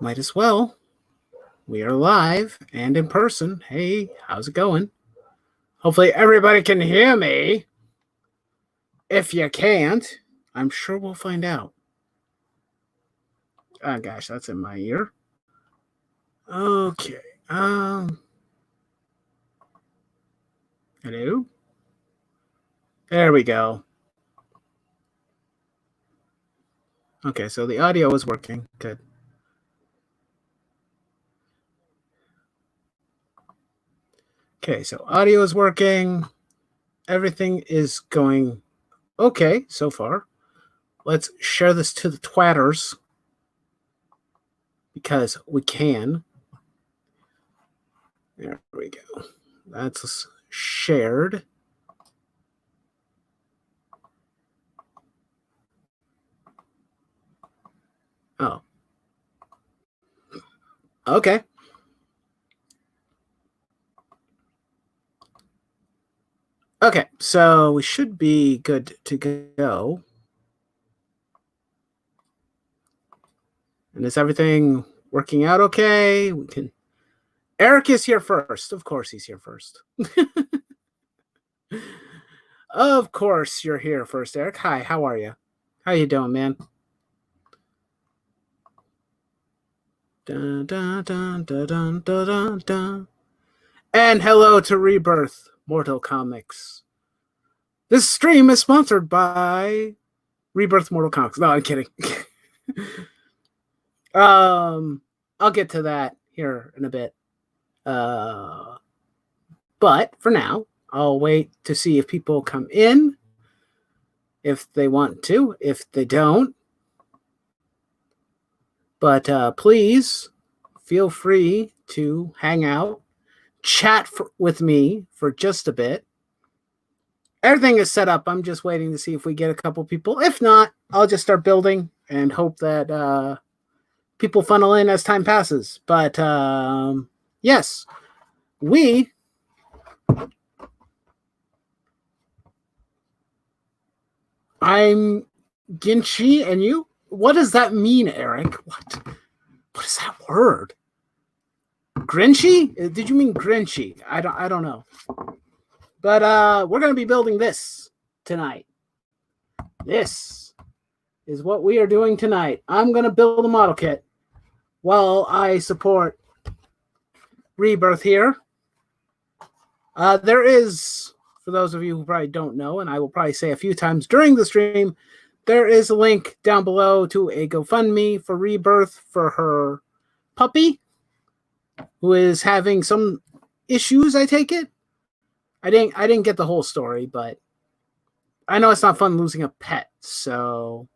Might as well. We are live and in person. Hey, how's it going? Hopefully everybody can hear me. If you can't, I'm sure we'll find out. Oh gosh, that's in my ear. Okay. Hello? There we go. Okay, so the audio is working. Good. Okay, so audio is working. Everything is going okay so far. Let's share this to the twatters because we can. There we go. That's shared. Oh. Okay. Okay, so we should be good to go. And is everything working out okay? We can. Eric is here first. Of course he's here first. Of course you're here first, Eric. Hi, how are you? How you doing, man? Dun, dun, dun, dun, dun, dun, dun, dun. And hello to Rebirth Mortal Comics. This stream is sponsored by Rebirth Mortal Comics. No, I'm kidding. I'll get to that here in a bit. But for now, I'll wait to see if people come in, if they want to, if they don't. But please feel free to hang out, chat with me for just a bit. Everything is set up. I'm just waiting to see if we get a couple people. If not, I'll just start building and hope that people funnel in as time passes. But yes, I'm Ginchi and you? What does that mean, Eric? What is that word? Grinchy? Did you mean Grinchy? I don't know. But we're going to be building this tonight. This is what we are doing tonight. I'm going to build a model kit while I support Rebirth here. There is, for those of you who probably don't know, and I will probably say a few times during the stream, there is a link down below to a GoFundMe for Rebirth for her puppy, who is having some issues, I take it. I didn't get the whole story, but I know it's not fun losing a pet, so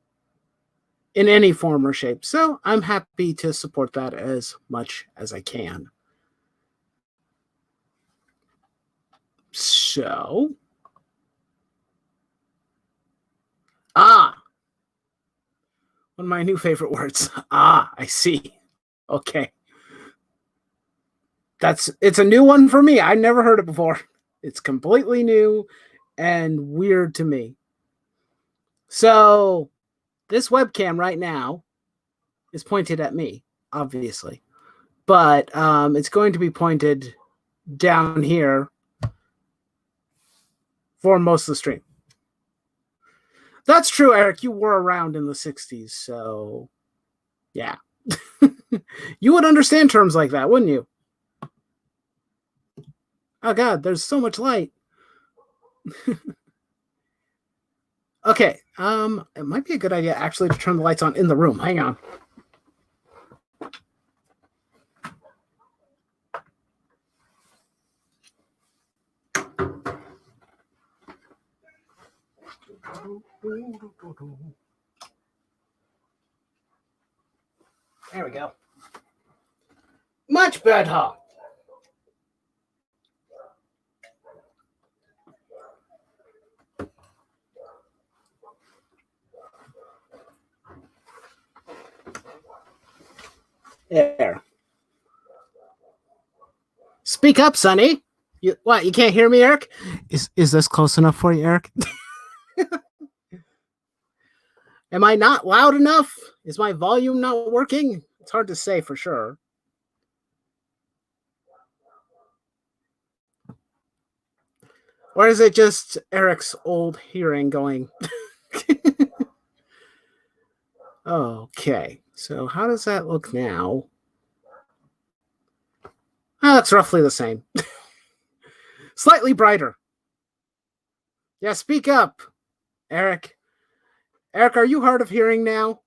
in any form or shape. So I'm happy to support that as much as I can. So, one of my new favorite words. I see. Okay. It's a new one for me. I never heard it before. It's completely new and weird to me. So, this webcam right now is pointed at me, obviously. But it's going to be pointed down here for most of the stream. That's true, Eric. You were around in the 60s, so yeah. You would understand terms like that, wouldn't you? Oh, God, there's so much light. Okay, it might be a good idea actually to turn the lights on in the room. Hang on. There we go. Much better. There. Speak up, Sonny. You can't hear me, Eric? Is this close enough for you, Eric? Am I not loud enough? Is my volume not working? It's hard to say for sure. Or is it just Eric's old hearing going? Okay, so how does that look now? Oh, that's roughly the same. Slightly brighter. Yeah, speak up, Eric. Eric, are you hard of hearing now?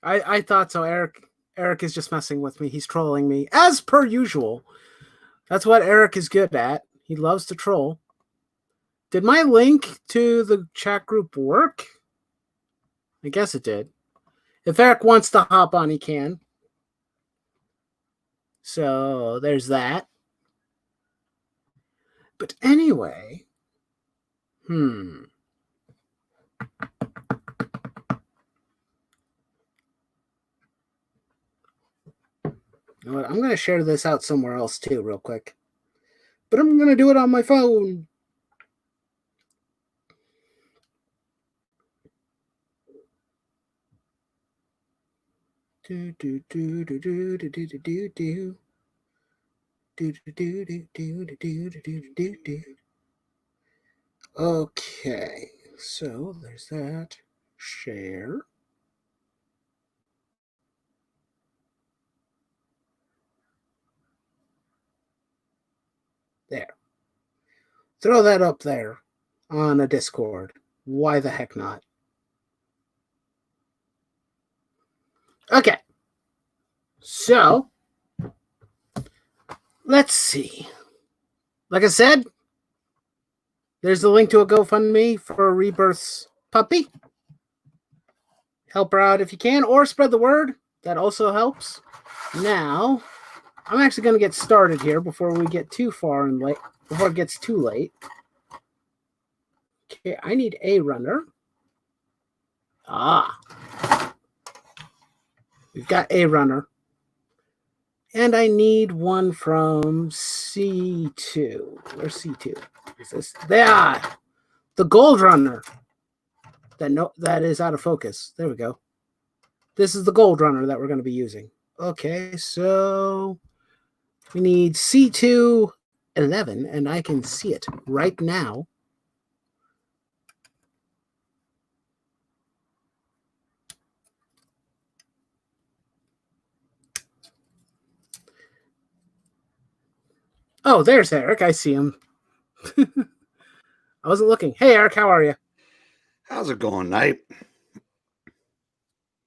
I thought so. Eric is just messing with me. He's trolling me, as per usual. That's what Eric is good at. He loves to troll. Did my link to the chat group work? I guess it did. If Eric wants to hop on, he can. So there's that. But anyway, I'm going to share this out somewhere else too, real quick. But I'm going to do it on my phone. Okay, so there's that. Share. There. Throw that up there on a Discord. Why the heck not? Okay. So, let's see. Like I said, there's the link to a GoFundMe for Rebirth's puppy. Help her out if you can, or spread the word. That also helps. Now, I'm actually going to get started here before we get too far and late. Before it gets too late. Okay, I need a runner. We've got a runner. And I need one from C2. Where's C2? Is this? There! The gold runner. That is out of focus. There we go. This is the gold runner that we're going to be using. Okay, so we need C2 11, and I can see it right now. Oh, there's Eric. I see him. I wasn't looking. Hey, Eric, how are you? How's it going, Knight?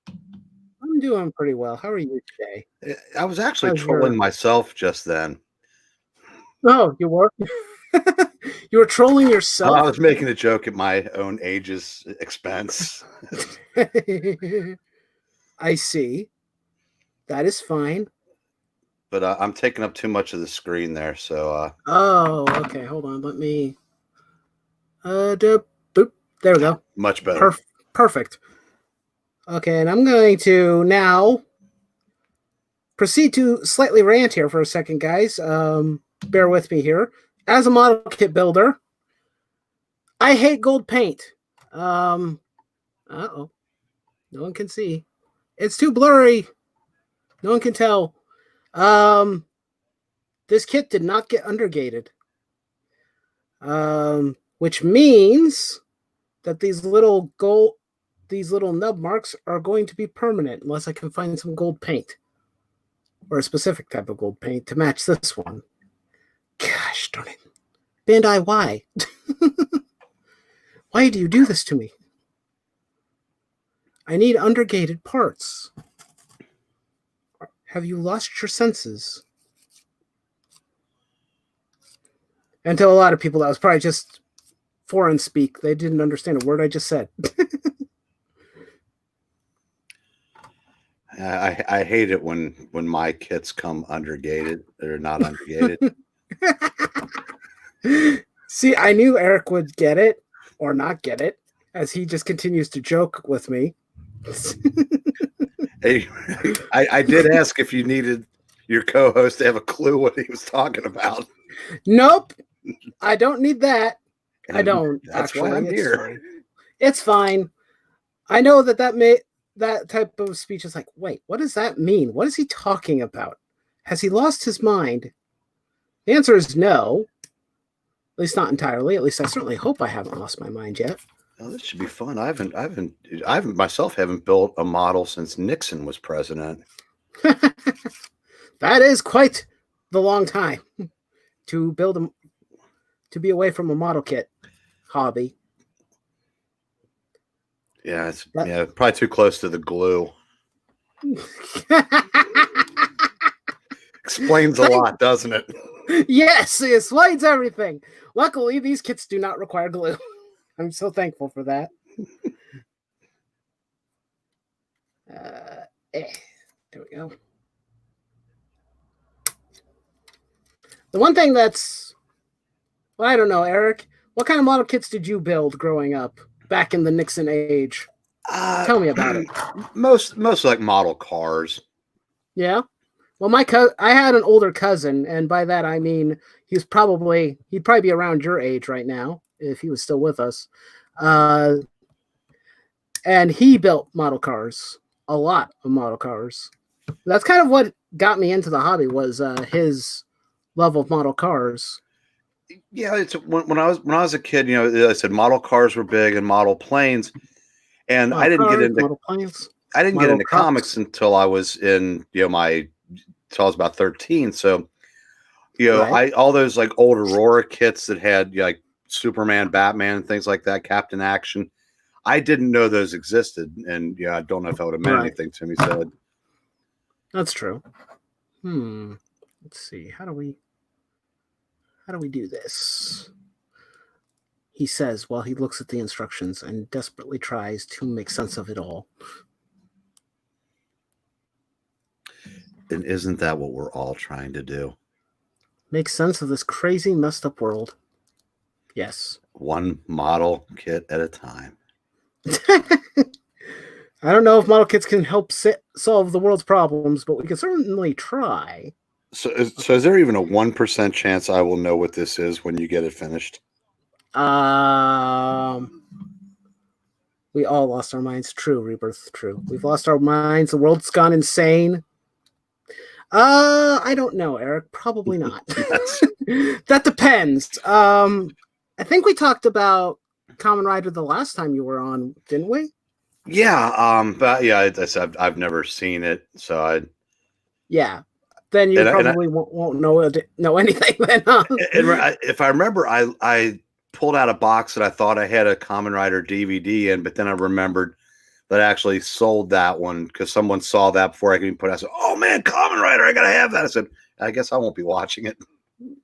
I'm doing pretty well. How are you today? I was actually trolling myself just then. Oh, you were? You were trolling yourself? I was making a joke at my own age's expense. I see. That is fine. But I'm taking up too much of the screen there, so... Oh, okay. Hold on. Let me... boop. There we go. Much better. Perfect. Okay, and I'm going to now proceed to slightly rant here for a second, guys. Bear with me here. As a model kit builder, I hate gold paint. Uh-oh. No one can see. It's too blurry. No one can tell. This kit did not get undergated. Which means that these little nub marks are going to be permanent unless I can find some gold paint. Or a specific type of gold paint to match this one. Gosh darn it. Bandai, why? Why do you do this to me? I need undergated parts. Have you lost your senses? And to a lot of people, that was probably just foreign speak. They didn't understand a word I just said. I hate it when my kits come undergated or not undergated. See, I knew Eric would get it or not get it, as he just continues to joke with me. Hey, I did ask if you needed your co-host to have a clue what he was talking about. Nope, I don't need that. I don't That's why actually. I'm It's here. fine. It's fine. I know that type of speech is like, wait, what does that mean? What is he talking about? Has he lost his mind? The answer is no. At least not entirely. At least I certainly hope I haven't lost my mind yet. Oh, this should be fun. I haven't myself haven't built a model since Nixon was president. That is quite the long time to to be away from a model kit hobby. Yeah, probably too close to the glue. Explains a lot, doesn't it? Yes, it explains everything. Luckily, these kits do not require glue. I'm so thankful for that. There we go. The one thing that's, well, I don't know, Eric, what kind of model kits did you build growing up back in the Nixon age? Tell me about it. Most like model cars. Yeah. Well, I had an older cousin, and by that I mean he'd probably be around your age right now if he was still with us. And he built model cars, a lot of model cars. That's kind of what got me into the hobby was his love of model cars. Yeah, it's when I was a kid. I said model cars were big and model planes, and Model I didn't get cars, into model planes, model trucks. comics until I was in till I was about 13. So Right. all those like old Aurora kits that had like Superman, Batman, and things like that, Captain Action. I didn't know those existed, and I don't know if that would have meant anything to me. So that's true. Let's see. How do we do this? He says while he looks at the instructions and desperately tries to make sense of it all. And isn't that what we're all trying to do? Make sense of this crazy, messed up world. Yes. One model kit at a time. I don't know if model kits can help solve the world's problems, but we can certainly try. So is there even a 1% chance I will know what this is when you get it finished? We all lost our minds. True, Rebirth. True. We've lost our minds. The world's gone insane. I don't know, Eric. Probably not. That depends. I think we talked about Kamen Rider the last time you were on, didn't we? Yeah. But yeah, I've never seen it, so yeah. Then you probably won't know anything then. Huh? If I remember, I pulled out a box that I thought I had a Kamen Rider DVD in, but then I remembered that I actually sold that one because someone saw that before I could even put it. I said, "Oh man, Kamen Rider, I gotta have that." I said, "I guess I won't be watching it."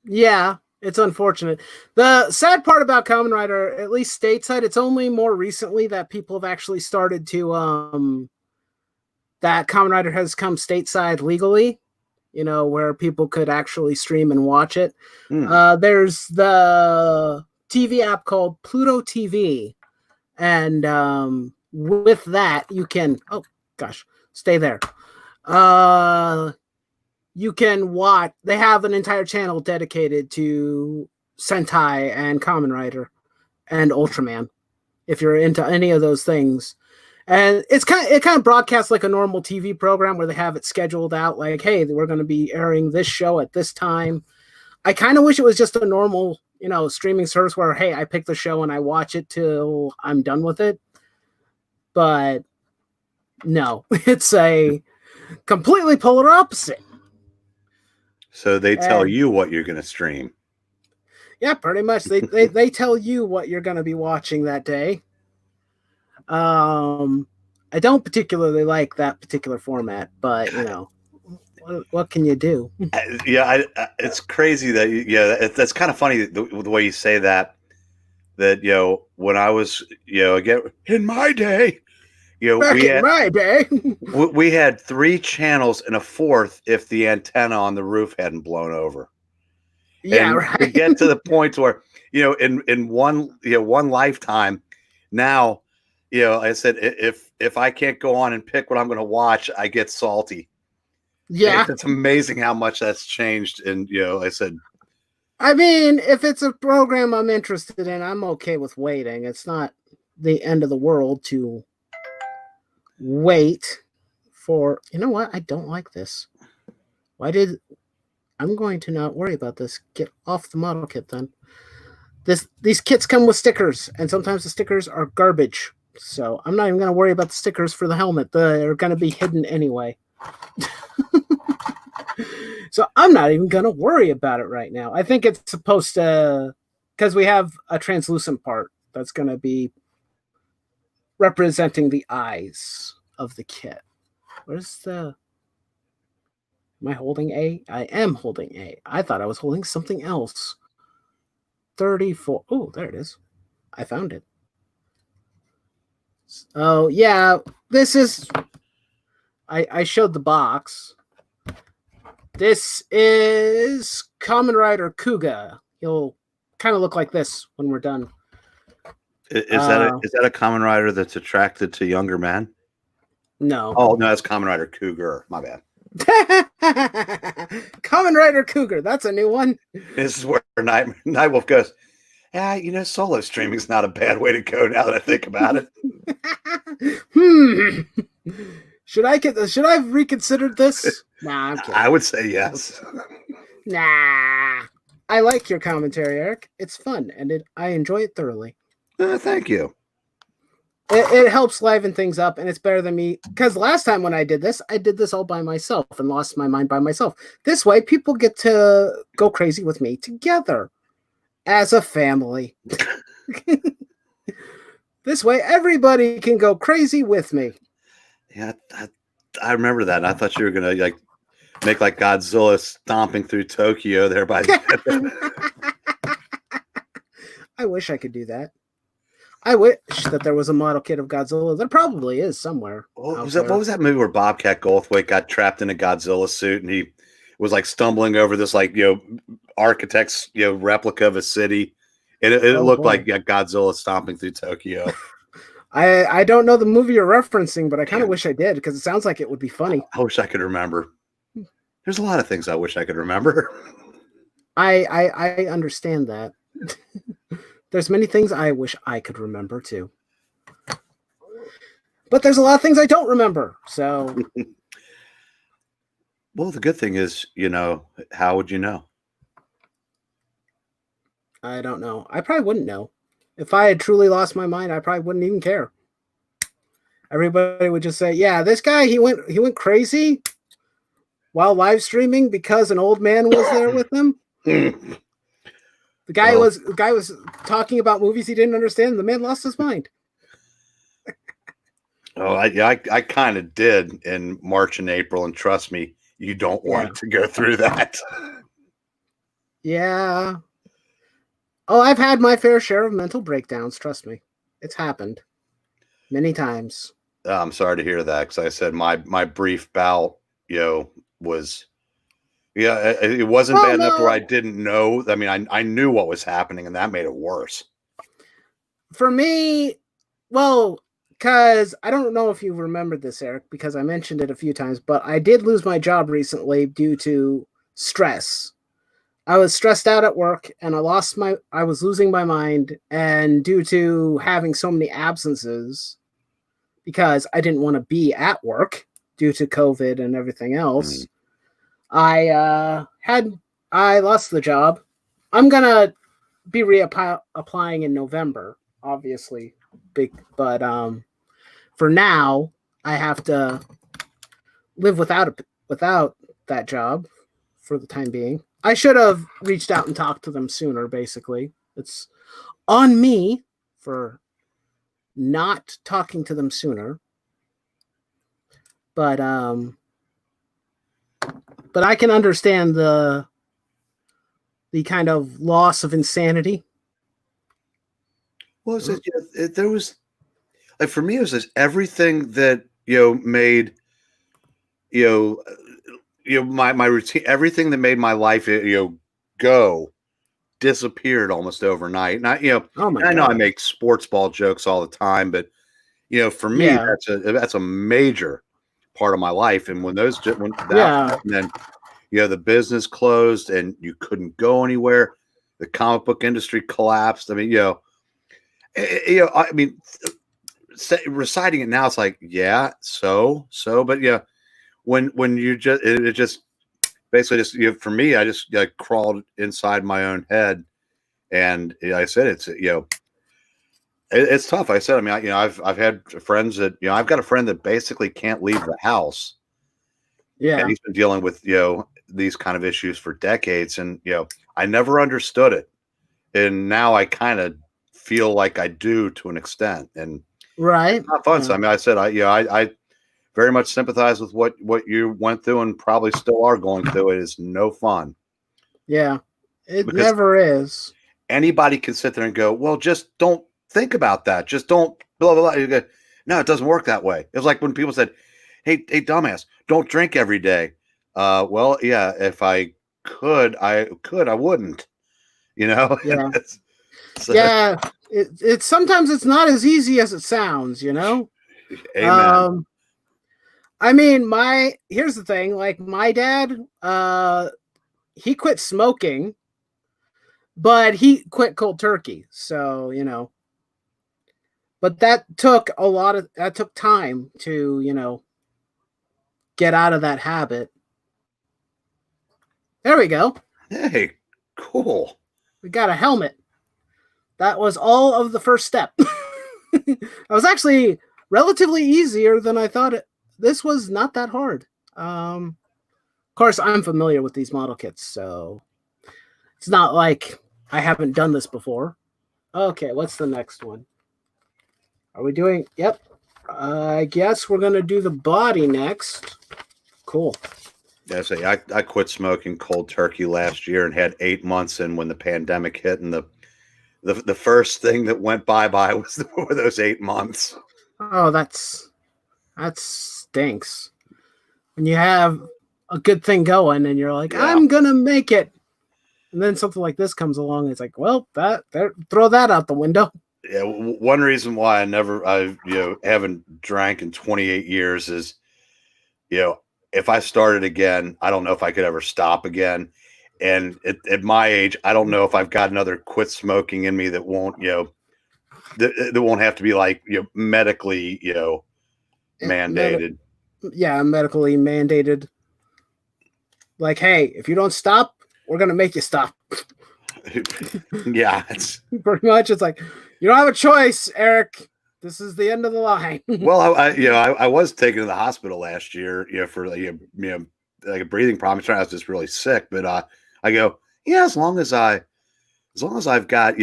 Yeah, it's unfortunate. The sad part about Kamen Rider, at least stateside, it's only more recently that people have actually started to that Kamen Rider has come stateside legally. Where people could actually stream and watch it. There's the TV app called Pluto TV. And with that, you can, oh gosh, stay there. You can watch, they have an entire channel dedicated to Sentai and Kamen Rider and Ultraman, if you're into any of those things. And it kind of broadcasts like a normal TV program where they have it scheduled out like, hey, we're going to be airing this show at this time. I kind of wish it was just a normal, streaming service where, hey, I pick the show and I watch it till I'm done with it. But no, it's a completely polar opposite. So they tell you what you're going to stream. Yeah, pretty much. They tell you what you're going to be watching that day. I don't particularly like that particular format, but what can you do? Yeah, it's crazy that that's kind of funny the way you say that. That when I was again in my day, we had 3 channels and a 4th if the antenna on the roof hadn't blown over. Yeah, and right. To get to the point where in one lifetime now. I said, if I can't go on and pick what I'm going to watch, I get salty. Yeah. It's amazing how much that's changed. And, I said, I mean, if it's a program I'm interested in, I'm okay with waiting. It's not the end of the world to wait for. You know what? I don't like this. Why did I'm going to not worry about this? Get off the model kit then. These kits come with stickers, and sometimes the stickers are garbage. So I'm not even going to worry about the stickers for the helmet. They're going to be hidden anyway. So I'm not even going to worry about it right now. I think it's supposed to, because we have a translucent part that's going to be representing the eyes of the kit. Where's the... Am I holding A? I am holding A. I thought I was holding something else. 34. Oh, there it is. I found it. Oh, yeah. This is... I showed the box. This is Kamen Rider Kuuga. He'll kind of look like this when we're done. Is that a Kamen Rider that's attracted to younger men? No. Oh, no, that's Kamen Rider Cougar. My bad. Kamen Rider Cougar. That's a new one. This is where Nightwolf goes, yeah, solo streaming's not a bad way to go now that I think about it. Should I have reconsidered this? Nah, I'm kidding. I would say yes. Nah. I like your commentary, Eric. It's fun, and I enjoy it thoroughly. Thank you. It helps liven things up, and it's better than me. Because last time when I did this all by myself and lost my mind by myself. This way, people get to go crazy with me together as a family. This way, everybody can go crazy with me. Yeah, I remember that. I thought you were gonna make like Godzilla stomping through Tokyo there by the I wish I could do that. I wish that there was a model kit of Godzilla. There probably is somewhere. What was that movie where Bobcat Goldthwait got trapped in a Godzilla suit and he was like stumbling over this architect's replica of a city? It looked like Godzilla stomping through Tokyo. I don't know the movie you're referencing, but I kind of wish I did because it sounds like it would be funny. I wish I could remember. There's a lot of things I wish I could remember. I understand that. There's many things I wish I could remember too. But there's a lot of things I don't remember. So well, the good thing is, how would you know? I don't know. I probably wouldn't know. If I had truly lost my mind, I probably wouldn't even care. Everybody would just say, yeah, this guy, he went crazy while live streaming because an old man was there with him. The guy was talking about movies he didn't understand. The man lost his mind. I kind of did in March and April, and trust me, you don't want to go through that. Yeah. Oh, I've had my fair share of mental breakdowns. Trust me, it's happened many times. I'm sorry to hear that because I said my brief bout, was. Yeah, it wasn't bad enough where I didn't know. I mean, I knew what was happening, and that made it worse. For me, well, because I don't know if you remembered this, Eric, because I mentioned it a few times, but I did lose my job recently due to stress. I was stressed out at work, and I was losing my mind, and due to having so many absences, because I didn't want to be at work due to COVID and everything else. I lost the job. I'm gonna be reapplying in November, obviously, but for now I have to live without that job for the time being. I should have reached out and talked to them sooner. Basically, it's on me for not talking to them sooner. But I can understand the kind of loss of insanity. Well, there was, like, for me, it was just everything that made my routine, everything that made my life go disappeared almost overnight. And I know I make sports ball jokes all the time, but for me, that's a major part of my life. And when happened, then the business closed and you couldn't go anywhere. the comic book industry collapsed. I mean, I mean, reciting it now, it's like, yeah, but yeah, when you just it just basically just for me, I just like crawled inside my own head, and like I said, it's it's tough. I said, I mean, I've had friends that I've got a friend that basically can't leave the house. Yeah, and he's been dealing with these kind of issues for decades, and I never understood it, and now I kind of feel like I do to an extent, and right. it's not fun. Yeah. So I mean, I said, I very much sympathize with what you went through and probably still are going through. It is no fun. Yeah, it Because never is. anybody can sit there and go, well, just don't think about that. Just don't blah, blah, blah. You go, no, it doesn't work that way. It was like when people said, hey, dumbass, don't drink every day. Well, yeah, if I could, I wouldn't, Yeah. So, Yeah. It's sometimes it's not as easy as it sounds, amen. I mean, here's the thing, like my dad, he quit smoking, but he quit cold turkey. So, but that took time to, get out of that habit. There we go. Hey, cool. We got a helmet. That was all of the first step. That was actually relatively easier than I thought this was not that hard. Of course, I'm familiar with these model kits, so it's not like I haven't done this before. Okay, what's the next one? Are we doing? Yep. I guess we're going to do the body next. Cool. Yeah, I quit smoking cold turkey last year and had 8 months in when the pandemic hit, and the first thing that went bye-bye were those 8 months. Oh, that stinks. When you have a good thing going and you're like, yeah, I'm going to make it. And then something like this comes along and it's like, well, throw that out the window. Yeah, one reason why I haven't drank in 28 years is, if I started again, I don't know if I could ever stop again. And at my age, I don't know if I've got another quit smoking in me that won't, that won't have to be like, medically, mandated. Medically mandated. Like, hey, if you don't stop, we're going to make you stop. Yeah. It's pretty much. It's like, you don't have a choice, Eric. This is the end of the line. Well, I was taken to the hospital last year, for like a breathing problem. I was just really sick, but I go, yeah, as long as I've got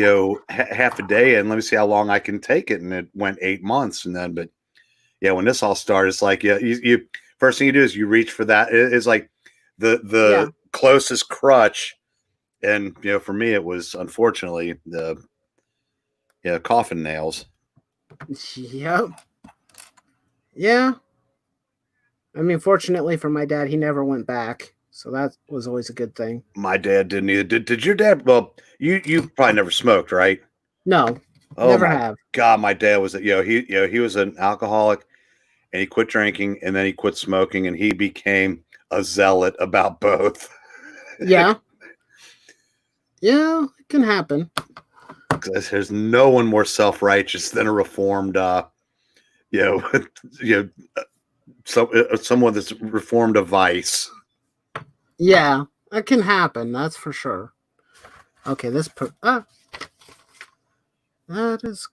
half a day, and let me see how long I can take it. And it went 8 months, and then, but yeah, when this all started, it's like you first thing you do is you reach for that. It's like the closest crutch, and for me it was unfortunately the coffin nails. Yep. Yeah. I mean, fortunately for my dad, he never went back, so that was always a good thing. My dad didn't either. Did your dad? Well, you probably never smoked, right? No, never have. God, my dad was he was an alcoholic, and he quit drinking, and then he quit smoking, and he became a zealot about both. Yeah. Yeah, it can happen. There's no one more self-righteous than a reformed, someone that's reformed a vice. Yeah, that can happen. That's for sure. Okay, that is.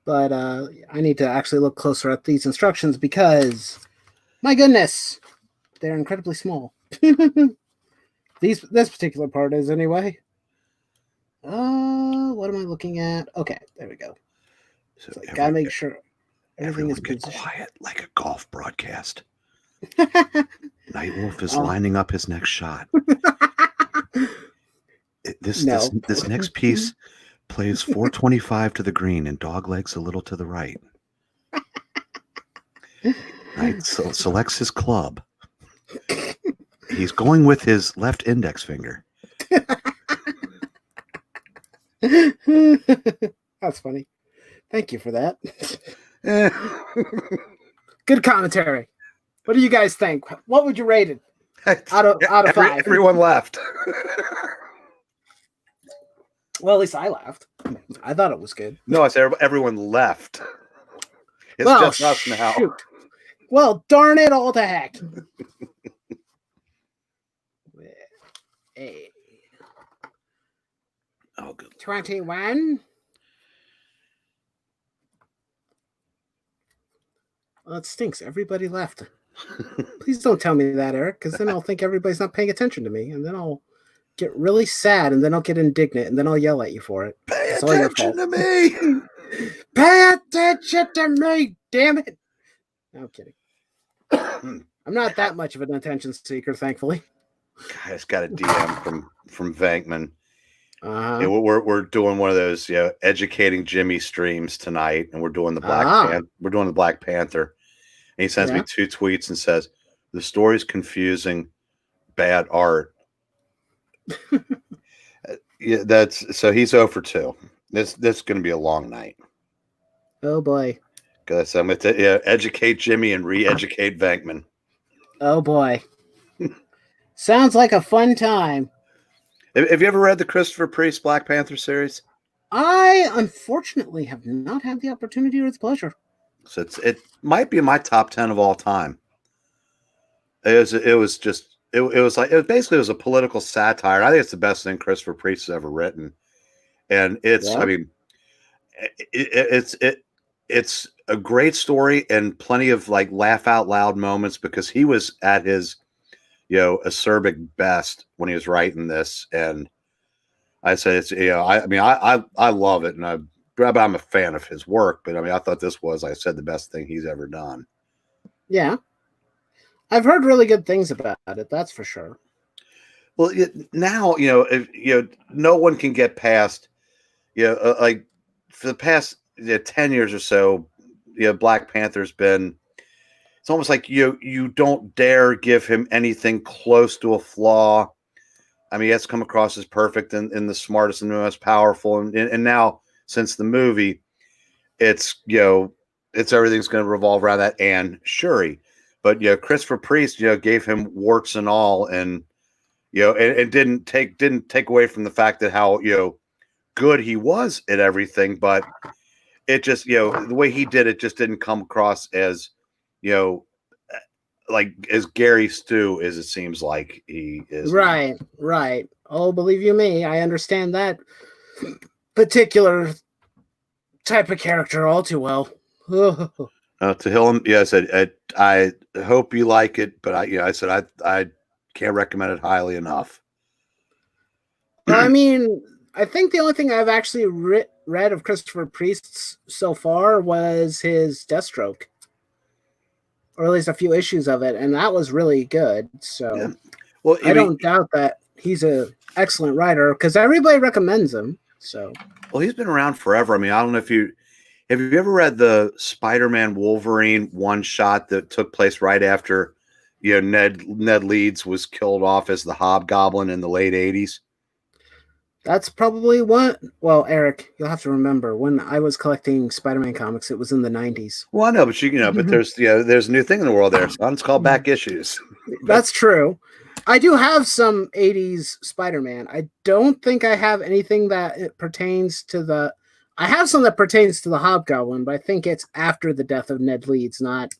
But I need to actually look closer at these instructions because, my goodness, they're incredibly small. This particular part is anyway. What am I looking at? Okay, there we go. So gotta make sure everything is positioned. Quiet like a golf broadcast. Nightwolf is lining up his next shot. This next piece plays 425 to the green and dog legs a little to the right. Right, so selects his club. He's going with his left index finger. That's funny. Thank you for that. Good commentary. What do you guys think? What would you rate it? out of 5. Everyone left. Well, at least I laughed. I thought it was good. No, I said everyone left. It's Well, just us now. shoot. Well, darn it all to heck. Hey. Oh, good. 21. Well, it stinks. Everybody left. Please don't tell me that, Eric, because then I'll think everybody's not paying attention to me, and then I'll get really sad, and then I'll get indignant, and then I'll yell at you for it. Pay It's all your attention fault. to me. Pay attention to me, damn it. No, I'm kidding. I'm not that much of an attention seeker, thankfully. I just got a DM from Venkman. Uh-huh. Yeah, we're doing one of those, educating Jimmy streams tonight, and we're doing the Black Panther. And he sends me 2 tweets and says, "The story's confusing, bad art." Yeah, that's so he's 0 for 2. This is going to be a long night. Oh boy. Because I'm going to educate Jimmy and re-educate Venkman. Oh boy. Sounds like a fun time. Have you ever read the Christopher Priest Black Panther series? I unfortunately have not had the opportunity or the pleasure. So it might be in my top 10 of all time. It was basically a political satire. I think it's the best thing Christopher Priest has ever written, and I mean, it's a great story and plenty of like laugh out loud moments because he was at his acerbic best when he was writing this, and I said it's I love it, and I'm a fan of his work, but I mean I thought this was, like I said, the best thing he's ever done. Yeah. I've heard really good things about it. That's for sure. Well, now no one can get past like for the past 10 years or so. Black Panther's been. It's almost like you don't dare give him anything close to a flaw. I mean, he has come across as perfect and the smartest and the most powerful, and now since the movie, it's everything's going to revolve around that and Shuri. But Christopher Priest, gave him warts and all, and and didn't take away from the fact that how good he was at everything. But it just the way he did it just didn't come across as like as Gary Stu as it seems like he is. Right. Oh, believe you me, I understand that particular type of character all too well. To him, I said, I hope you like it, but I said I can't recommend it highly enough. Well, I mean, I think the only thing I've actually read of Christopher Priest so far was his Deathstroke, or at least a few issues of it, and that was really good. So, yeah. Well, I don't doubt that he's an excellent writer because everybody recommends him. So, well, he's been around forever. I mean, I don't know if have you ever read the Spider-Man Wolverine one shot that took place right after Ned Leeds was killed off as the Hobgoblin in the late 80s? That's probably one. Well, Eric, you'll have to remember when I was collecting Spider-Man comics, it was in the 90s. Well, I know, but but there's there's a new thing in the world there, son. It's called back issues. That's true. I do have some 80s Spider-Man. I don't think I have anything that it pertains to the. I have some that pertains to the Hobgoblin, but I think it's after the death of Ned Leeds, not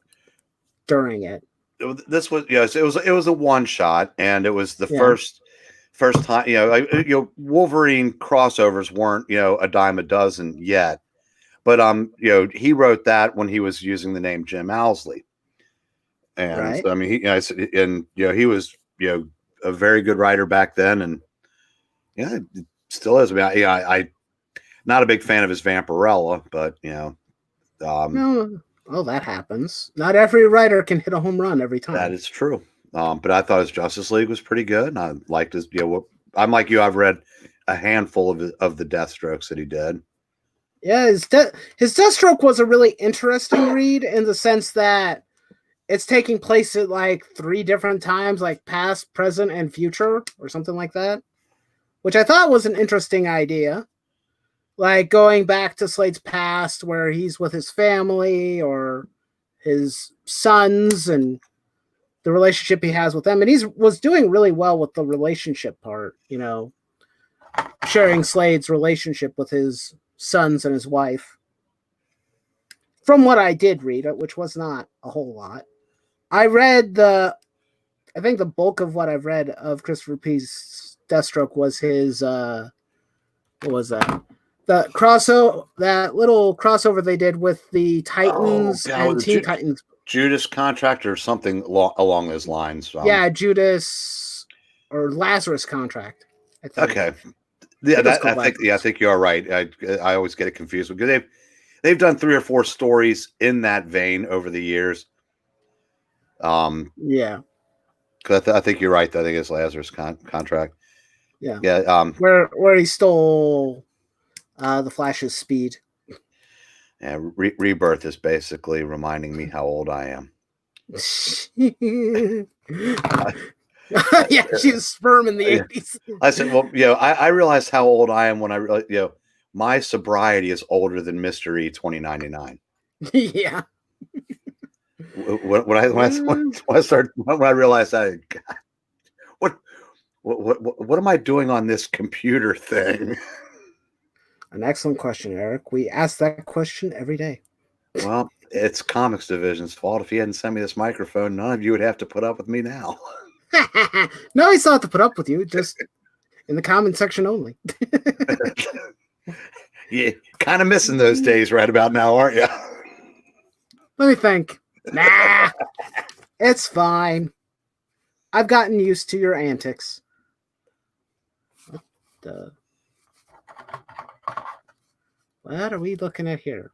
during it. This was it was a one shot, and it was the first time Wolverine crossovers weren't a dime a dozen yet, but he wrote that when he was using the name Jim Owsley, and right. So, I mean he was a very good writer back then, and it still is. I mean, I not a big fan of his Vampirella, but no, well, that happens. Not every writer can hit a home run every time. That is true. But I thought his Justice League was pretty good. And I liked his, I'm like you, I've read a handful of the Deathstrokes that he did. Yeah, his Deathstroke was a really interesting read in the sense that it's taking place at like 3 different times, like past, present, and future, or something like that, which I thought was an interesting idea. Like going back to Slade's past where he's with his family or his sons and the relationship he has with them, and was doing really well with the relationship part. Sharing Slade's relationship with his sons and his wife. From what I did read, which was not a whole lot, I think the bulk of what I've read of Christopher P's Deathstroke was his what was that? That little crossover they did with the Titans and Teen Titans. Judas Contract or something along those lines. Yeah, Judas or Lazarus Contract. I think. Okay. Yeah, I think you are right. I always get it confused because they've done 3 or 4 stories in that vein over the years. Yeah. Because I think you're right. I think it's Lazarus Contract. Yeah. Yeah. Where he stole the Flash's speed. Yeah. Rebirth is basically reminding me how old I am. Yeah, she was sperm in the 80s. I said, well, I realized how old I am when I realized, my sobriety is older than Mystery 2099. Yeah. When I realized that, God, what am I doing on this computer thing? An excellent question, Eric. We ask that question every day. Well, it's Comics Division's fault. If he hadn't sent me this microphone, none of you would have to put up with me now. No, he still have to put up with you, just in the comment section only. Yeah, kind of missing those days right about now, aren't you? Let me think. Nah, it's fine. I've gotten used to your antics. What are we looking at here?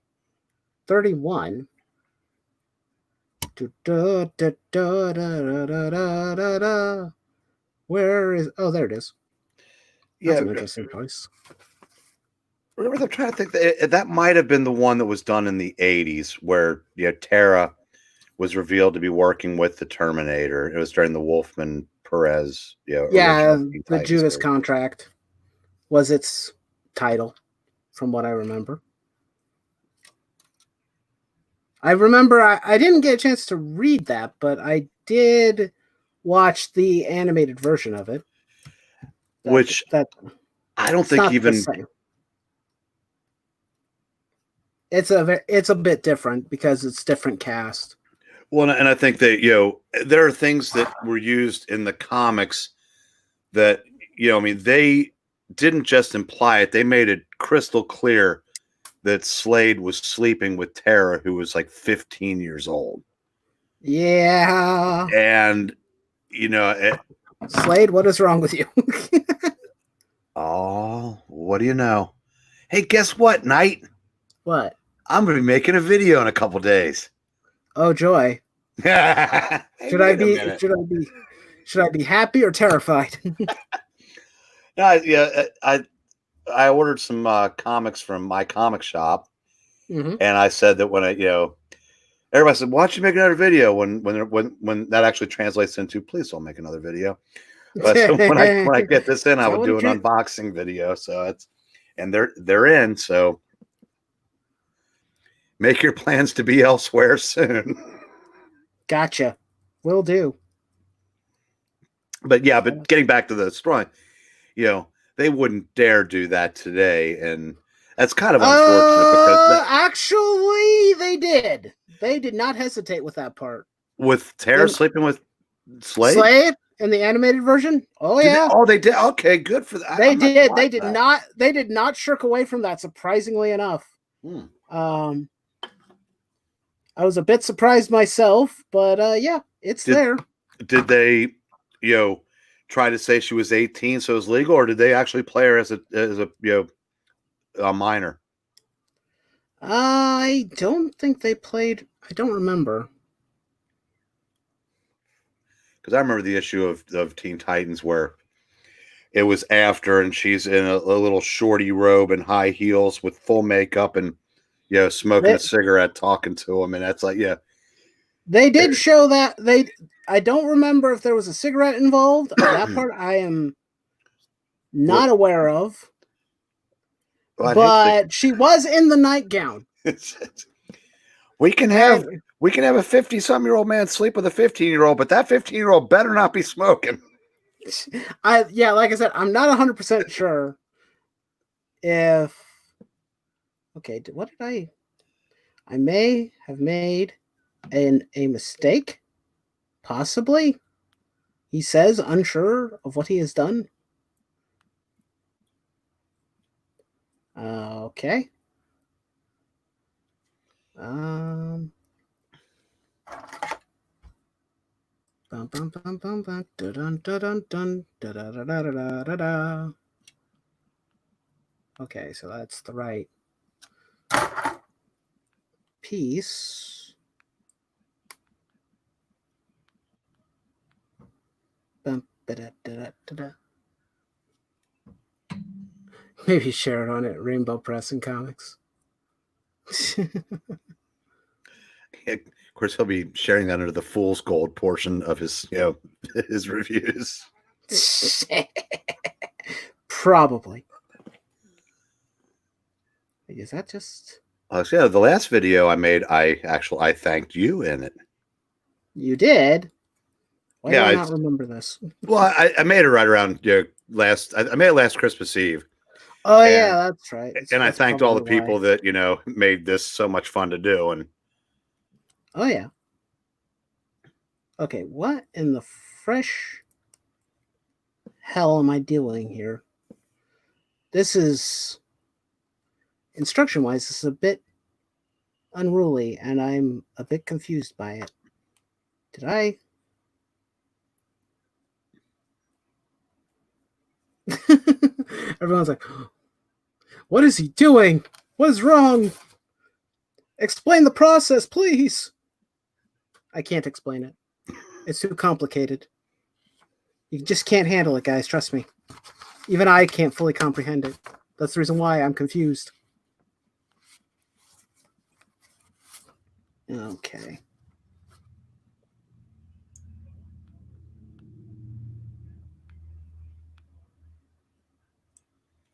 31. Where is... Oh, there it is. That's an interesting choice. Remember, I'm trying to think that might have been the one that was done in the 80s where Tara was revealed to be working with the Terminator. It was during the Wolfman Perez. Yeah, the Judas Contract was its title, from what I remember. I remember I didn't get a chance to read that, but I did watch the animated version of it. Which I don't think even... It's a bit different because it's different cast. Well, and I think that, there are things that were used in the comics that, they didn't just imply it. They made it crystal clear that Slade was sleeping with Tara, who was like 15 years old. Yeah. And, Slade, what is wrong with you? Oh, what do you know? Hey, guess what, Knight? What? I'm going to be making a video in a couple days. Oh, joy. Hey, should I be happy or terrified? I ordered some comics from my comic shop, mm-hmm. and I said that when everybody said, "Why don't you make another video?" When that actually translates into, "Please don't make another video." But so when I get this in, I will do an unboxing video. So they're in. So make your plans to be elsewhere soon. Gotcha. Will do. But getting back to the story, they wouldn't dare do that today, and that's kind of unfortunate because actually they did. They did not hesitate with that part. With Tara sleeping with Slade? Slade in the animated version? Oh, yeah. They did. Okay, good for that. They did. They did not shirk away from that, surprisingly enough. I was a bit surprised myself, but it's there. Did they, try to say she was 18, so it was legal, or did they actually play her as a minor? I don't think they played. I don't remember. Because I remember the issue of Teen Titans where it was after, and she's in a little shorty robe and high heels with full makeup and smoking a cigarette, talking to him, and that's like, They did show that. I don't remember if there was a cigarette involved. That part I am not aware of. Well, but she was in the nightgown. We can have a 50-some-year-old man sleep with a 15-year-old, but that 15-year-old better not be smoking. Like I said, I'm not 100% sure if. Okay, what did I may have made a mistake, possibly. He says unsure of what he has done. Okay. Bum, bum, bum, bum, bum, dun, dun, dun, dun, da, da, da, da, da, da, da. Okay, so that's the right piece. Bum, da, da, da, da, da. Maybe share it on it. Rainbow Press and Comics. Of course, he'll be sharing that under the fool's gold portion of his, his reviews. Probably. Is that just? Yeah, the last video I made, I thanked you in it. You did? Why do I not remember this? Well, I made it right around I made it last Christmas Eve. Oh, yeah, that's right. And I thanked all the people that, made this so much fun to do. And oh, yeah. Okay, what in the fresh hell am I doing here? This is, instruction-wise, this is a bit unruly, and I'm a bit confused by it. Did I? Everyone's like, what is he doing? What is wrong? Explain the process, please. I can't explain it. It's too complicated. You just can't handle it, guys. Trust me. Even I can't fully comprehend it. That's the reason why I'm confused. Okay.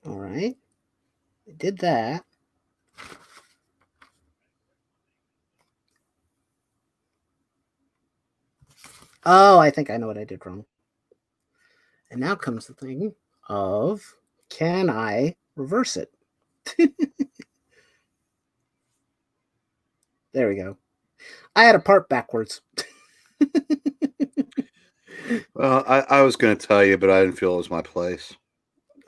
All right. I did that. Oh, I think I know what I did wrong. And now comes the thing of, can I reverse it? There we go. I had a part backwards. Well, I was going to tell you, but I didn't feel it was my place.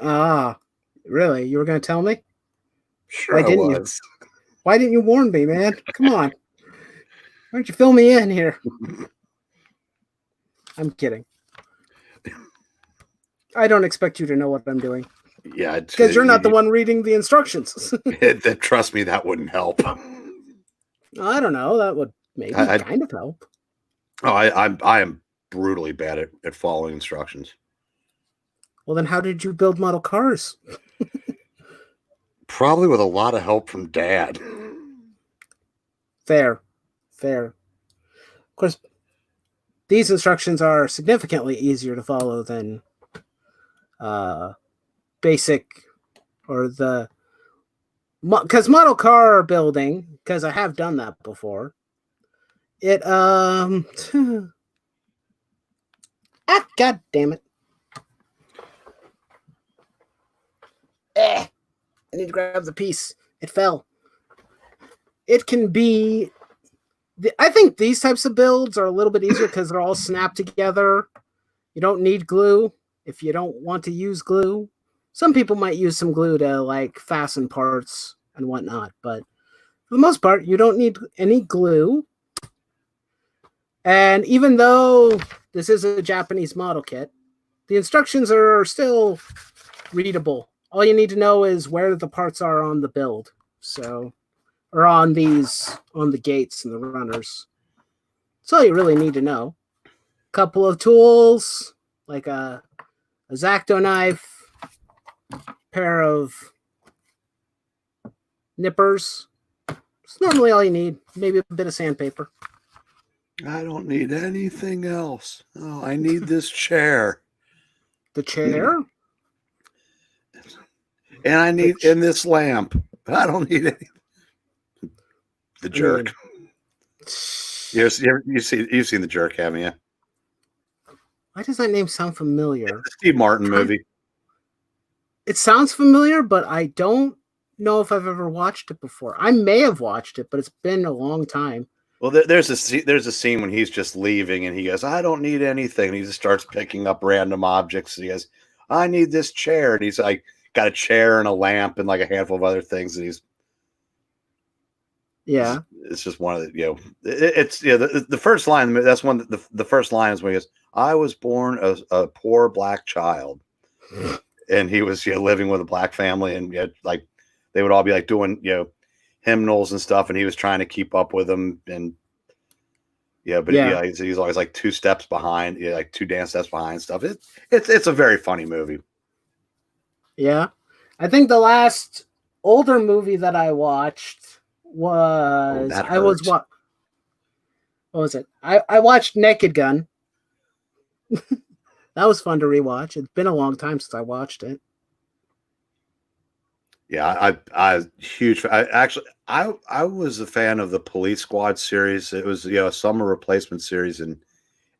Ah, really? You were going to tell me? Sure, Why didn't you? Why didn't you warn me, man? Come on. Why don't you fill me in here? I'm kidding. I don't expect you to know what I'm doing. Yeah, because you're not the one reading the instructions. Trust me, that wouldn't help. I don't know. That would maybe kind of help. Oh, I am brutally bad at following instructions. Well, then how did you build model cars? Probably with a lot of help from Dad. Fair. Of course, these instructions are significantly easier to follow than basic or the... Because model car building, because I have done that before, it... God damn it. I need to grab the piece. It fell. It can be... I think these types of builds are a little bit easier because they're all snapped together. You don't need glue if you don't want to use glue. Some people might use some glue to like fasten parts and whatnot, but for the most part, you don't need any glue. And even though this is a Japanese model kit, the instructions are still readable. All you need to know is where the parts are on the build. So, or on the gates and the runners. That's all you really need to know. Couple of tools, like a X-Acto knife, pair of nippers. It's normally all you need. Maybe a bit of sandpaper. I don't need anything else. Oh, I need this chair. The chair? And I need in this lamp. I don't need anything. The jerk. You've seen The Jerk, haven't you? Why does that name sound familiar? It's the Steve Martin movie. It sounds familiar, but I don't know if I've ever watched it before. I may have watched it, but it's been a long time. Well, there's a scene when he's just leaving, and he goes, "I don't need anything." And he just starts picking up random objects. And he goes, "I need this chair," and he's like, got a chair and a lamp and like a handful of other things, and it's just one of the the first line. That's one. The first line is when he goes, "I was born a poor black child," and he was living with a black family, and like they would all be like doing hymnals and stuff, and he was trying to keep up with them, and he's always like 2 steps behind, like 2 dance steps behind stuff. It's a very funny movie. Yeah, I think the last older movie that I watched was what was it? I watched Naked Gun. That was fun to rewatch. It's been a long time since I watched it. Yeah, I huge. I was a fan of the Police Squad series. It was a summer replacement series in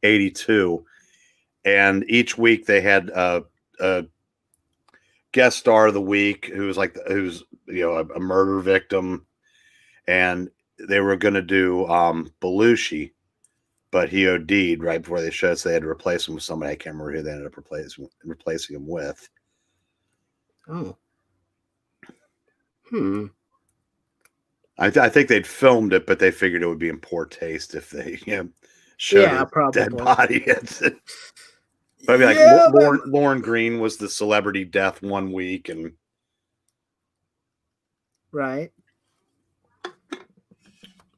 '82, and each week they had a guest star of the week who's a murder victim, and they were going to do Belushi, but he OD'd right before they showed, so they had to replace him with somebody. I can't remember who they ended up replacing him with. Oh. I think they'd filmed it, but they figured it would be in poor taste if they showed a dead body. Maybe Lauren Green was the celebrity death one week, and right.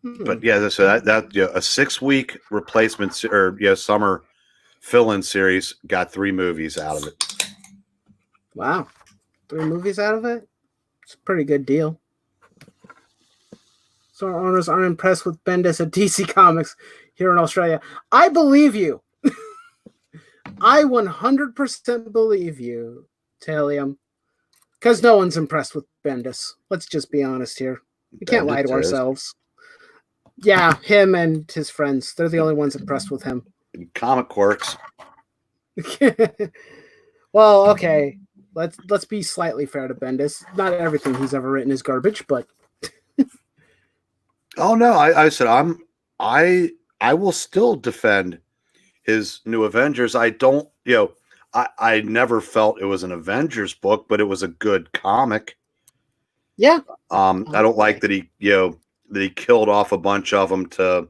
But so that a 6-week replacement or summer fill-in series got 3 movies out of it. Wow, 3 movies out of it? It's a pretty good deal. Store owners aren't impressed with Bendis at DC Comics here in Australia. I believe you. I 100% believe you, Talium. Because no one's impressed with Bendis. Let's just be honest here. We can't lie to ourselves. Yeah, him and his friends. They're the only ones impressed with him. Comic quirks. Well, okay. Let's be slightly fair to Bendis. Not everything he's ever written is garbage, but oh no, I said I will still defend his new Avengers. I don't, I never felt it was an Avengers book, but it was a good comic. Yeah. I don't like that he killed off a bunch of them to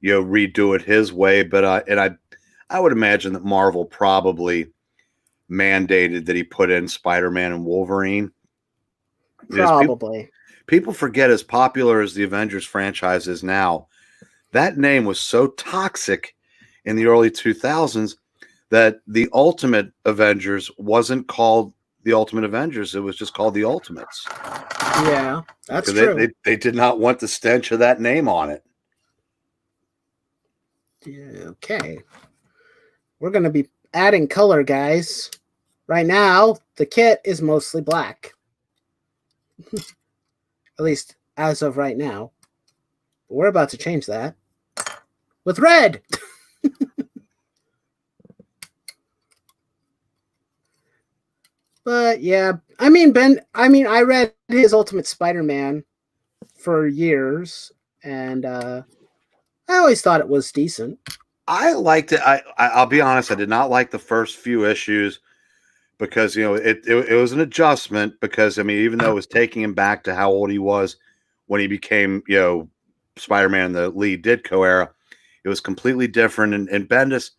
redo it his way, but I would imagine that Marvel probably mandated that he put in Spider-Man and Wolverine. Probably. People forget, as popular as the Avengers franchise is now, that name was so toxic in the early 2000s that the Ultimate Avengers wasn't called the Ultimate Avengers. It was just called the Ultimates. Yeah, that's true. They did not want the stench of that name on it. Yeah, okay. We're going to be adding color, guys. Right now, the kit is mostly black. At least as of right now. But we're about to change that with red. But yeah, I read his Ultimate Spider-Man for years, and I always thought it was decent. I liked it. I'll be honest, I did not like the first few issues because it was an adjustment, because even though it was taking him back to how old he was when he became Spider-Man in the Lee Ditko era, it was completely different. And Bendis,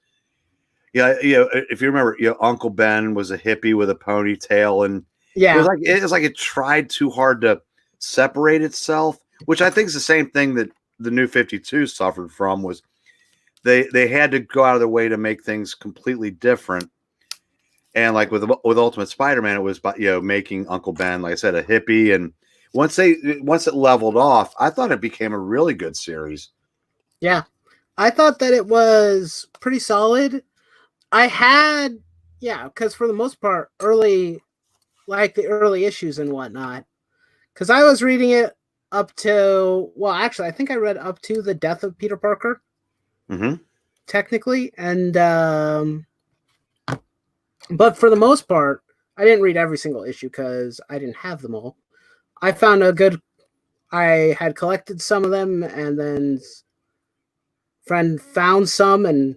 if you remember, Uncle Ben was a hippie with a ponytail, and it was like it tried too hard to separate itself, which I think is the same thing that the New 52 suffered from. Was they had to go out of their way to make things completely different. And like with Ultimate Spider-Man, it was about making Uncle Ben, like I said, a hippie. And once it leveled off, I thought it became a really good series. Yeah, I thought that it was pretty solid. Because for the most part, the early issues and whatnot, because I was reading it up to, well, actually, I think I read up to the death of Peter Parker, technically. And, but for the most part, I didn't read every single issue because I didn't have them all. I found I had collected some of them, and then friend found some and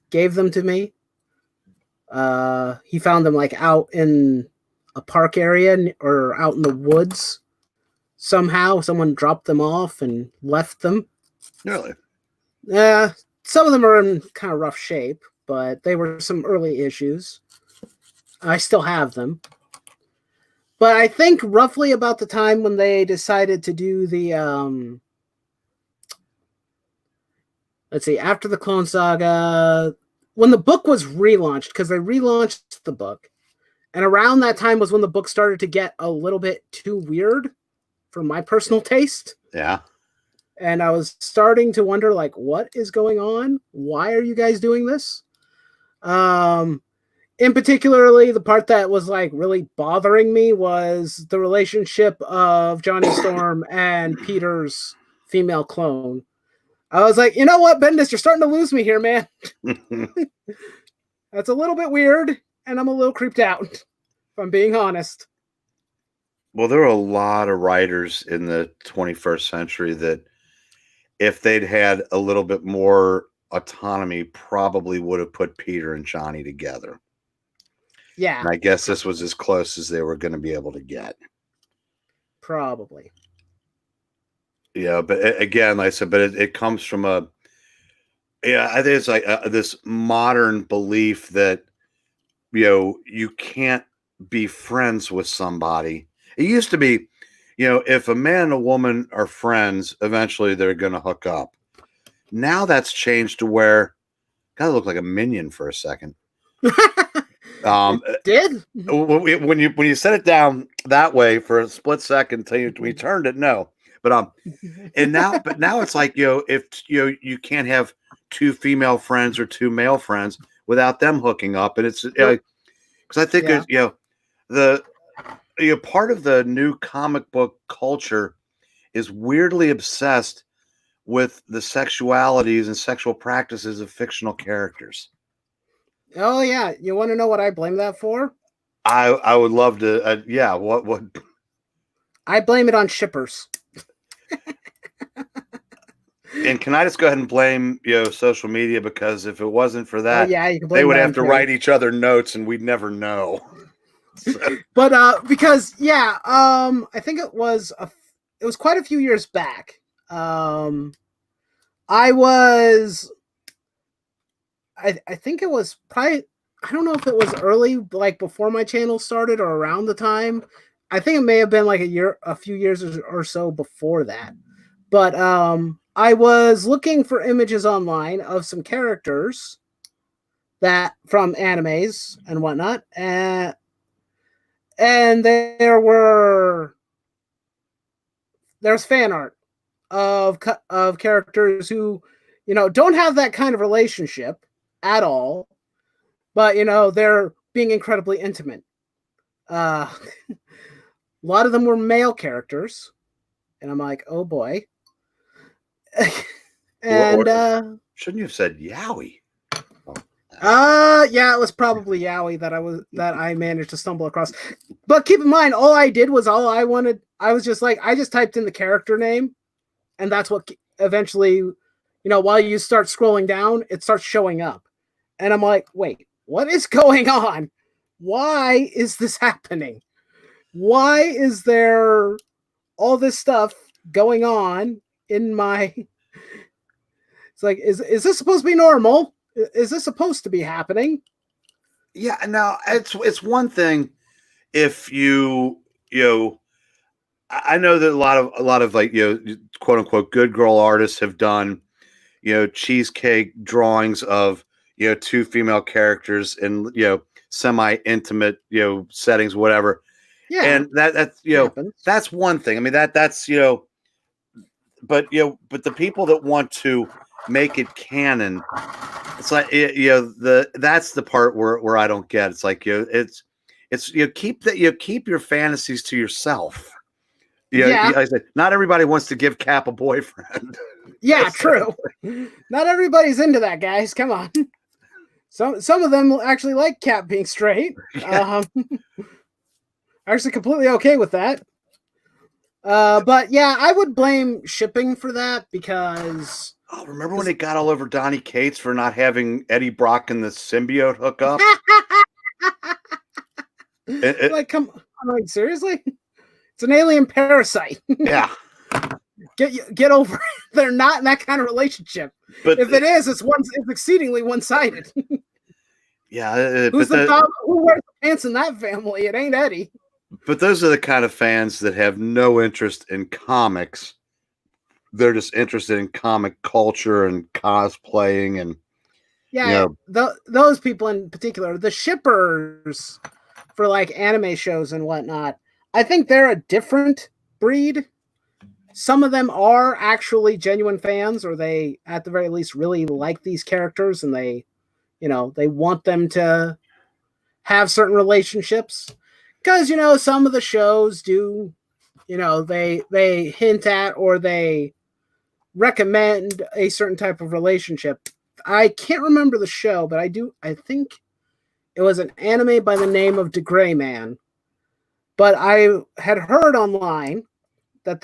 gave them to me. He found them like out in a park area or out in the woods. Somehow someone dropped them off and left them. Really? Yeah. Some of them are in kind of rough shape, but they were some early issues. I still have them. But I think roughly about the time when they decided to do the let's see, after the Clone Saga, when the book was relaunched, because they relaunched the book, and around that time was when the book started to get a little bit too weird for my personal taste. Yeah. And I was starting to wonder, like, what is going on? Why are you guys doing this? In particularly, the part that was like really bothering me was the relationship of Johnny Storm and Peter's female clone. I was like, you know what, Bendis, you're starting to lose me here, man. That's a little bit weird, and I'm a little creeped out, if I'm being honest. Well, there are a lot of writers in the 21st century that, if they'd had a little bit more autonomy, probably would have put Peter and Johnny together. Yeah. And I guess this was as close as they were going to be able to get. Probably. Yeah, but again, like I said, but it comes from I think it's like this modern belief that, you can't be friends with somebody. It used to be, if a man and a woman are friends, eventually they're going to hook up. Now that's changed to where, kind of look like a minion for a second. It did? When you set it down that way for a split second until we turned it, no. But now it's like, if you can't have two female friends or two male friends without them hooking up, and it's because I think the part of the new comic book culture is weirdly obsessed with the sexualities and sexual practices of fictional characters. Oh yeah, you want to know what I blame that for? I would love to. What? I blame it on shippers. And can I just go ahead and blame social media, because if it wasn't for that, you can blame they would have to write each other notes and we'd never know. So. But because I think it was quite a few years back. I think it was probably, I don't know if it was early, like before my channel started or around the time. I think it may have been like a few years or so before that. But I was looking for images online of some characters that from animes and whatnot, and there's fan art of characters who don't have that kind of relationship at all, but they're being incredibly intimate. A lot of them were male characters, and I'm like, oh boy. And shouldn't you have said yaoi? Yeah, it was probably yaoi that I managed to stumble across. But keep in mind, I was just like, I just typed in the character name, and that's what eventually, while you start scrolling down, it starts showing up. And I'm like, wait, what is going on? Why is this happening? Why is there all this stuff going on in my... It's like, is this supposed to be normal? Is this supposed to be happening? Yeah, now it's one thing if I know that a lot of like quote unquote good girl artists have done cheesecake drawings of two female characters in semi-intimate settings, whatever. Yeah, and that's that's one thing. I mean that's but the people that want to make it canon, it's like that's the part where I don't get. It's like keep your fantasies to yourself, Yeah. I said, not everybody wants to give Cap a boyfriend. Yeah, true. Not everybody's into that, guys. Come on. Some of them actually like Cap being straight. Actually completely okay with that. But yeah, I would blame shipping for that because Oh, remember when they got all over Donnie Cates for not having Eddie Brock and the symbiote hook up? like, come on, like, seriously? It's an alien parasite. Yeah. Get over it. They're not in that kind of relationship. But if it is, it's exceedingly one-sided. Yeah. Who wears the pants in that family? It ain't Eddie. But those are the kind of fans that have no interest in comics. They're just interested in comic culture and cosplaying and those people in particular, the shippers for like anime shows and whatnot. I think they're a different breed. Some of them are actually genuine fans, or they, at the very least, really like these characters, and they want them to have certain relationships. Because, some of the shows do, they hint at or they recommend a certain type of relationship. I can't remember the show, but I think it was an anime by the name of The Gray Man. But I had heard online that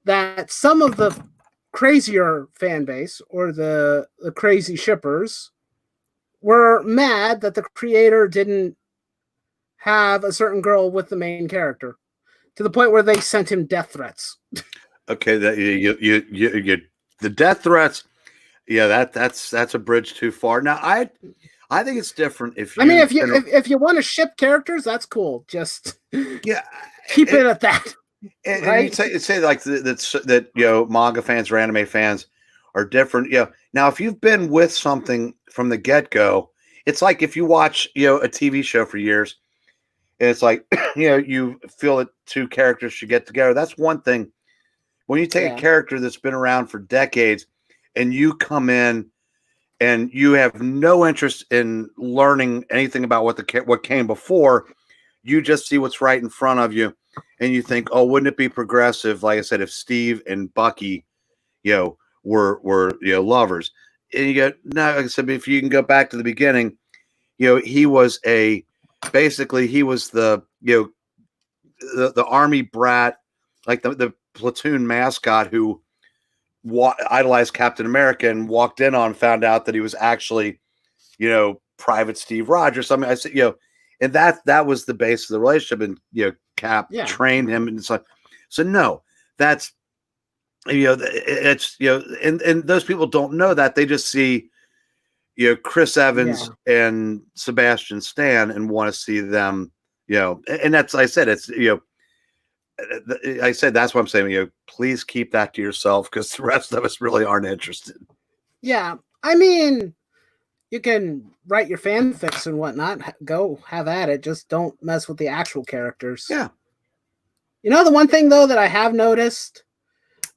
that some of the crazier fan base or the crazy shippers were mad that the creator didn't have a certain girl with the main character, to the point where they sent him death threats. Okay, the death threats. Yeah, that's a bridge too far. Now, I think it's different. If you want to ship characters, that's cool. Just keep it at that. And, right? and you say like that manga fans or anime fans are different. Now if you've been with something from the get go, it's like if you watch a TV show for years, and it's like you feel that two characters should get together. That's one thing. When you take a character that's been around for decades, and you come in and you have no interest in learning anything about what came before, you just see what's right in front of you. And you think, oh, wouldn't it be progressive? Like I said, if Steve and Bucky, were lovers, and you go, no. Like I said, if you can go back to the beginning, he was the the army brat, like the platoon mascot who idolized Captain America and walked in on, found out that he was actually, Private Steve Rogers. I mean, I said, and that was the base of the relationship, and Cap trained him, and it's like, so no, that's it's and those people don't know that. They just see Chris Evans and Sebastian Stan and want to see them, and that's, I said, it's I said that's what I'm saying. Please keep that to yourself, because the rest of us really aren't interested. Yeah, I mean, you can write your fanfics and whatnot. Go have at it. Just don't mess with the actual characters. Yeah. The one thing though that I have noticed,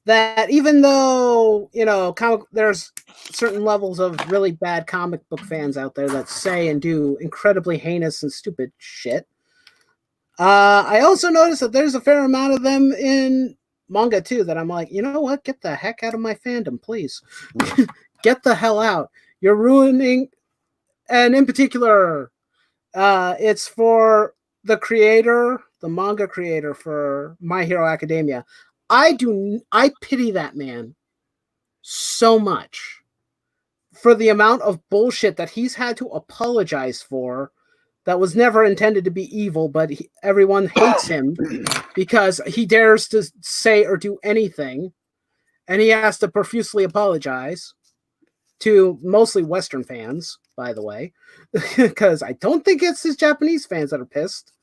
that even though there's certain levels of really bad comic book fans out there that say and do incredibly heinous and stupid shit, I also noticed that there's a fair amount of them in manga too, that I'm like, you know what? Get the heck out of my fandom, please. Get the hell out. You're ruining. And in particular, it's for the manga creator for My Hero Academia. I pity that man so much for the amount of bullshit that he's had to apologize for, that was never intended to be evil, but everyone hates him because he dares to say or do anything, and he has to profusely apologize to mostly Western fans, by the way, because I don't think it's his Japanese fans that are pissed.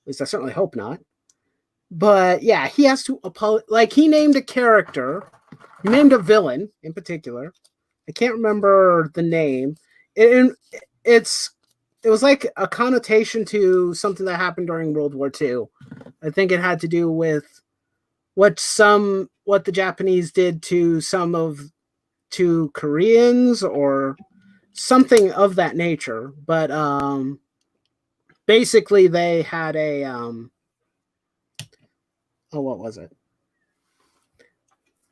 At least I certainly hope not. But yeah, he has to apologize. Like, he named a character, he named a villain in particular. I can't remember the name. It was like a connotation to something that happened during World War II. I think it had to do with what the Japanese did to Koreans or something of that nature. But basically they had Oh, what was it?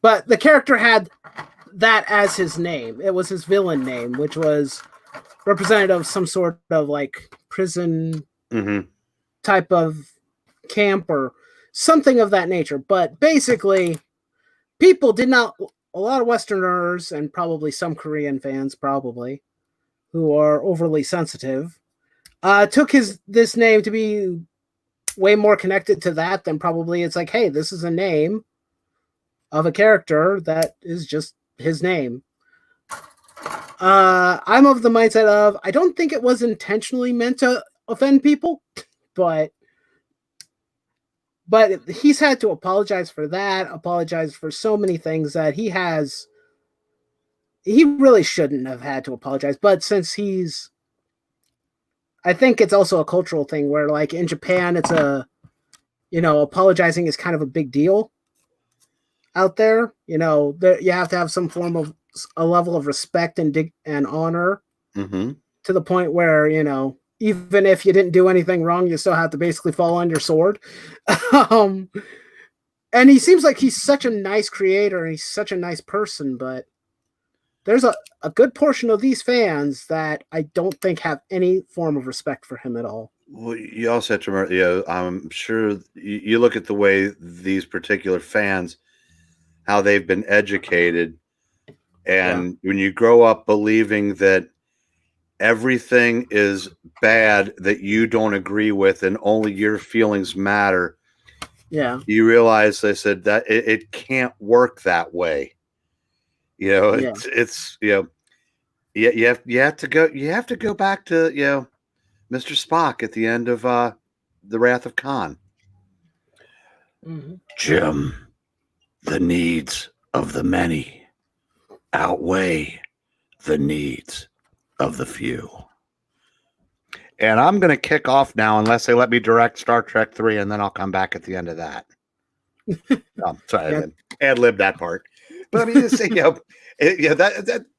But the character had that as his name. It was his villain name, which was representative of some sort of like prison type of camp or something of that nature. But basically, people did not, a lot of Westerners and probably some Korean fans, probably, who are overly sensitive, took this name to be way more connected to that than probably it's like, hey, this is a name of a character that is just his name. I'm of the mindset of I don't think it was intentionally meant to offend people, but he's had to apologize for that, apologize for so many things that he really shouldn't have had to apologize. But since I think it's also a cultural thing where like in Japan, it's apologizing is kind of a big deal out there. You have to have some form of a level of respect and honor to the point where, even if you didn't do anything wrong, you still have to basically fall on your sword. And he seems like he's such a nice creator and he's such a nice person, but there's a good portion of these fans that I don't think have any form of respect for him at all. Well, you also have to remember, I'm sure you look at the way these particular fans, how they've been educated. And when you grow up believing that everything is bad that you don't agree with and only your feelings matter, you realize they said that it can't work that way. It's you have to go back to Mr. Spock at the end of The Wrath of Khan. Jim, the needs of the many outweigh the needs of the few. And I'm going to kick off now unless they let me direct Star Trek 3, and then I'll come back at the end of that. Sorry, I ad-lib that part. But I mean,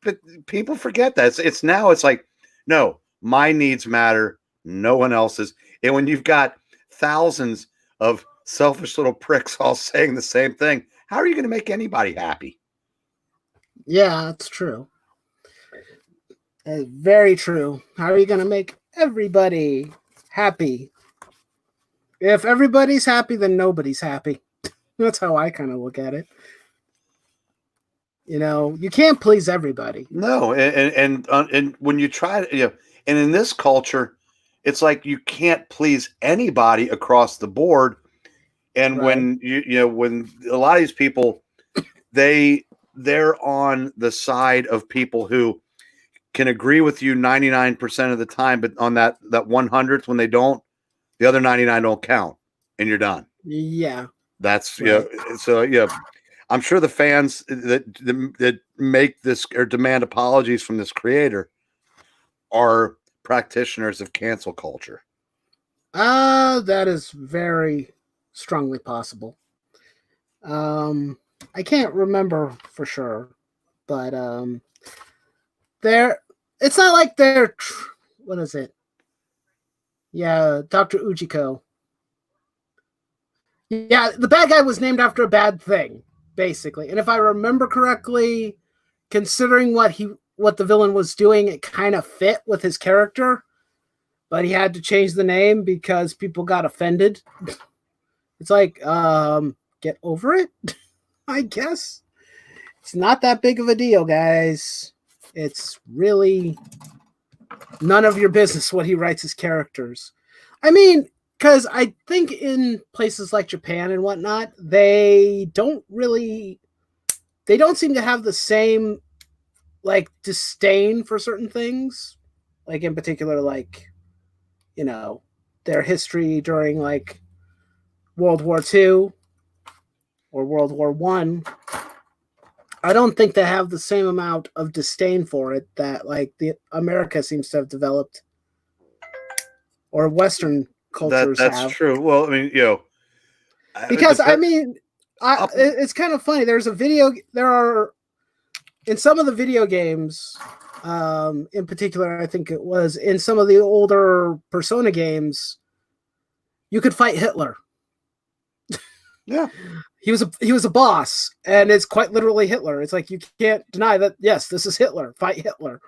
but people forget that. It's like, no, my needs matter, no one else's. And when you've got thousands of selfish little pricks all saying the same thing, how are you going to make anybody happy? Yeah, that's true. Very true. How are you going to make everybody happy? If everybody's happy, then nobody's happy. That's how I kind of look at it. You can't please everybody. No, and when you try to, and in this culture, it's like you can't please anybody across the board. And when when a lot of these people, they're on the side of people who can agree with you 99% of the time, but on that 100th when they don't, the other 99 don't count, and you're done. Yeah, that's so I'm sure the fans that make this or demand apologies from this creator are practitioners of cancel culture. That is very strongly possible. I can't remember for sure, but it's not like they're what is it? Yeah, Dr. Ujiko. Yeah, the bad guy was named after a bad thing, basically. And if I remember correctly, considering what the villain was doing, it kind of fit with his character, but he had to change the name because people got offended. It's like, get over it, I guess. It's not that big of a deal, guys. It's really none of your business what he writes his characters. I mean, because I think in places like Japan and whatnot, they don't seem to have the same like disdain for certain things. Like in particular, like, their history during like World War II or World War I. I don't think they have the same amount of disdain for it that like the America seems to have developed or Western cultures that's have. true. Well, I mean, because it's kind of funny. There are in some of the video games, in particular, I think it was in some of the older Persona games, you could fight Hitler. Yeah. He was a boss, and it's quite literally Hitler. It's like you can't deny that. Yes, this is Hitler. Fight Hitler.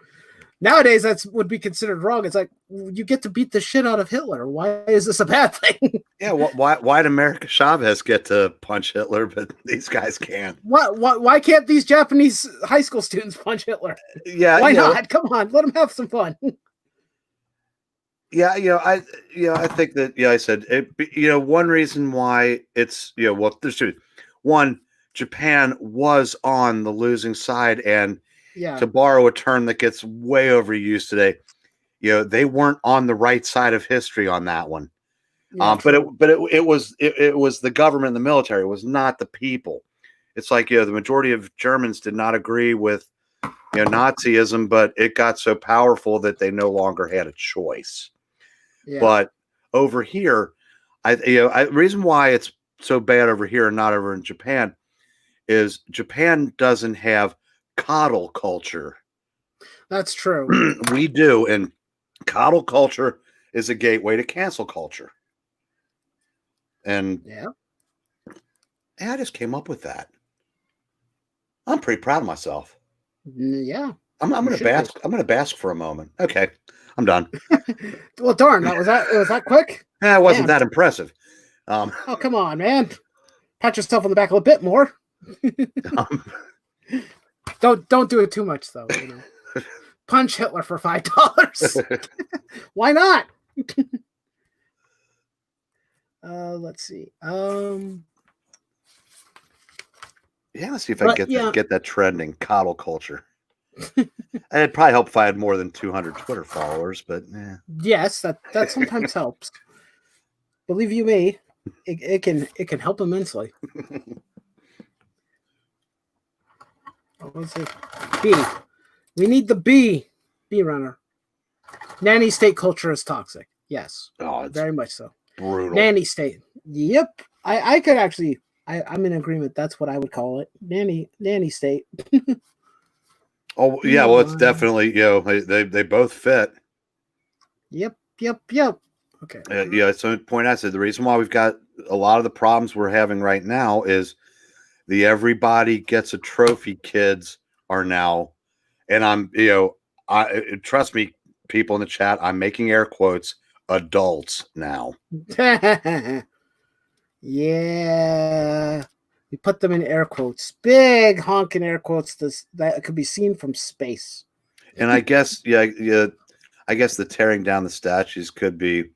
Nowadays, that would be considered wrong. It's like you get to beat the shit out of Hitler. Why is this a bad thing? Yeah. Why'd America Chavez get to punch Hitler, but these guys can't? Why can't these Japanese high school students punch Hitler? Yeah. Why not? Come on, let them have some fun. Yeah, I think that, I said it. One reason why it's, well, there's two. One, Japan was on the losing side, and to borrow a term that gets way overused today, they weren't on the right side of history on that one. Yeah, but it was the government and the military. It was not the people. It's like, the majority of Germans did not agree with Nazism, but it got so powerful that they no longer had a choice. Yeah. But over here, the reason why it's so bad over here and not over in Japan is Japan doesn't have coddle culture. That's true. We do, and coddle culture is a gateway to cancel culture. And I just came up with that. I'm pretty proud of myself. Yeah. I'm gonna bask. I'm gonna bask for a moment. Okay, I'm done. Well, darn, was that quick? It wasn't that impressive. Oh, come on, man. Pat yourself on the back a little bit more. Don't do it too much, though. Punch Hitler for $5. Why not? Let's see. Let's see if I can get that trending coddle culture. It'd probably help if I had more than 200 Twitter followers, but yes, that sometimes helps. Believe you me, it can help immensely. What was it? B. We need the B runner. Nanny state culture is toxic. Yes, very much so. Brutal. Nanny state. Yep, I could actually. I'm in agreement. That's what I would call it. Nanny state. Oh yeah, well, it's definitely they both fit. Yep. Okay. So point I said the reason why we've got a lot of the problems we're having right now is the everybody gets a trophy kids are now, and I'm I trust me, people in the chat, I'm making air quotes, adults now. Yeah. We put them in air quotes, big honking air quotes. That could be seen from space. And I guess, I guess the tearing down the statues could be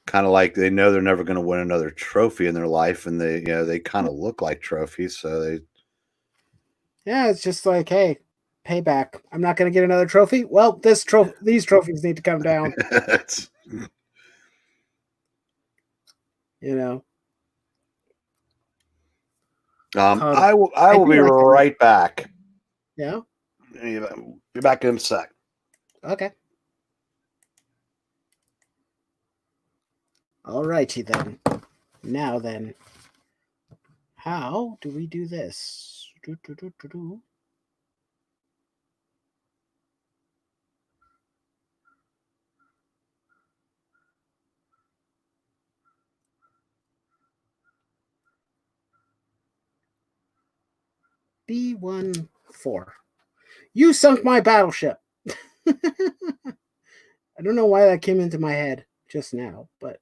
kind of like they know they're never going to win another trophy in their life, and they kind of look like trophies. So they, it's just like, hey, payback. I'm not going to get another trophy. Well, these trophies need to come down. I will be right back. Yeah. Be back in a sec. Okay. All righty then. Now then, how do we do this? B14. You sunk my battleship. I don't know why that came into my head just now, but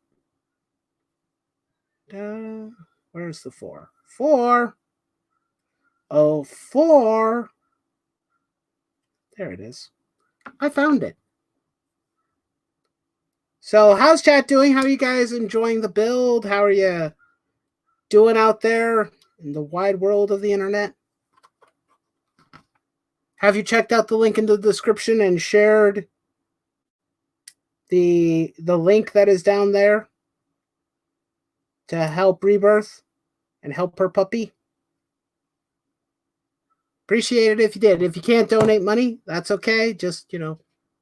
where's the 4? 4. Oh, 4. There it is. I found it. So how's chat doing? How are you guys enjoying the build? How are you doing out there in the wide world of the internet? Have you checked out the link in the description and shared the link that is down there to help Rebirth and help her puppy? Appreciate it if you did. If you can't donate money, that's okay. Just,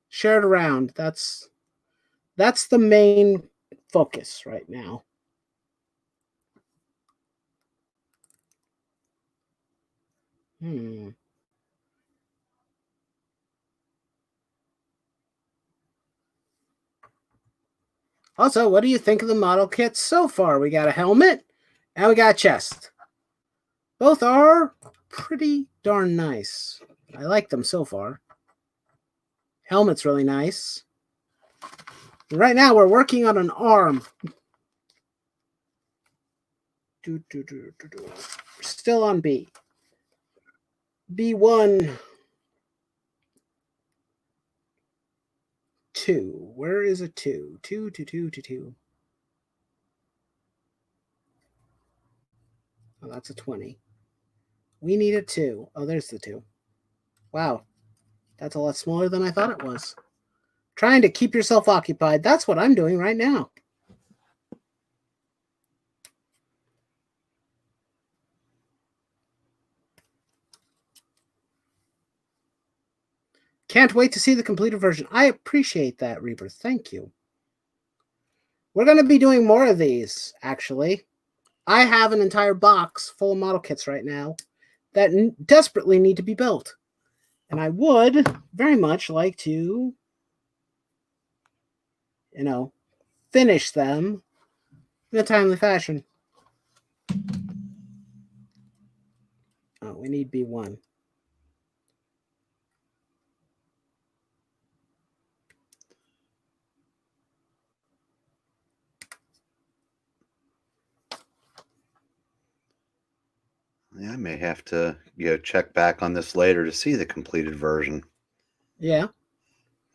share it around. That's the main focus right now. Also, what do you think of the model kits so far? We got a helmet and we got a chest. Both are pretty darn nice. I like them so far. Helmet's really nice. And right now we're working on an arm. We're still on B. B1. 2. Where is a 2? 2 to 2 to 2. Oh, that's a 20. We need a 2. Oh, there's the 2. Wow. That's a lot smaller than I thought it was. Trying to keep yourself occupied. That's what I'm doing right now. Can't wait to see the completed version. I appreciate that, Reaper. Thank you. We're going to be doing more of these, actually. I have an entire box full of model kits right now that desperately need to be built. And I would very much like to, finish them in a timely fashion. Oh, we need B1. Yeah, I may have to check back on this later to see the completed version. Yeah.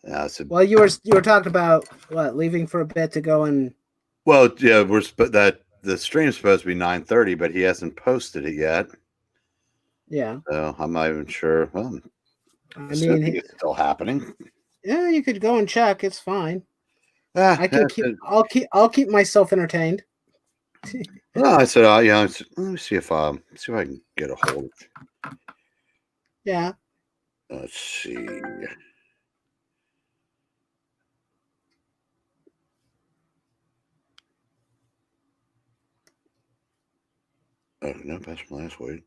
Yeah. Well, you were talking about what, leaving for a bit to go and. Well, yeah, the stream's supposed to be 9:30, but he hasn't posted it yet. Yeah. So I'm not even sure. Well, I mean, it's still happening. Yeah, you could go and check. It's fine. I can keep. I'll keep myself entertained. No, I said, let me see if I can get a hold of it. Yeah. Let's see. Oh no, that's from last week.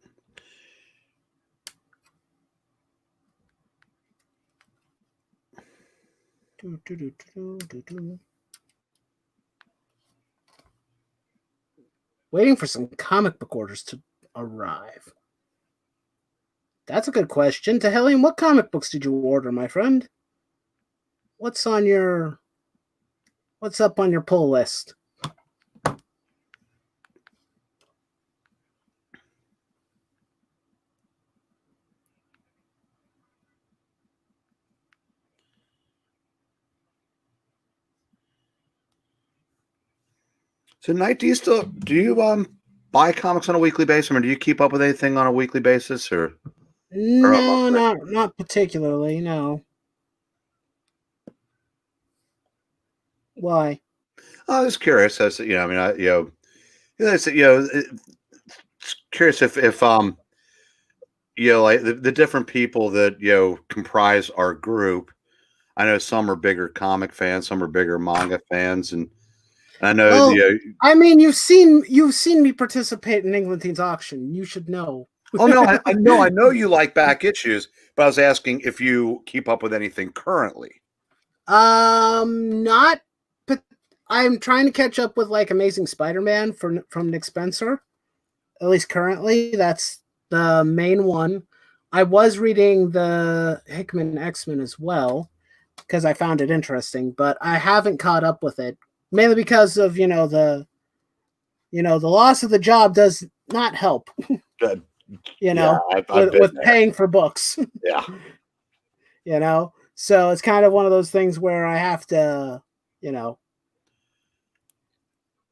Waiting for some comic book orders to arrive. That's a good question. To Hellion, what comic books did you order, my friend? What's up on your pull list? So, Knight, do you buy comics on a weekly basis, or do you keep up with anything on a weekly basis, or? No, not particularly. No. Why? I was curious. As curious if like the different people that comprise our group. I know some are bigger comic fans, some are bigger manga fans, and I know. Well, I mean, you've seen me participate in England Teens Auction. You should know. Oh no, I know you like back issues, but I was asking if you keep up with anything currently. Not. But I'm trying to catch up with like Amazing Spider-Man from Nick Spencer. At least currently, that's the main one. I was reading the Hickman X-Men as well because I found it interesting, but I haven't caught up with it mainly because of the loss of the job does not help. With paying for books. Yeah. So it's kind of one of those things where I have to,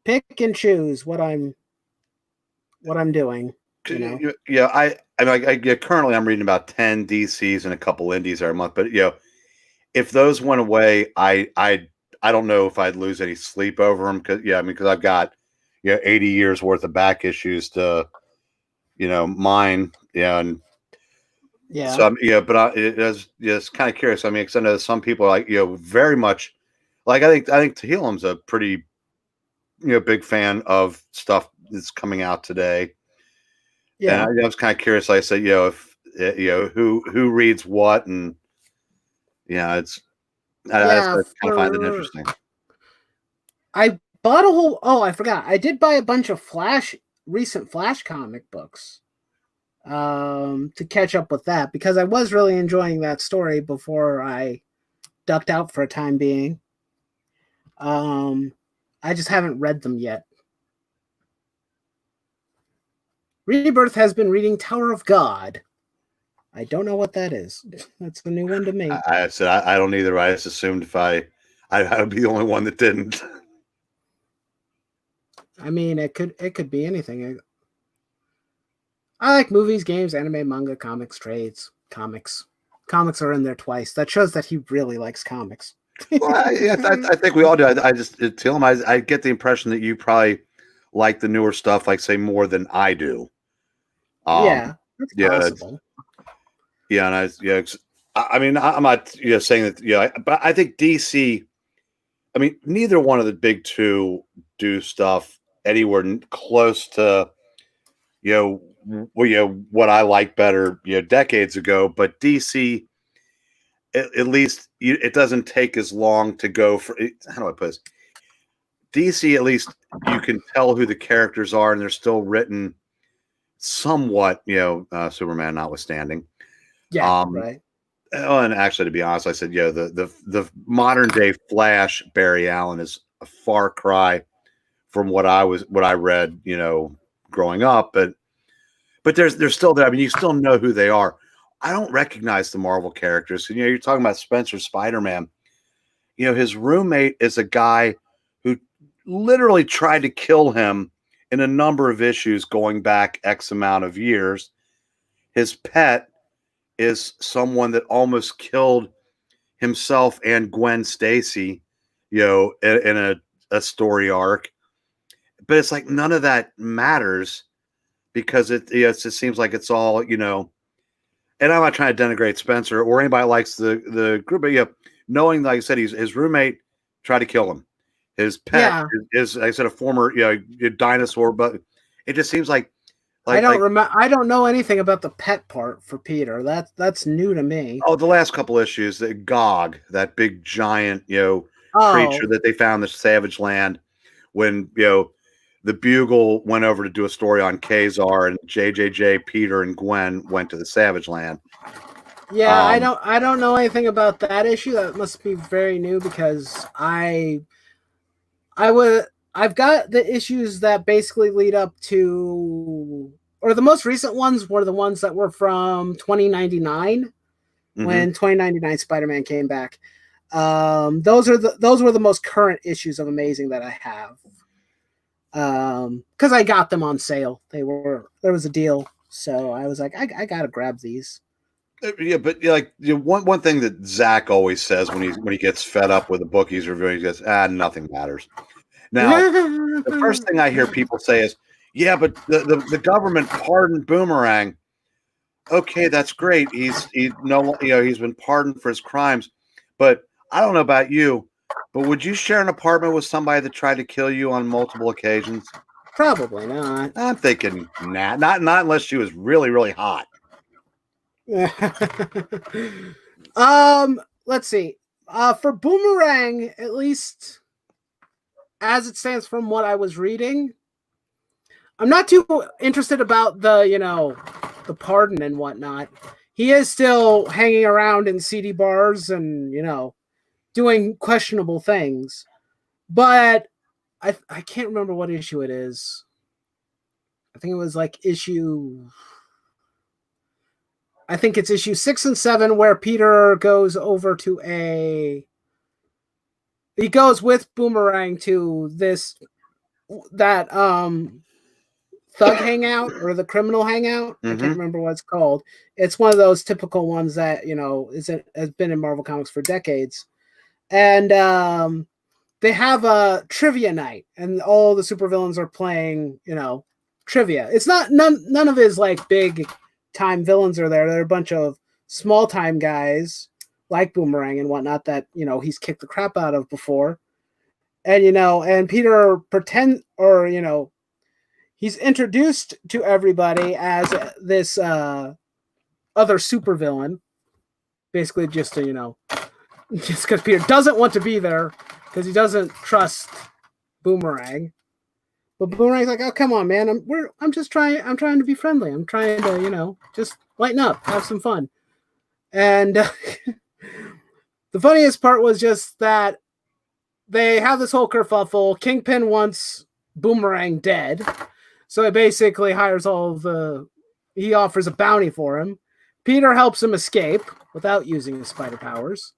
pick and choose what I'm doing. Yeah, I currently I'm reading about 10 DCs and a couple indies every month, but if those went away, I don't know if I'd lose any sleep over them because I've got 80 years worth of back issues to mine, and so I'm, but it's kind of curious. I mean, because I know some people are like very much like I think Tehillim's a pretty big fan of stuff that's coming out today. Yeah, and I was kind of curious. Like I said, if who reads what, and I kind of find it interesting. I bought a whole. Oh, I forgot. I did buy a bunch of recent Flash comic books. to catch up with that, because I was really enjoying that story before I ducked out for a time being. I just haven't read them yet. Rebirth has been reading Tower of God. I don't know what that is. That's a new one to me. I said I don't either. I just assumed if I would be the only one that didn't. I mean, it could be anything. I like movies, games, anime, manga, comics, trades, comics. Comics are in there twice. That shows that he really likes comics. Well, I think we all do. I just tell him I get the impression that you probably like the newer stuff, like say more than I do. Yeah, that's possible. Yeah, and I mean, I'm not saying that. Yeah, but I think DC. I mean, neither one of the big two do stuff anywhere close to what I like better decades ago. But DC, at least it doesn't take as long to go for. How do I put this? DC, at least you can tell who the characters are, and they're still written somewhat, Superman notwithstanding. Yeah, right. Oh, and actually, to be honest, I said, the modern day Flash Barry Allen is a far cry from what I read, growing up. But there's still there. I mean, you still know who they are. I don't recognize the Marvel characters. You're talking about Spencer Spider-Man. His roommate is a guy who literally tried to kill him in a number of issues going back X amount of years. His pet is someone that almost killed himself and Gwen Stacy, in a story arc. But it's like none of that matters because it just seems like it's all, and I'm not trying to denigrate Spencer or anybody that likes the group, but knowing, like I said, his roommate tried to kill him. His pet is, like I said, a former dinosaur, but it just seems like I don't remember. I don't know anything about the pet part for Peter. That's new to me. Oh, the last couple issues, the Gog, that big giant creature that they found in the Savage Land, when the Bugle went over to do a story on Kazar, and JJJ, Peter, and Gwen went to the Savage Land. Yeah, I don't know anything about that issue. That must be very new because I've got the issues that basically lead up to, or the most recent ones were the ones that were from 2099 when 2099 Spider-Man came back. Those were the most current issues of Amazing that I have. Because I got them on sale. There was a deal, so I was like, I gotta grab these. Yeah, but one thing that Zach always says when he gets fed up with a book he's reviewing, he goes, nothing matters. Now, the first thing I hear people say is, yeah, but the government pardoned Boomerang. Okay, that's great. He's been pardoned for his crimes, but I don't know about you, but would you share an apartment with somebody that tried to kill you on multiple occasions? Probably not. I'm thinking not unless she was really, really hot. Let's see. For Boomerang, at least as it stands from what I was reading, I'm not too interested about the pardon and whatnot. He is still hanging around in seedy bars and, doing questionable things. But I can't remember what issue it is. I think it was like I think it's issue 6 and 7 where Peter goes over to he goes with Boomerang to that thug hangout or the criminal hangout. I can't remember what it's called. It's one of those typical ones that, has been in Marvel Comics for decades. And they have a trivia night and all the supervillains are playing, trivia. It's not none of his like big time villains are there. They're a bunch of small time guys like Boomerang and whatnot that he's kicked the crap out of before, and and Peter he's introduced to everybody as this other supervillain, basically just to just because Peter doesn't want to be there because he doesn't trust Boomerang. But Boomerang's like, oh, come on, man. I'm trying to be friendly. I'm trying to, just lighten up, have some fun. And the funniest part was just that they have this whole kerfuffle. Kingpin wants Boomerang dead. So he basically he offers a bounty for him. Peter helps him escape without using his spider powers.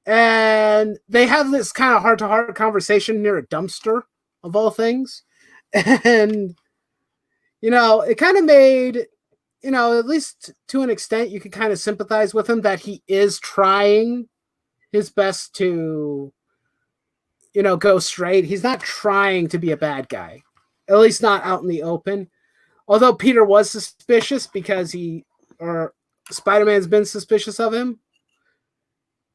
And they have this kind of heart-to-heart conversation near a dumpster, of all things. And, it kind of made, at least to an extent, you can kind of sympathize with him that he is trying his best to, go straight. He's not trying to be a bad guy, at least not out in the open. Although Peter was suspicious because Spider-Man's been suspicious of him.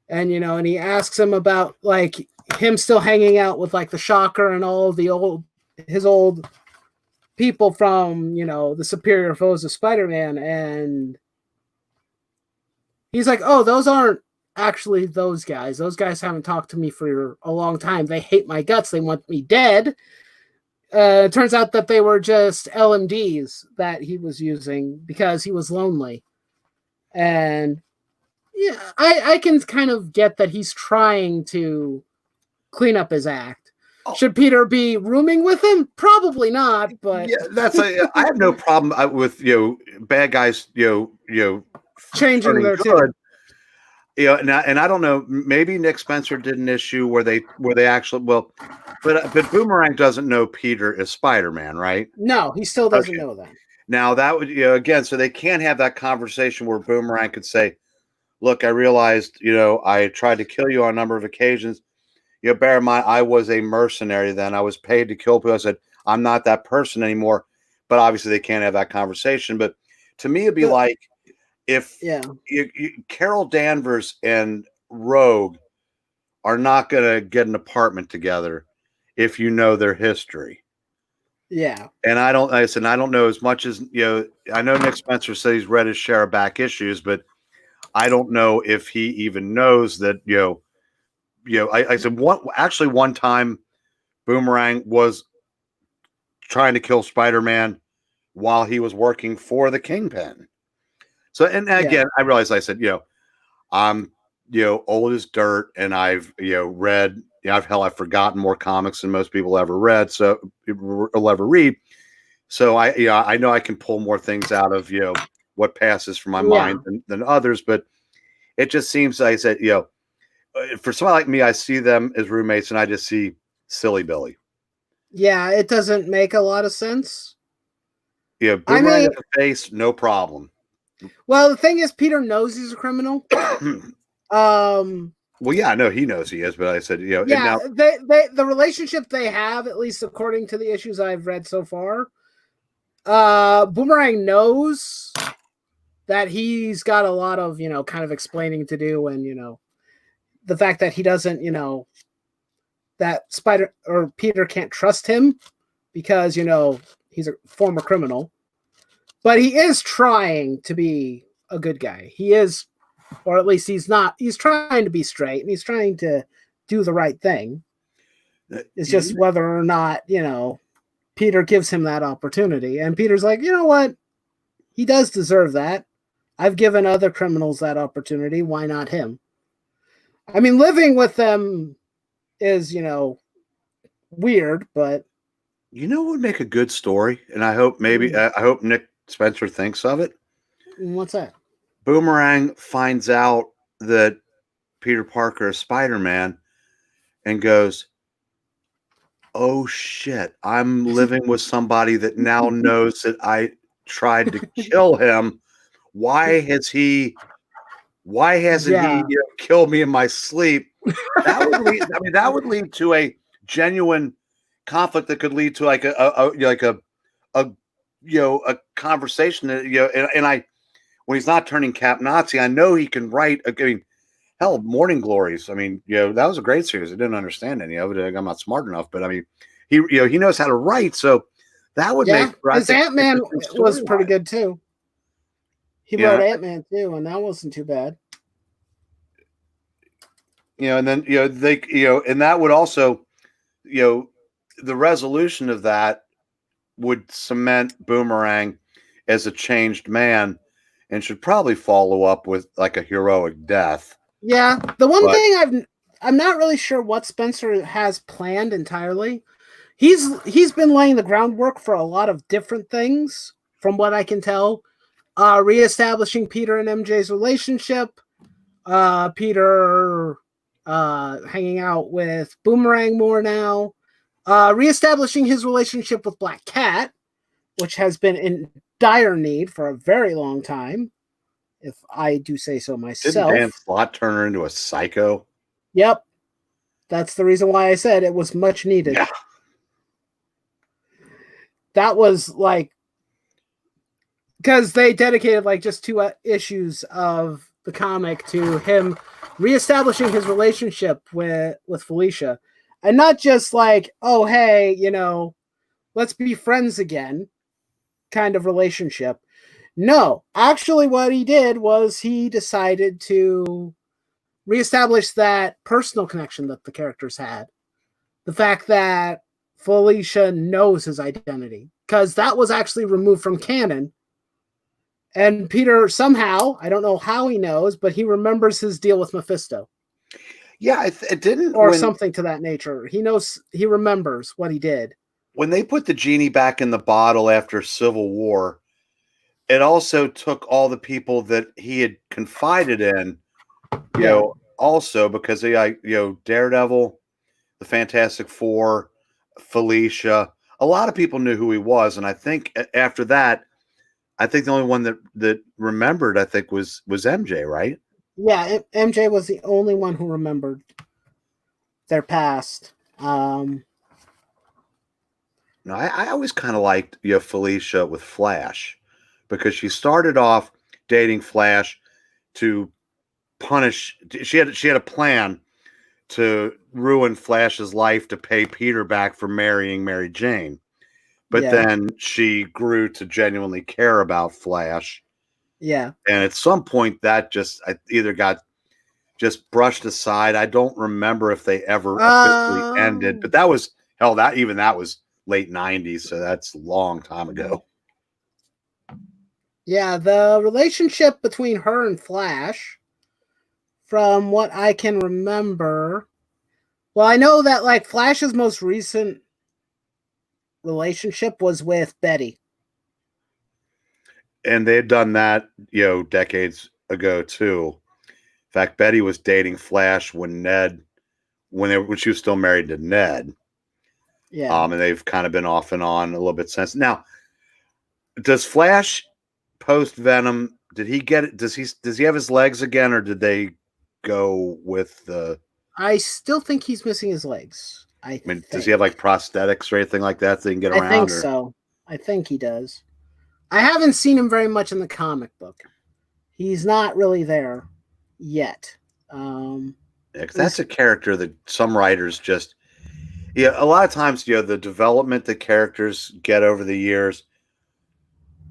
And, and he asks him about, like, him still hanging out with, like, the Shocker and all of his old people from, the Superior Foes of Spider-Man. And he's like, oh, those aren't actually those guys. Those guys haven't talked to me for a long time. They hate my guts. They want me dead. It turns out that they were just LMDs that he was using because he was lonely. And yeah, I can kind of get that he's trying to clean up his act. Oh. Should Peter be rooming with him? Probably not, but yeah, I have no problem with bad guys changing their tune. And I don't know, maybe Nick Spencer did an issue where they actually but Boomerang doesn't know Peter is Spider-Man, right? No, he still doesn't know that. Now that would again, so they can't have that conversation where Boomerang could say, look, I realized, I tried to kill you on a number of occasions. Bear in mind, I was a mercenary then. I was paid to kill people. I said, I'm not that person anymore. But obviously they can't have that conversation. But to me, it'd be like if Carol Danvers and Rogue are not going to get an apartment together if you know their history. Yeah. And I don't know as much as, I know Nick Spencer said he's read his share of back issues, but I don't know if he even knows that, I said one time Boomerang was trying to kill Spider-Man while he was working for the Kingpin. So, and again, I realized I said, I'm, old as dirt and I've, read, I've forgotten more comics than most people ever read. So will ever read. So I know I can pull more things out of, what passes from my mind than others, but it just seems like I said, for somebody like me, I see them as roommates and I just see Silly Billy. Yeah, it doesn't make a lot of sense. Yeah, Boomerang at the face, no problem. Well, the thing is, Peter knows he's a criminal. Well, yeah, I know he knows he is, but I said, yeah, now, the relationship they have, at least according to the issues I've read so far, Boomerang knows that he's got a lot of, kind of explaining to do, and the fact that he doesn't, that Peter can't trust him because he's a former criminal, but he is trying to be a good guy. He is, or at least he's trying to be straight and he's trying to do the right thing. It's just whether or not, Peter gives him that opportunity. And Peter's like, you know what? He does deserve that. I've given other criminals that opportunity. Why not him? I mean, living with them is, weird, but what would make a good story? And I hope I hope Nick Spencer thinks of it. What's that? Boomerang finds out that Peter Parker is Spider-Man and goes, oh shit, I'm living with somebody that now knows that I tried to kill him. Why hasn't he killed me in my sleep? That would lead to a genuine conflict that could lead to like a conversation that, and when he's not turning Cap Nazi, I know he can write. Hell, Morning Glories. That was a great series. I didn't understand any of it. I'm not smart enough, but he knows how to write. So that would make his Ant-Man was pretty good too. He wrote Ant-Man too, and that wasn't too bad. And then and that would also, the resolution of that would cement Boomerang as a changed man and should probably follow up with like a heroic death. Yeah, the one But thing I'm not really sure what Spencer has planned entirely. He's been laying the groundwork for a lot of different things, from what I can tell. Reestablishing Peter and MJ's relationship, Peter hanging out with Boomerang more now, reestablishing his relationship with Black Cat, which has been in dire need for a very long time, if I do say so didn't myself. Dan Slott turn her into a psycho? Yep. That's the reason why I said it was much needed. Yeah. That was like, because they dedicated like just 2 issues of the comic to him reestablishing his relationship with Felicia, and not just like, oh hey, let's be friends again kind of relationship. No, actually what he did was he decided to reestablish that personal connection that the characters had. The fact that Felicia knows his identity, because that was actually removed from canon. And Peter somehow, I don't know how he knows, but he remembers his deal with Mephisto. Yeah, it didn't. Or something to that nature. He knows, he remembers what he did. When they put the genie back in the bottle after Civil War, it also took all the people that he had confided in, you know, also because they, Daredevil, the Fantastic Four, Felicia, a lot of people knew who he was. And I think after that, I think the only one that remembered, I think, was MJ, right? Yeah, MJ was the only one who remembered their past. No, I always kind of liked Felicia with Flash, because she started off dating Flash to punish. She had a plan to ruin Flash's life to pay Peter back for marrying Mary Jane. But then she grew to genuinely care about Flash. Yeah. And at some point that either got just brushed aside. I don't remember if they ever officially ended, but that was that was late 90s, so that's a long time ago. Yeah, the relationship between her and Flash, from what I can remember, well, I know that like Flash's most recent relationship was with Betty. And they had done that, decades ago too. In fact, Betty was dating Flash when she was still married to Ned. Yeah. And they've kind of been off and on a little bit since. Now, does Flash post Venom? Did he get it? Does he have his legs again, or did they go with the? I still think he's missing his legs. I mean, does he have like prosthetics or anything like that so he can get around? I think so. I think he does. I haven't seen him very much in the comic book. He's not really there yet. Because that's a character that some writers just, a lot of times, the development that characters get over the years,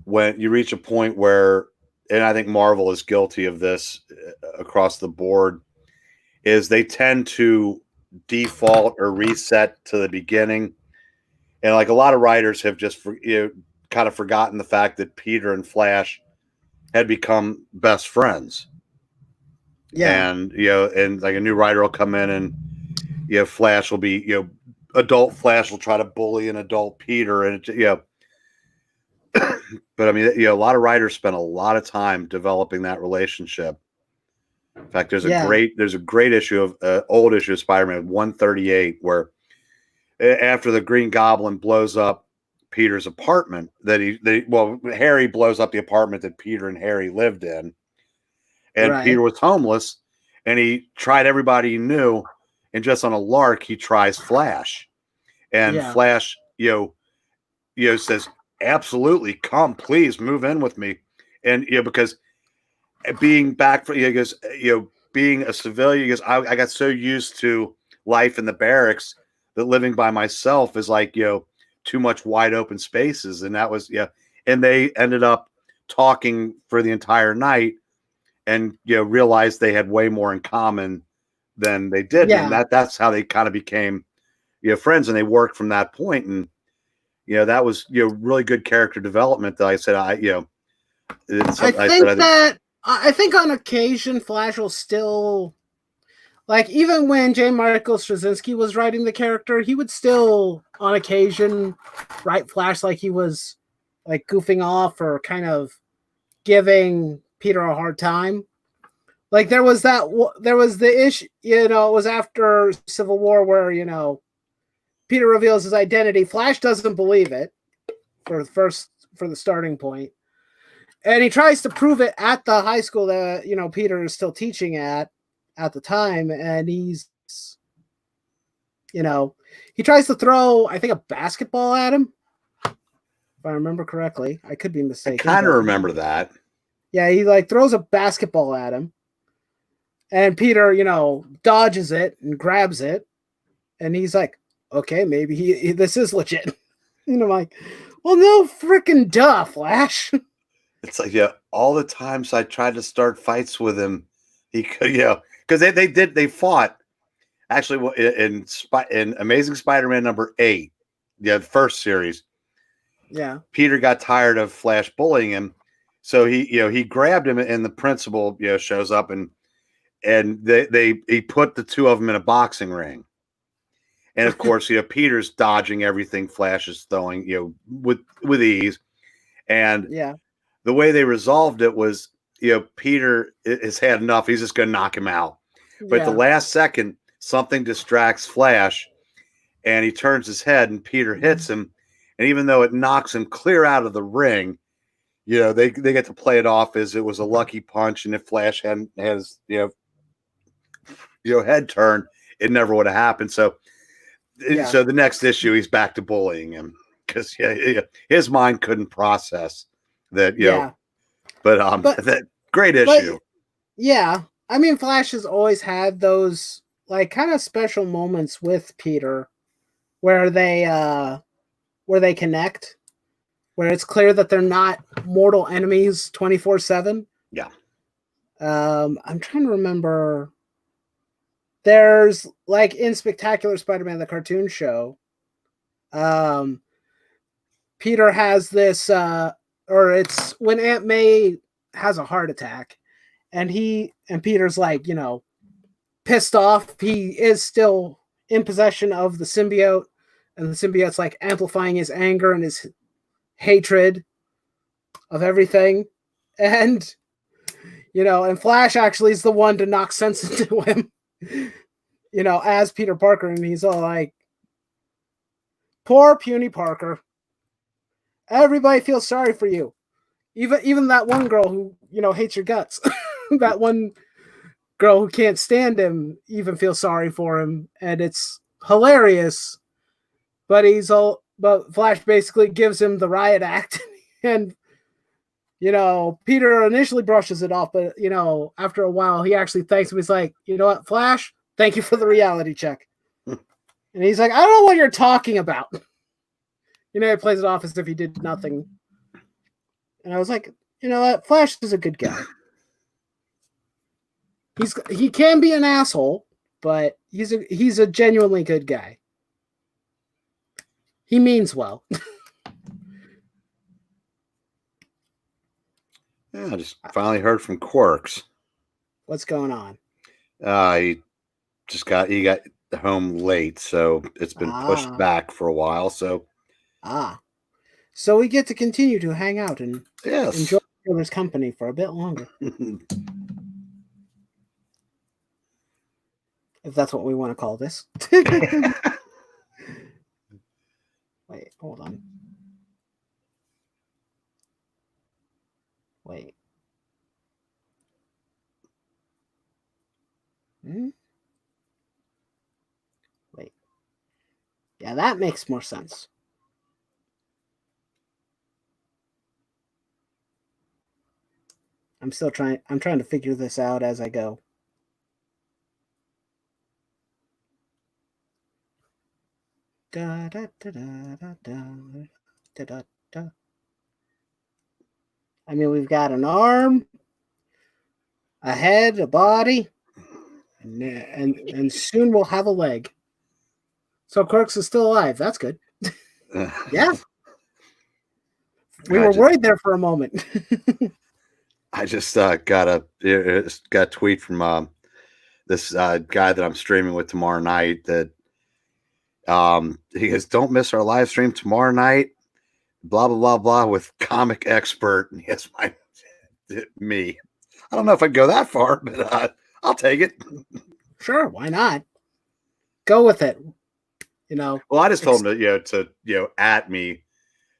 when you reach a point where, and I think Marvel is guilty of this across the board, is they tend to default or reset to the beginning. And like a lot of writers have just kind of forgotten the fact that Peter and Flash had become best friends. Yeah. And and like a new writer will come in and Flash will be, adult Flash will try to bully an adult Peter, and but I mean, a lot of writers spend a lot of time developing that relationship. In fact, there's a great issue of old issue of Spider-Man 138 where after the Green Goblin blows up Peter's apartment, Harry blows up the apartment that Peter and Harry lived in, and Peter was homeless, and he tried everybody he knew, and just on a lark he tries Flash, and Flash says, absolutely, come, please move in with me. And because being back for being a civilian, because I got so used to life in the barracks that living by myself is like too much wide open spaces. And that was and they ended up talking for the entire night and realized they had way more in common than they did. And that's how they kind of became friends, and they worked from that point. And that was really good character development. That I said I think on occasion Flash will still, like, even when J. Michael Straczynski was writing the character, he would still on occasion write Flash like he was like goofing off or kind of giving Peter a hard time. Like there was the issue, it was after Civil War where, Peter reveals his identity. Flash doesn't believe it for the starting point. And he tries to prove it at the high school that, Peter is still teaching at the time. And he's, he tries to throw, I think, a basketball at him. If I remember correctly. I could be mistaken. I kind of remember that. Yeah, he throws a basketball at him. And Peter, dodges it and grabs it. And he's like, okay, maybe this is legit. And I'm like, well, no freaking duh, Flash. It's like, all the times I tried to start fights with him, he could, because they fought actually in Amazing Spider-Man #8, the first series. Yeah. Peter got tired of Flash bullying him. So he grabbed him, and the principal, shows up and he put the two of them in a boxing ring. And of course, Peter's dodging everything Flash is throwing, with ease. And the way they resolved it was, Peter has had enough. He's just going to knock him out. But at the last second, something distracts Flash, and he turns his head, and Peter hits him. And even though it knocks him clear out of the ring, they get to play it off as it was a lucky punch. And if Flash hadn't had his head turned, it never would have happened. So the next issue, he's back to bullying him because his mind couldn't process that. But that great issue. Yeah, I mean, Flash has always had those like kind of special moments with Peter where they connect, where it's clear that they're not mortal enemies 24/7. Yeah. I'm trying to remember. There's like in Spectacular Spider-Man, the cartoon show, Peter has this, or it's when Aunt May has a heart attack, and Peter's like, pissed off. He is still in possession of the symbiote, and the symbiote's like amplifying his anger and his hatred of everything. And, and Flash actually is the one to knock sense into him. As Peter Parker, and he's all like, poor puny Parker. Everybody feels sorry for you. Even that one girl who, hates your guts. That one girl who can't stand him even feels sorry for him. And it's hilarious. But Flash basically gives him the riot act. And, Peter initially brushes it off, but, after a while, he actually thanks him. He's like, you know what, Flash, thank you for the reality check. And he's like, I don't know what you're talking about. He plays it off as if he did nothing. And I was like, you know what, Flash is a good guy. He can be an asshole, but he's a genuinely good guy. He means well. I just finally heard from Quirks. What's going on? He got home late, so it's been pushed back for a while. So we get to continue to hang out and enjoy each other's company for a bit longer. If that's what we want to call this. Wait, hold on. Wait. Wait. Yeah, that makes more sense. I'm trying to figure this out as I go. Da da da da da da da da. I mean, we've got an arm, a head, a body, and soon we'll have a leg. So Quirks is still alive. That's good. Yeah. We were worried there for a moment. I just got a tweet from this guy that I'm streaming with tomorrow night that he goes, "Don't miss our live stream tomorrow night, blah blah blah blah, with comic expert." And yes, me. I don't know if I'd go that far, but I'll take it. Sure, why not? Go with it. Well, I just told him to at me,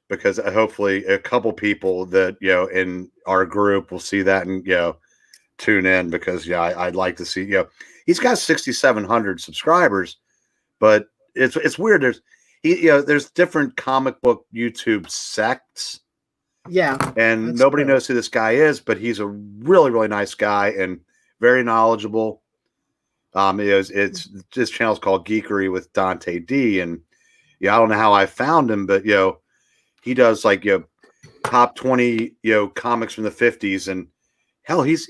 because hopefully a couple people that in our group will see that and tune in, because I'd like to see he's got 6,700 subscribers, but it's weird. There's different comic book YouTube sects. Yeah, and nobody knows who this guy is, but he's a really, really nice guy and very knowledgeable. It's this channel's called Geekery with Dante D, and I don't know how I found him, but he does like top 20 comics from the 50s, and hell, he's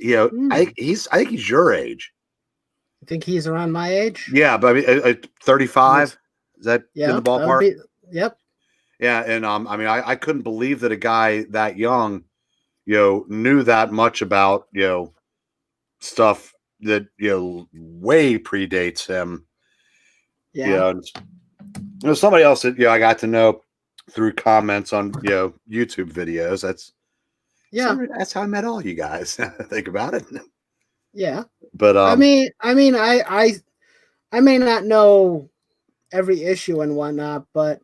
I think he's your age. I think he's around my age. Yeah, but I mean, 35. Is that in the ballpark? Yep. Yeah, and I mean, I couldn't believe that a guy that young, knew that much about stuff that way predates him. Yeah. Somebody else that I got to know through comments on YouTube videos. That's how I met all you guys. Think about it. Yeah, but I mean, I may not know every issue and whatnot, but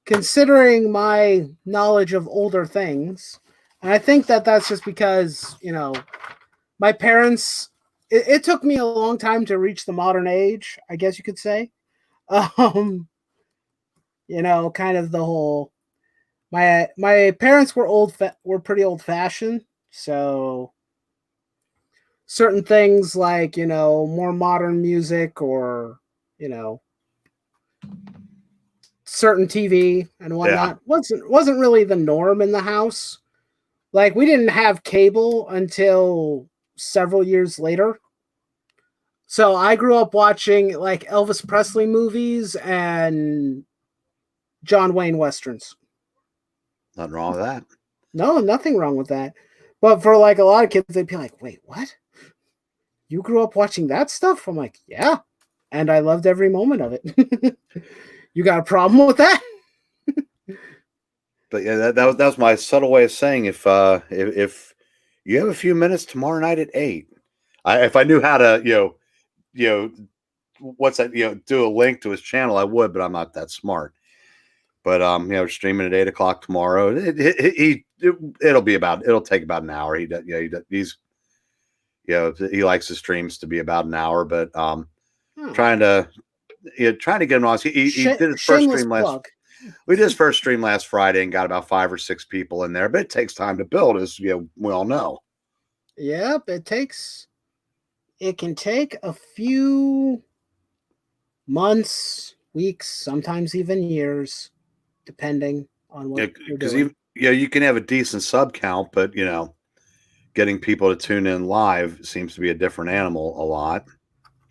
considering my knowledge of older things, and I think that's just because my parents. It took me a long time to reach the modern age, I guess you could say. Kind of the whole. My parents were pretty old fashioned, so certain things like more modern music or certain TV and whatnot wasn't really the norm in the house. Like, we didn't have cable until several years later. So I grew up watching like Elvis Presley movies and John Wayne westerns. Nothing wrong with that. No, nothing wrong with that. But for like a lot of kids, they'd be like, "Wait, what? You grew up watching that stuff?" I'm like, "Yeah." And I loved every moment of it. You got a problem with that? But yeah, that was my subtle way of saying if you have a few minutes tomorrow night at 8, if I knew how to what's that do a link to his channel, I would, but I'm not that smart. But streaming at 8:00 tomorrow. It'll take about an hour. He likes his streams to be about an hour, but trying to get him on. He did his first stream last. We did his first stream last Friday and got about 5 or 6 people in there, but it takes time to build, as we all know. Yep, it can take a few months, weeks, sometimes even years, depending on what you're doing. You can have a decent sub count, but getting people to tune in live seems to be a different animal a lot.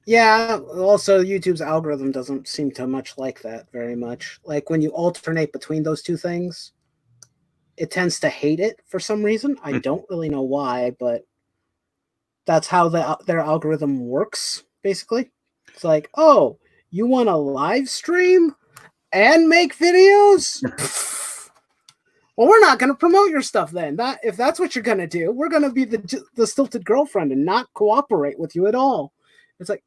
Yeah, also YouTube's algorithm doesn't seem to much like that very much. Like, when you alternate between those two things, it tends to hate it for some reason. I don't really know why, but that's how their algorithm works, basically. It's like, "Oh, you want to live stream and make videos? Well, we're not going to promote your stuff then. If that's what you're going to do, we're going to be the stilted girlfriend and not cooperate with you at all." It's like,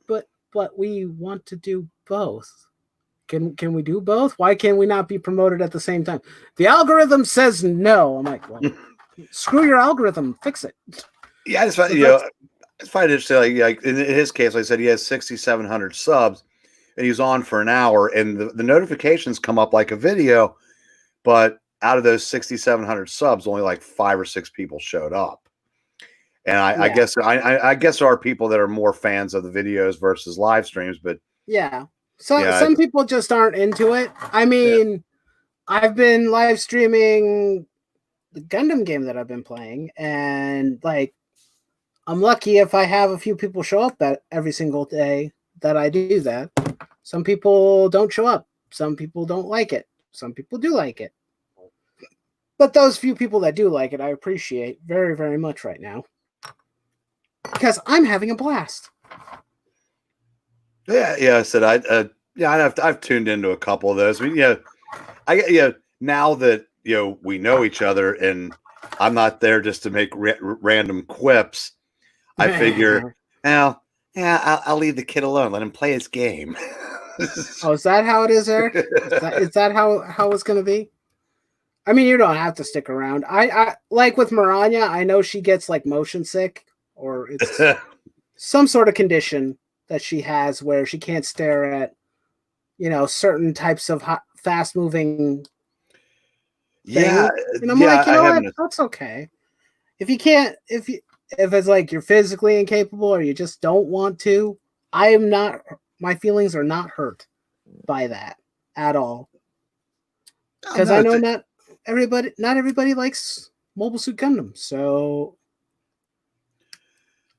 but we want to do both. Can we do both? Why can we not be promoted at the same time? The algorithm says no. I'm like, well, screw your algorithm. Fix it. Yeah, it's funny. It's funny to say, like in his case, like I said, he has 6,700 subs, and he's on for an hour, and the notifications come up like a video, but out of those 6,700 subs, only like 5 or 6 people showed up. And I guess there are people that are more fans of the videos versus live streams, but some people just aren't into it. I mean, I've been live streaming the Gundam game that I've been playing, and like, I'm lucky if I have a few people show up every single day that I do that. Some people don't show up. Some people don't like it. Some people do like it. But those few people that do like it, I appreciate very, very much right now. Because I'm having a blast. Yeah. I said I've tuned into a couple of those. I mean, now that we know each other and I'm not there just to make random quips. I figure, well, yeah, I'll leave the kid alone. Let him play his game. Oh, is that how it is, Eric? Is that how it's going to be? I mean, you don't have to stick around. I like with Maranya, I know she gets like motion sick, or it's some sort of condition that she has where she can't stare at, certain types of fast moving Yeah, things. And I'm yeah, like, I what? haven't. That's okay. If you can't, if it's like you're physically incapable or you just don't want to, I am not. My feelings are not hurt by that at all. Because I know not everybody likes Mobile Suit Gundam, so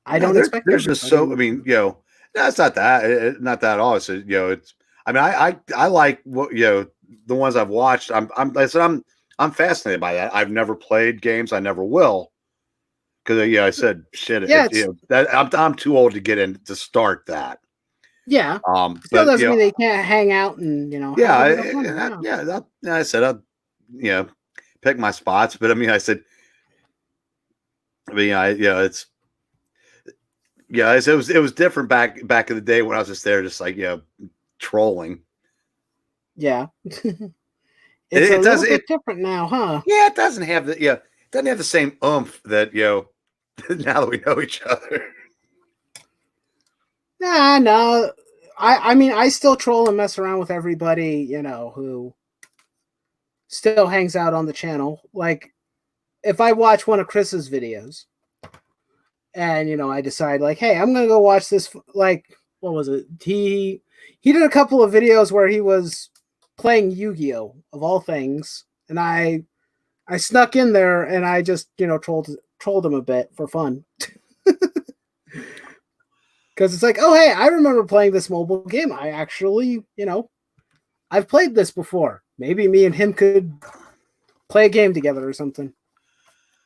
I don't expect there's just so. I everybody. mean, no, it's not that. Not that at all. It's it's. I mean, I like what the ones I've watched. I'm fascinated by that. I've never played games. I never will. Because I said shit. Yeah, That I'm too old to get in to start that. yeah. Still But doesn't mean they can't hang out and have a bit of fun. I said I'll pick my spots. But I mean, I said, it's it was different back in the day when I was just there, just like trolling. Yeah. It's It a little doesn't. bit different now, huh? Yeah, it doesn't have the it doesn't have the same oomph that now that we know each other. Nah, no. I mean, I still troll and mess around with everybody, who still hangs out on the channel. Like, if I watch one of Chris's videos and, I decide, like, hey, I'm going to go watch this, like, what was it? He did a couple of videos where he was playing Yu-Gi-Oh! Of all things. And I snuck in there and I just, trolled him a bit for fun. Because it's like, oh, hey, I remember playing this mobile game. I actually, I've played this before. Maybe me and him could play a game together or something,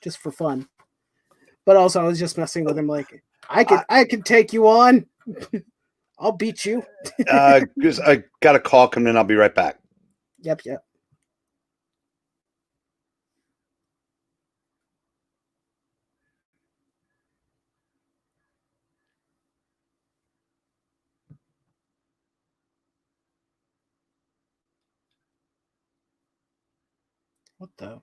just for fun. But also, I was just messing with him. Like, I could take you on. I'll beat you. Because I got a call coming in. I'll be right back. Yep. What the?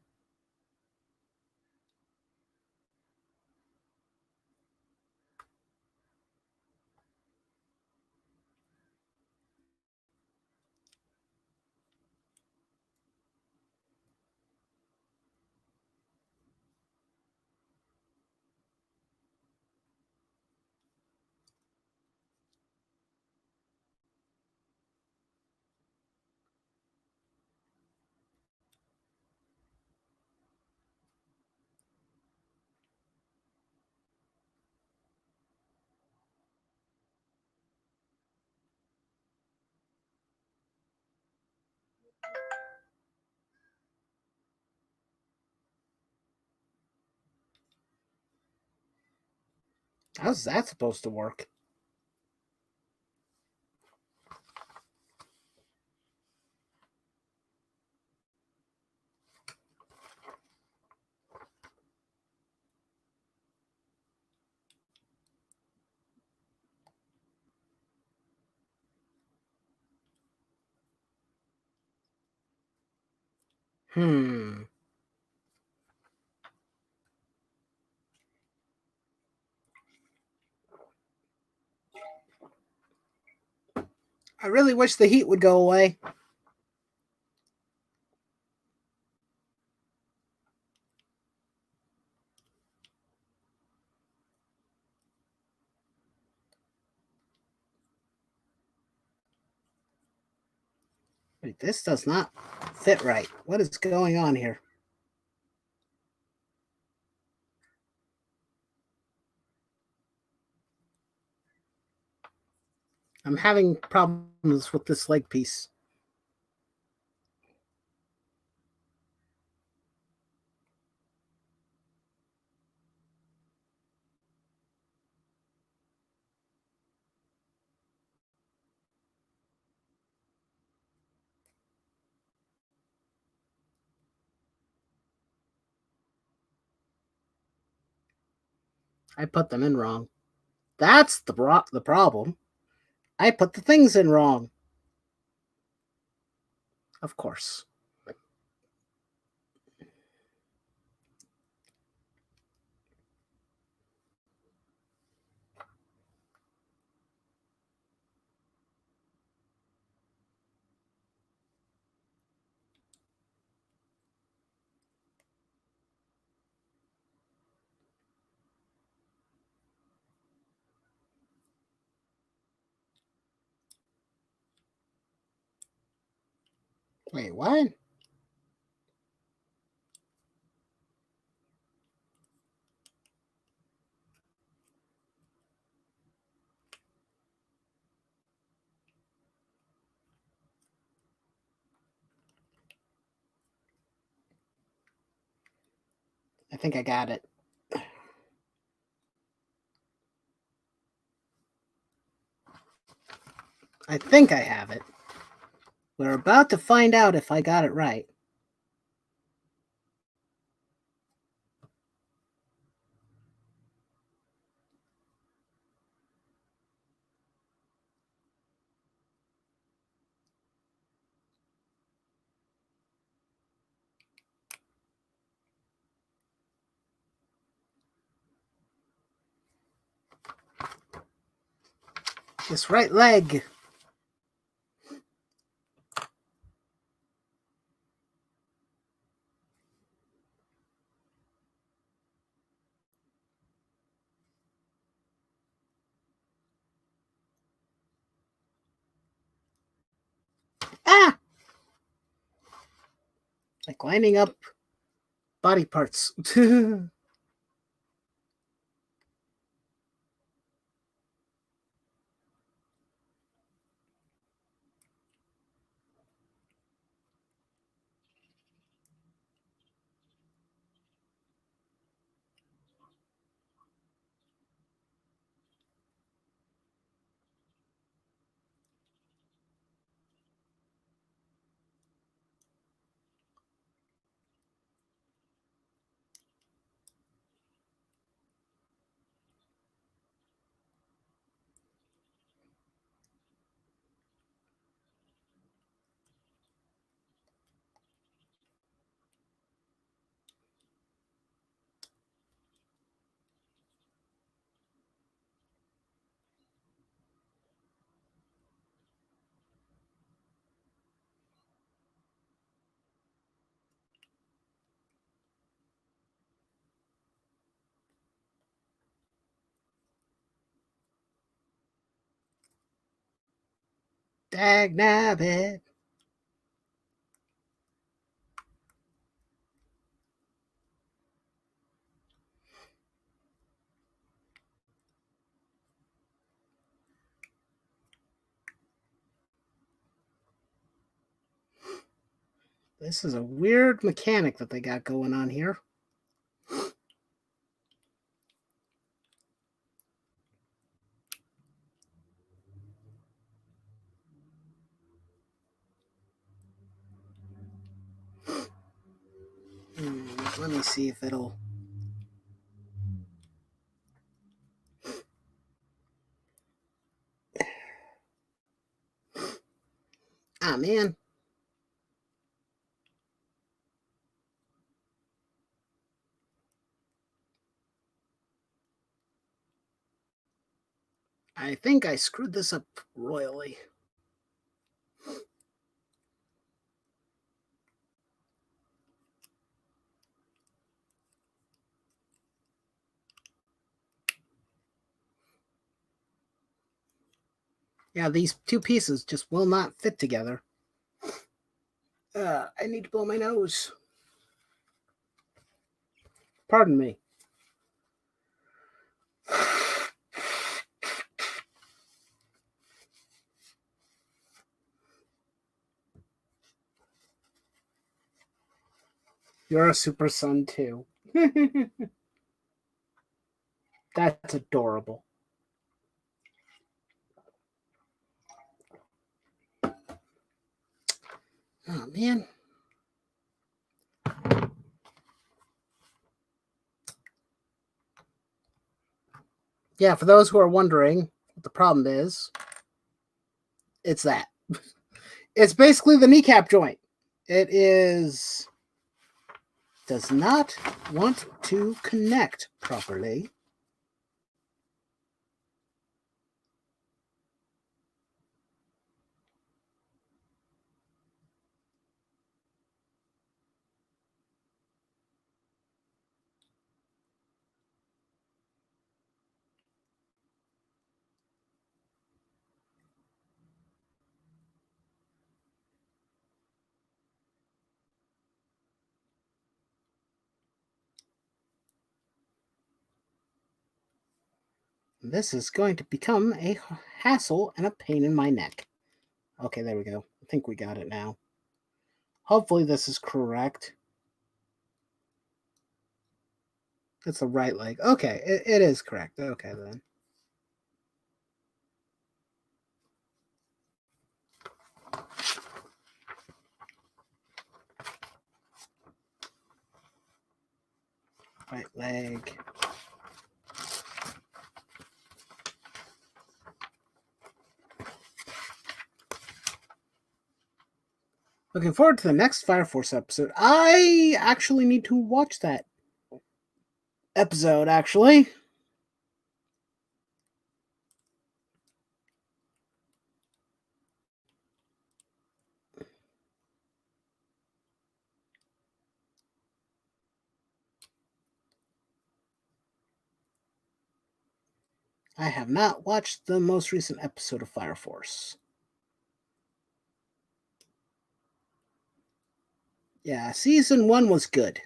How's that supposed to work? I really wish the heat would go away. Wait, this does not fit right. What is going on here? I'm having problems with this leg piece. I put them in wrong. That's the problem. I put the things in wrong. Of course. Wait, what? I think I got it. I think I have it. We're about to find out if I got it right. This right leg. Ah! Like lining up body parts. Dag nabbit. This is a weird mechanic that they got going on here. Let me see if it'll... Ah, man. I think I screwed this up royally. Yeah, these two pieces just will not fit together. I need to blow my nose. Pardon me. You're a super son too. That's adorable. Oh, man. Yeah, for those who are wondering what the problem is, it's that. It's basically the kneecap joint. It does not want to connect properly. This is going to become a hassle and a pain in my neck. Okay, there we go. I think we got it now. Hopefully this is correct. It's the right leg. Okay, it is correct. Okay, then. Right leg. Looking forward to the next Fire Force episode. I actually need to watch that episode, actually. I have not watched the most recent episode of Fire Force. Yeah, season 1 was good.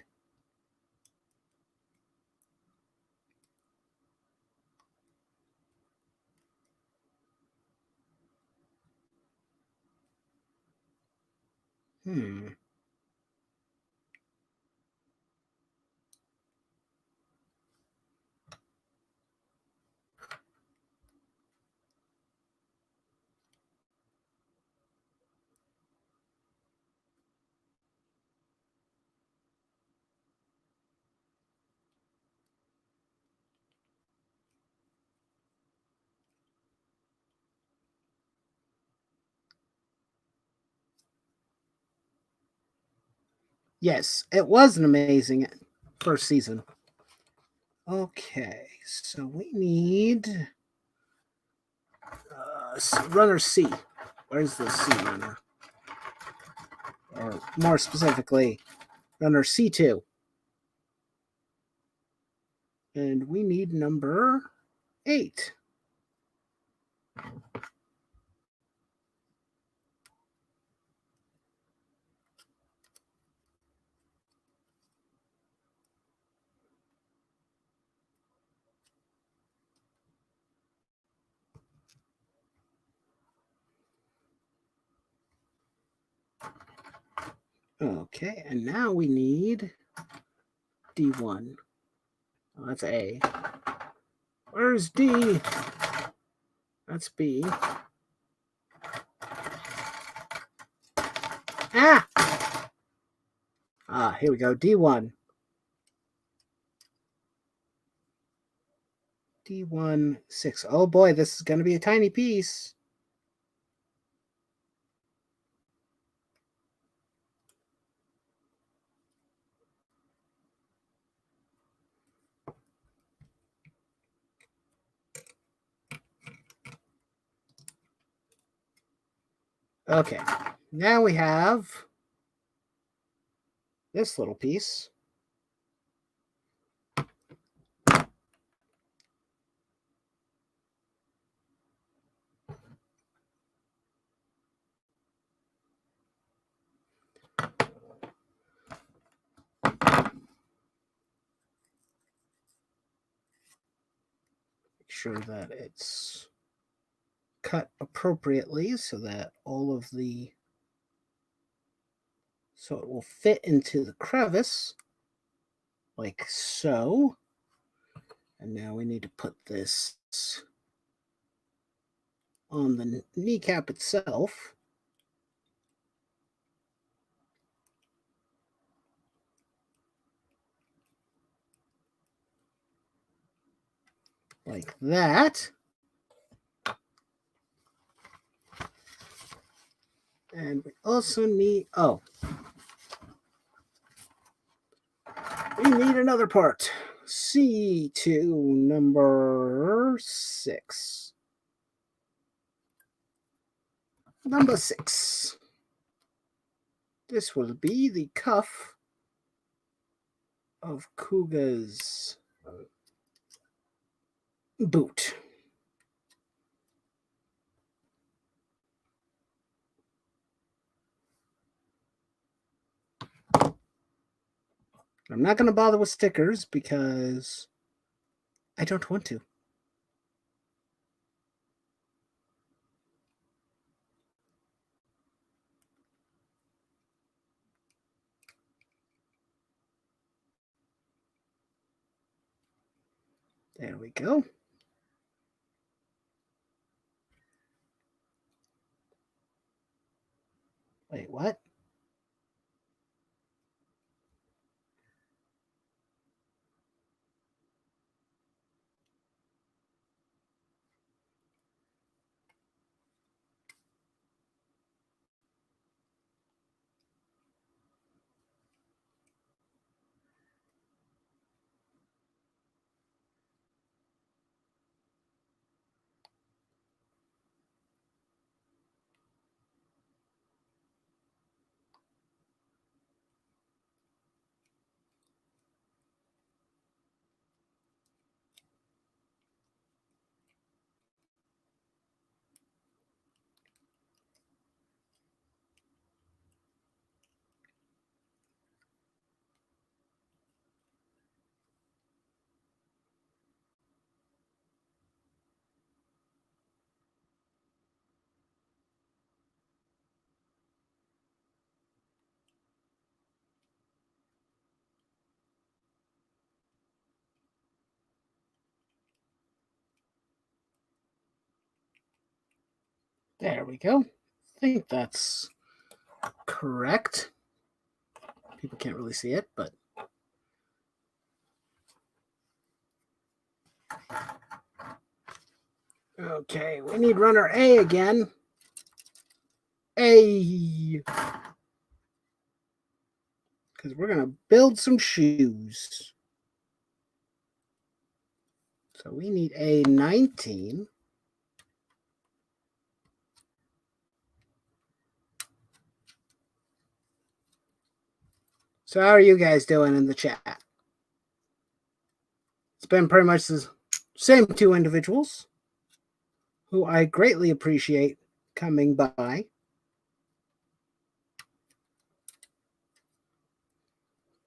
Yes, it was an amazing first season. Okay, so we need runner C. Where's the C runner? Or more specifically, runner C2. And we need number 8. Okay, and now we need D1. Oh, that's A. Where's D? That's B. Ah! Ah, here we go. D1. D1, 6. Oh boy, this is going to be a tiny piece. Okay, now we have this little piece. Make sure that it's cut appropriately so that all of the so it will fit into the crevice like so. And now we need to put this on the kneecap itself. like that. And we also need, we need another part. C2 number 6. Number 6. This will be the cuff of Kuuga's boot. I'm not going to bother with stickers because I don't want to. There we go. Wait, what? There we go. I think that's correct. People can't really see it, but okay, we need runner A again. A. Because we're going to build some shoes. So we need a 19. So how are you guys doing in the chat? It's been pretty much the same two individuals who I greatly appreciate coming by.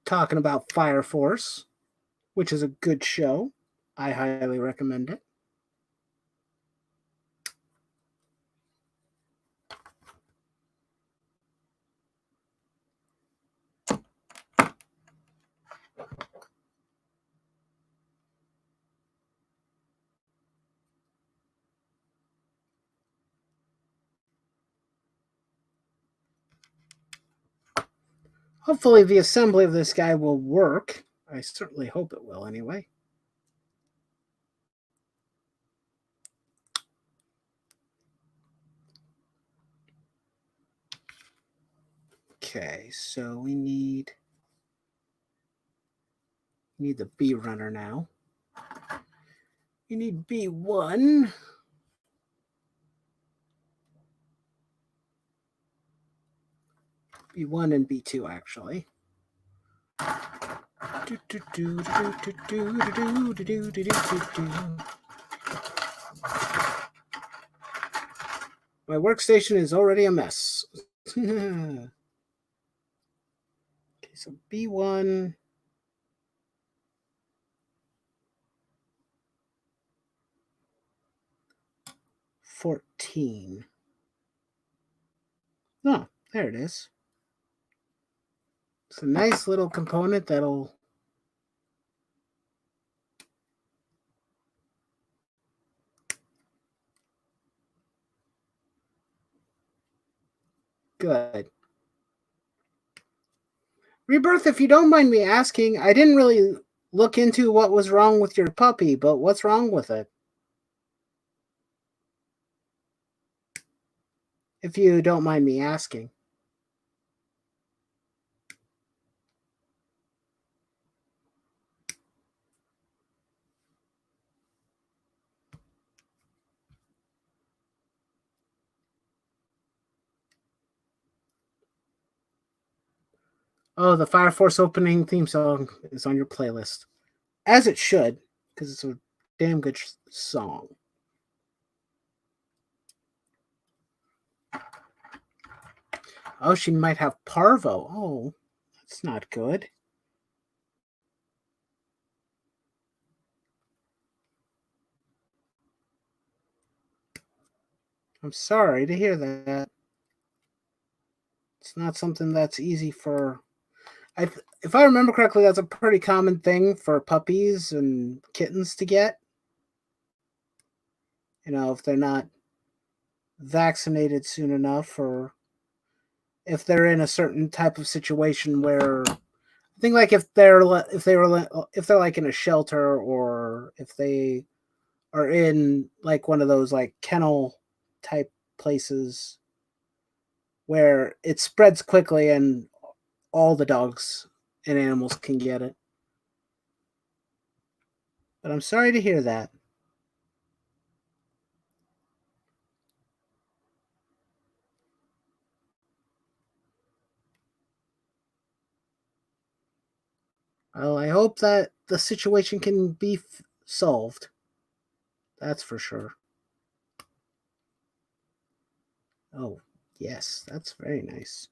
Talking about Fire Force, which is a good show. I highly recommend it. Hopefully the assembly of this guy will work. I certainly hope it will anyway. Okay, so we need the B runner now. You need B1. B1 and B2 actually. My workstation is already a mess. Okay, so B1. $14. Oh, there it is. It's a nice little component that'll good. Rebirth, if you don't mind me asking, I didn't really look into what was wrong with your puppy, but what's wrong with it? If you don't mind me asking. Oh, the Fire Force opening theme song is on your playlist. As it should, because it's a damn good song. Oh, she might have parvo. Oh, that's not good. I'm sorry to hear that. It's not something that's easy for... if I remember correctly, that's a pretty common thing for puppies and kittens to get. You know, if they're not vaccinated soon enough, or if they're in a certain type of situation where, I think, like if they're like in a shelter, or if they are in like one of those like kennel type places where it spreads quickly and all the dogs and animals can get it. But I'm sorry to hear that. Well, I hope that the situation can be solved. That's for sure. Oh, yes, that's very nice.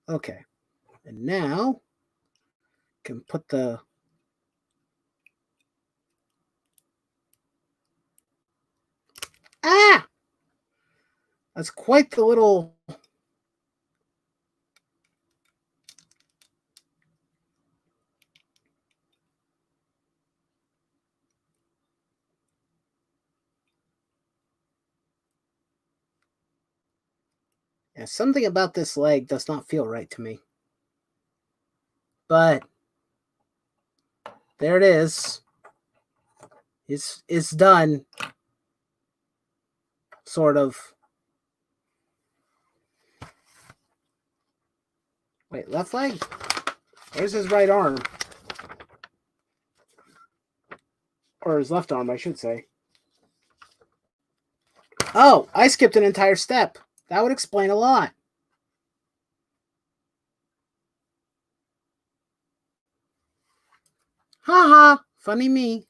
Okay. And now can put the that's quite the little something about this leg does not feel right to me. But there it is. It's done. Sort of. Wait, left leg? Where's his right arm? Or his left arm, I should say. Oh, I skipped an entire step. That would explain a lot. Haha, funny me.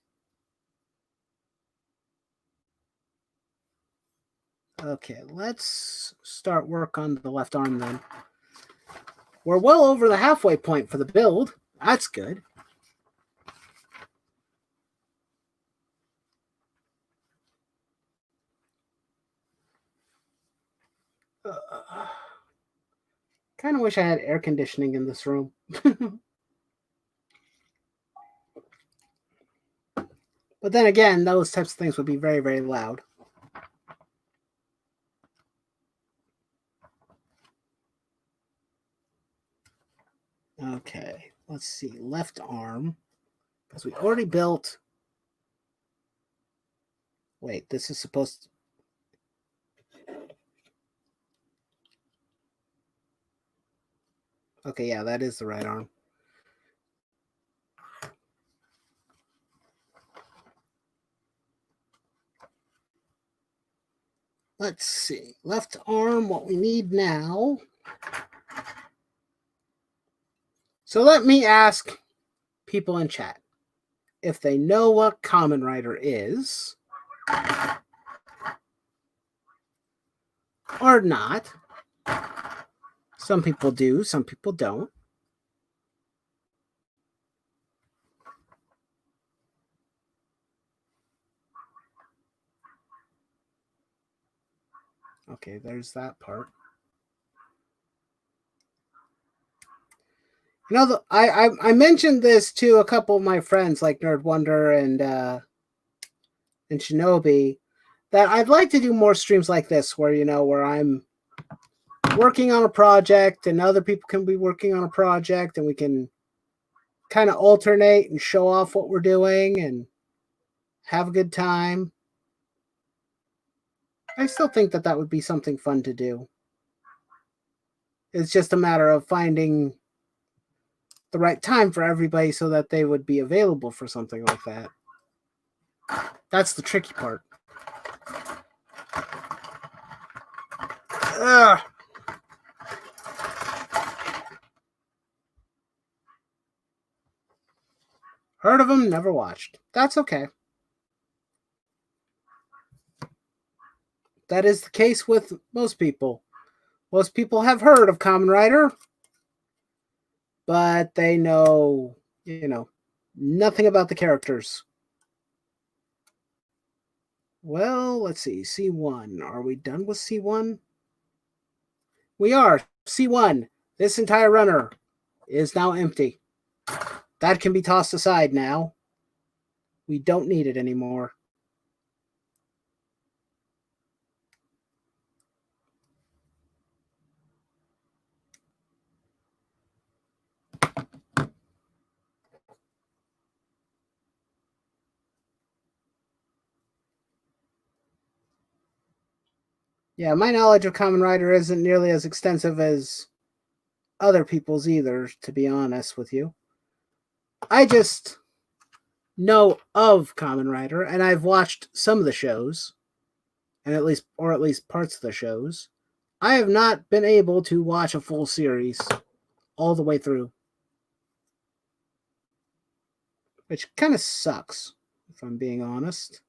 Okay, let's start work on the left arm then. We're well over the halfway point for the build. That's good. Kind of wish I had air conditioning in this room. But then again, those types of things would be very, very loud. Okay, let's see. Left arm. Because we already built... Wait, this is supposed to... Okay, yeah, that is the right arm. Let's see. Left arm, what we need now. So let me ask people in chat if they know what Kamen Rider is or not. Some people do, some people don't. Okay, there's that part. You know, I mentioned this to a couple of my friends like Nerd Wonder and Shinobi, that I'd like to do more streams like this where, you know, where I'm working on a project and other people can be working on a project and we can kind of alternate and show off what we're doing and have a good time. I still think that that would be something fun to do. It's just a matter of finding the right time for everybody so that they would be available for something like that. That's the tricky part. Ugh. Heard of them, never watched. That's okay. That is the case with most people. Most people have heard of Kamen Rider, but they know, nothing about the characters. Well, let's see. C1. Are we done with C1? We are. C1. This entire runner is now empty. That can be tossed aside now. We don't need it anymore. Yeah, my knowledge of Kamen Rider isn't nearly as extensive as other people's either, to be honest with you. I just know of Kamen Rider, and I've watched some of the shows, and at least parts of the shows. I have not been able to watch a full series all the way through, which kind of sucks, if I'm being honest.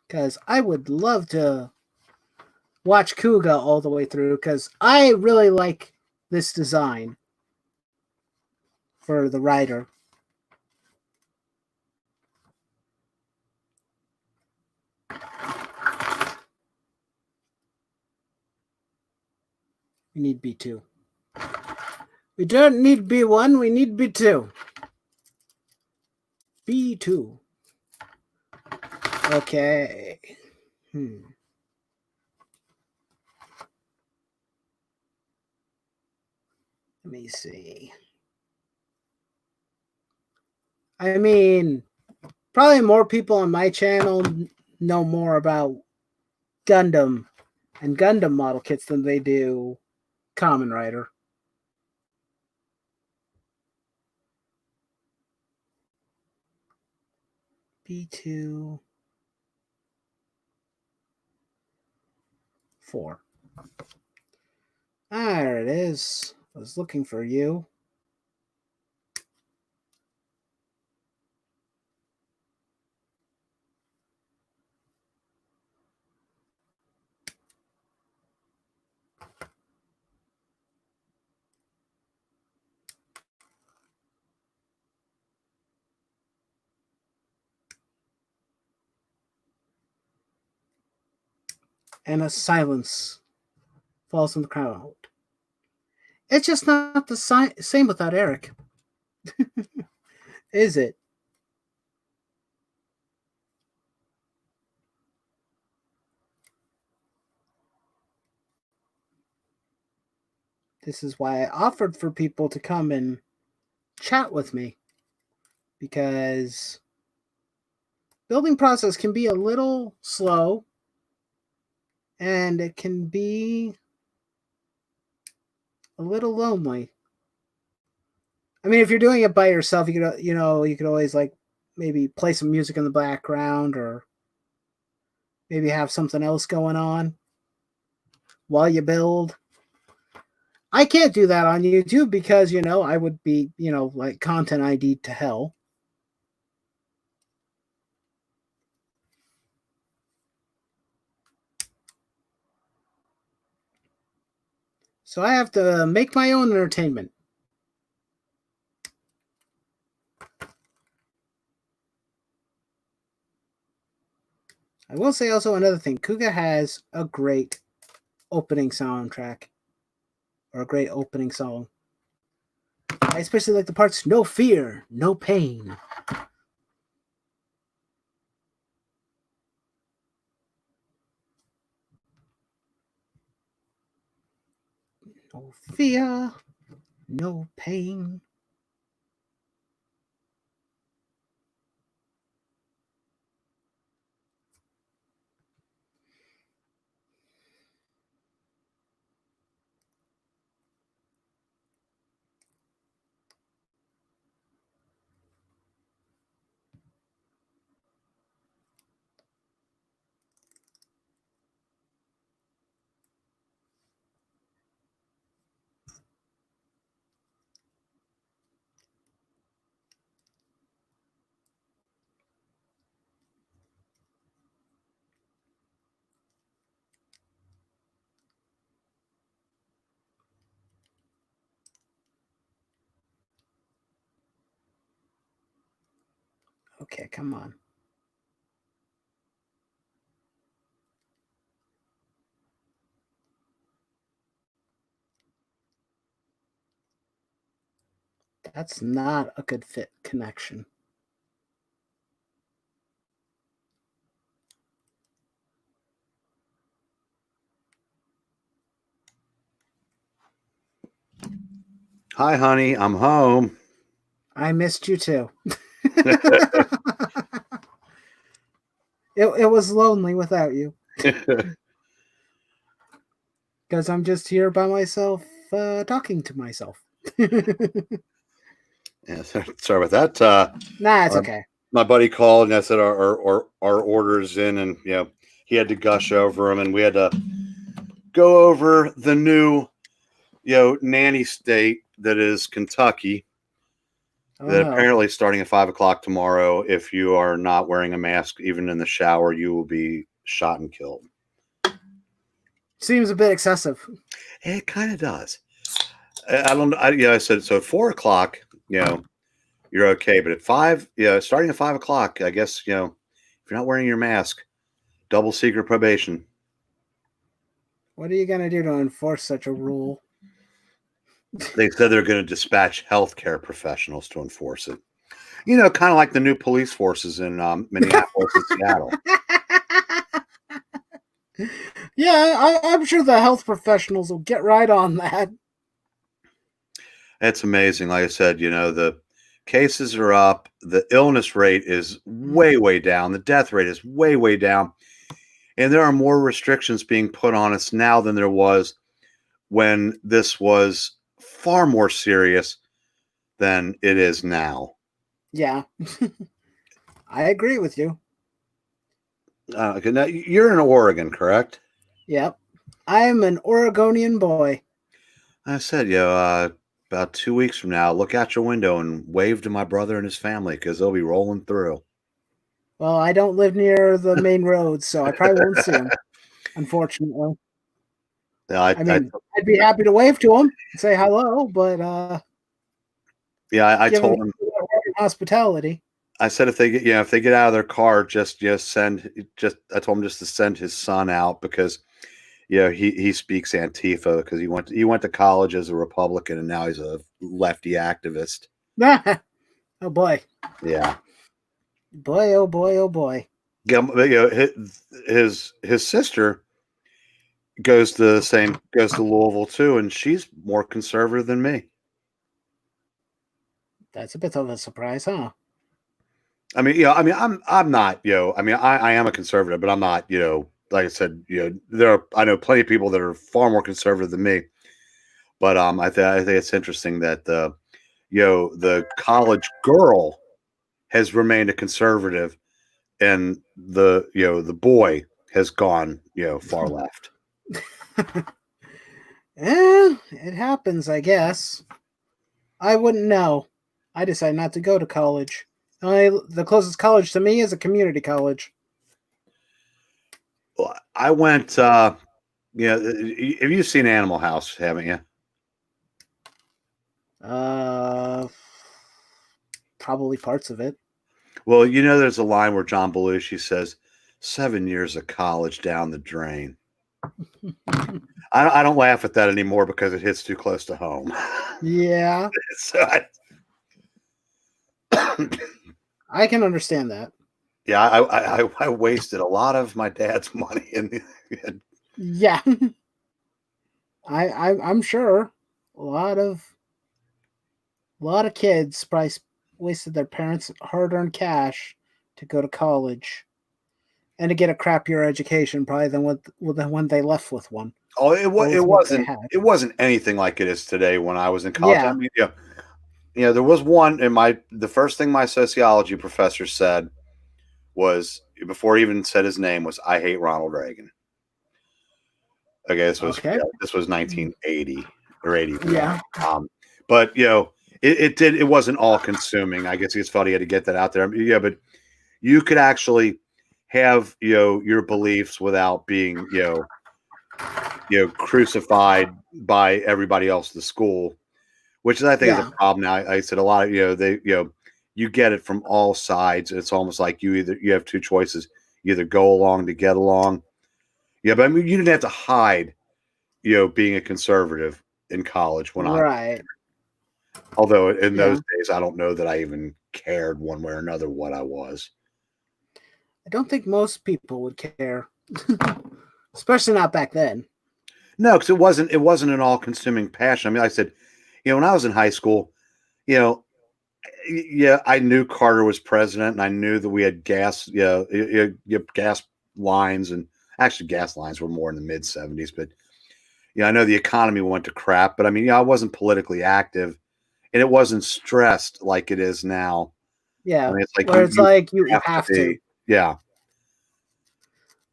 Because I would love to watch Kuuga all the way through, because I really like this design for the rider. We need B2. We don't need B1, we need B2. B2. Okay. Let me see. I mean, probably more people on my channel know more about Gundam and Gundam model kits than they do Kamen Rider. B2 4. There it is. I was looking for you. And a silence falls on the crowd. It's just not the same without Eric. Is it? This is why I offered for people to come and chat with me. Because building process can be a little slow. And it can be a little lonely. I mean, if you're doing it by yourself, you could always like maybe play some music in the background or maybe have something else going on while you build. I can't do that on YouTube because, I would be, like content ID'd to hell. So I have to make my own entertainment. I will say also another thing. Kuuga has a great opening soundtrack. Or a great opening song. I especially like the parts, no fear, no pain. No fear, No pain. Okay, come on. That's not a good fit connection. Hi, honey. I'm home. I missed you too. It was lonely without you. Because I'm just here by myself, talking to myself. Yeah, sorry about that. Nah, it's okay. My buddy called and I said our orders in, and he had to gush over them, and we had to go over the new nanny state that is Kentucky. Oh, That no. apparently starting at 5 o'clock tomorrow, if you are not wearing a mask even in the shower, you will be shot and killed. Seems a bit excessive. It kind of does. I don't. I said so. At 4 o'clock, you're okay, but at 5, starting at 5 o'clock, I guess if you're not wearing your mask, double secret probation. What are you going to do to enforce such a rule? They said they're going to dispatch healthcare professionals to enforce it. Kind of like the new police forces in Minneapolis and Seattle. Yeah, I'm sure the health professionals will get right on that. It's amazing. Like I said, the cases are up. The illness rate is way, way down. The death rate is way, way down. And there are more restrictions being put on us now than there was when this was far more serious than it is now. Yeah. I agree with you. Okay, now you're in Oregon, correct? Yep. I'm an Oregonian boy. I said, about 2 weeks from now, look out your window and wave to my brother and his family because they'll be rolling through. Well, I don't live near the main road, so I probably won't see him, unfortunately. Yeah, I'd be happy to wave to him and say hello, but I told him hospitality. I said if they get out of their car, I told him just to send his son out because he speaks Antifa because he went to college as a Republican and now he's a lefty activist. Oh boy. Yeah. Boy, oh boy, oh boy. His sister goes to Louisville too, and she's more conservative than me. That's a bit of a surprise, huh? I'm not, I am a conservative, but I'm not, like I said, I know plenty of people that are far more conservative than me. But I think it's interesting that the college girl has remained a conservative, and the boy has gone far left. It happens, I guess. I wouldn't know. I decided not to go to college. The closest college to me is a community college. Well, I went. Have you seen Animal House? Haven't you? Probably parts of it. Well, there's a line where John Belushi says, 7 years of college down the drain. I don't laugh at that anymore because it hits too close to home. Yeah. So I can understand that. Yeah, I wasted a lot of my dad's money Yeah. I'm sure a lot of A lot of kids probably wasted their parents' hard-earned cash to go to college and to get a crappier education, probably than when they left with one. Oh, Or with what they had. it wasn't anything like it is today when I was in college. Yeah. I mean, there was one in the first thing my sociology professor said was, before he even said his name, was, "I hate Ronald Reagan." Okay, Okay. this was 1980 or 81. Yeah. But it wasn't all consuming. I guess he just felt he had to get that out there. I mean, yeah, but you could actually have your beliefs without being crucified by everybody else at the school, which is, I think, is a problem now. I said a lot of you get it from all sides. It's almost like you have two choices: you either go along to get along. Yeah, but I mean, you didn't have to hide, being a conservative in college when Right. although in those days, I don't know that I even cared one way or another what I was. I don't think most people would care, especially not back then. No, because it wasn't an all-consuming passion. I mean, like I said, when I was in high school, yeah, I knew Carter was president, and I knew that we had gas, gas lines, and actually gas lines were more in the mid '70s. But I know the economy went to crap. But I mean, I wasn't politically active, and it wasn't stressed like it is now. Yeah, I mean, it's like you have to. Yeah.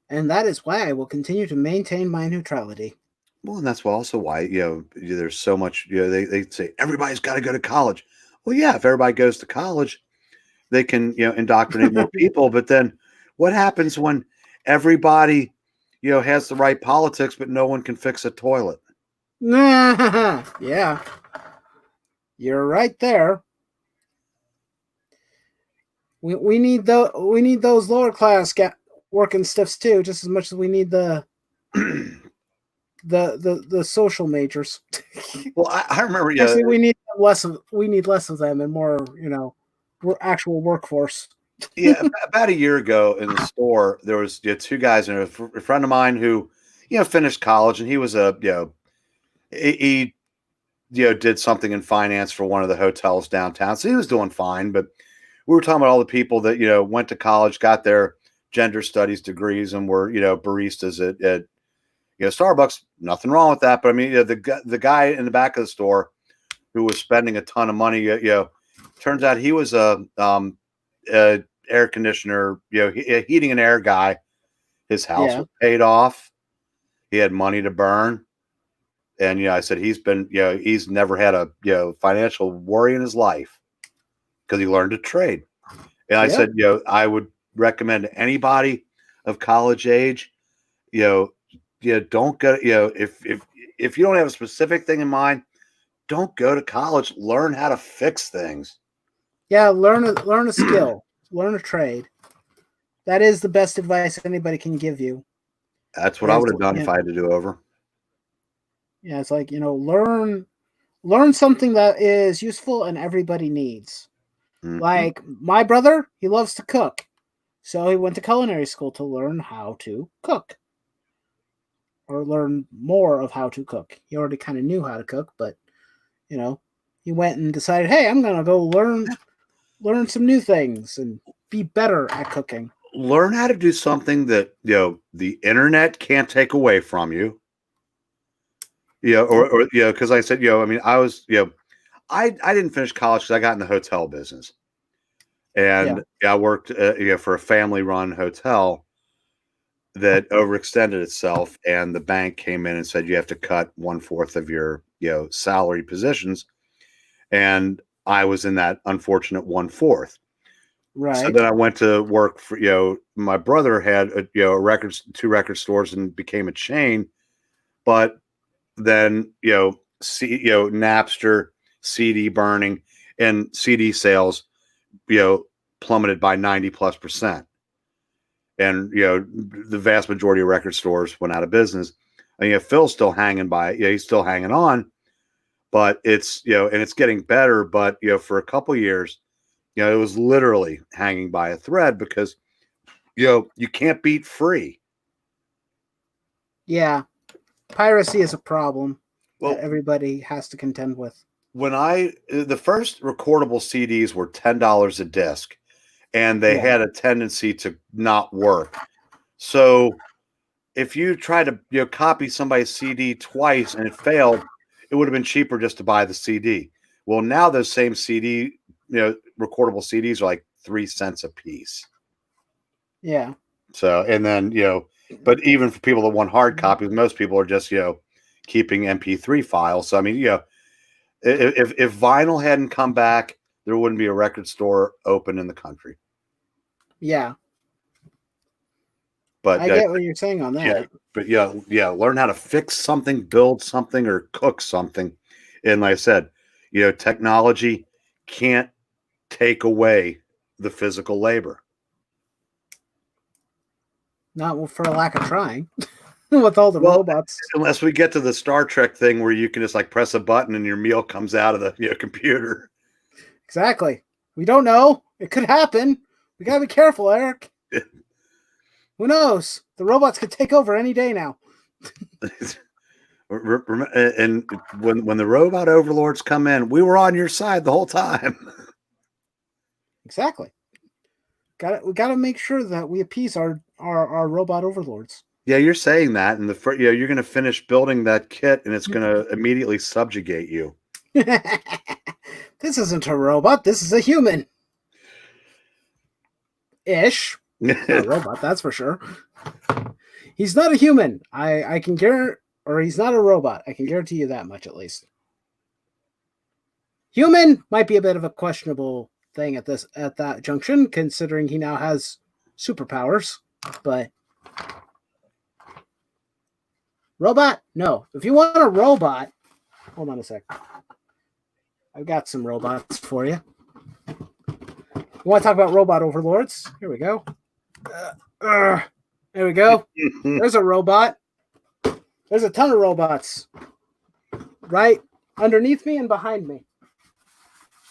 And that is why I will continue to maintain my neutrality. Well, and that's also why, there's so much, they say everybody's got to go to college. Well, yeah, if everybody goes to college, they can, indoctrinate more people. But then what happens when everybody, has the right politics, but no one can fix a toilet? Yeah. You're right there. We need those lower class working stiffs too, just as much as we need the social majors. Well, I remember. Actually, we need less of them and more, actual workforce. Yeah, about a year ago in the store, there was two guys and a friend of mine who, finished college, and he was he did something in finance for one of the hotels downtown, so he was doing fine. But we were talking about all the people that went to college, got their gender studies degrees, and were baristas at Starbucks. Nothing wrong with that, but I mean, the guy in the back of the store who was spending a ton of money, turns out he was a air conditioner, heating and air guy. His house was paid off. He had money to burn. And, I said, he's never had a, financial worry in his life because he learned to trade. And I said, I would recommend to anybody of college age, don't go, if you don't have a specific thing in mind, don't go to college. Learn how to fix things. Yeah. Learn a skill, learn a trade. That is the best advice anybody can give you. That's what I would have done if I had to do over. Yeah. It's like, learn something that is useful and everybody needs. Mm-hmm. Like my brother, he loves to cook. So he went to culinary school to learn how to cook. Or learn more of how to cook. He already kind of knew how to cook, but he went and decided, hey, I'm gonna go learn some new things and be better at cooking. Learn how to do something that the internet can't take away from you. Or because I said, I mean, I was, I didn't finish college because I got in the hotel business, and I worked, for a family-run hotel that overextended itself, and the bank came in and said you have to cut 1/4 of your salary positions, and I was in that unfortunate 1/4. Right. So then I went to work for my brother had two record stores and became a chain, but then Napster, CD burning, and CD sales plummeted by 90+%. And the vast majority of record stores went out of business. And Phil's still hanging by. He's still hanging on, but it's and it's getting better. But for a couple of years, it was literally hanging by a thread because you can't beat free. Yeah, piracy is a problem that everybody has to contend with. the first recordable CDs were $10 a disc, and they had a tendency to not work. So if you try to copy somebody's CD twice and it failed, it would have been cheaper just to buy the CD. Well, now those same recordable CDs are like 3 cents a piece. Yeah. So, and then but even for people that want hard copies, most people are just keeping MP3 files. So I mean, if vinyl hadn't come back, there wouldn't be a record store open in the country. Yeah. But I get what you're saying on that. Yeah, but learn how to fix something, build something, or cook something. And like I said, technology can't take away the physical labor. Not for a lack of trying. With all the robots. Unless we get to the Star Trek thing where you can just like press a button and your meal comes out of the computer. Exactly. We don't know. It could happen. We gotta be careful, Eric. Who knows? The robots could take over any day now. And when the robot overlords come in, we were on your side the whole time. Exactly. We gotta make sure that we appease our robot overlords. Yeah, you're saying that, and you're going to finish building that kit, and it's going to immediately subjugate you. This isn't a robot. This is a human. Ish. Not a robot, that's for sure. He's not a human. I can guarantee, or he's not a robot. I can guarantee you that much, at least. Human might be a bit of a questionable thing at that junction, considering he now has superpowers. But robot? No. If you want a robot, hold on a sec. I've got some robots for you. You want to talk about robot overlords? Here we go. There we go. There's a robot. There's a ton of robots right underneath me and behind me.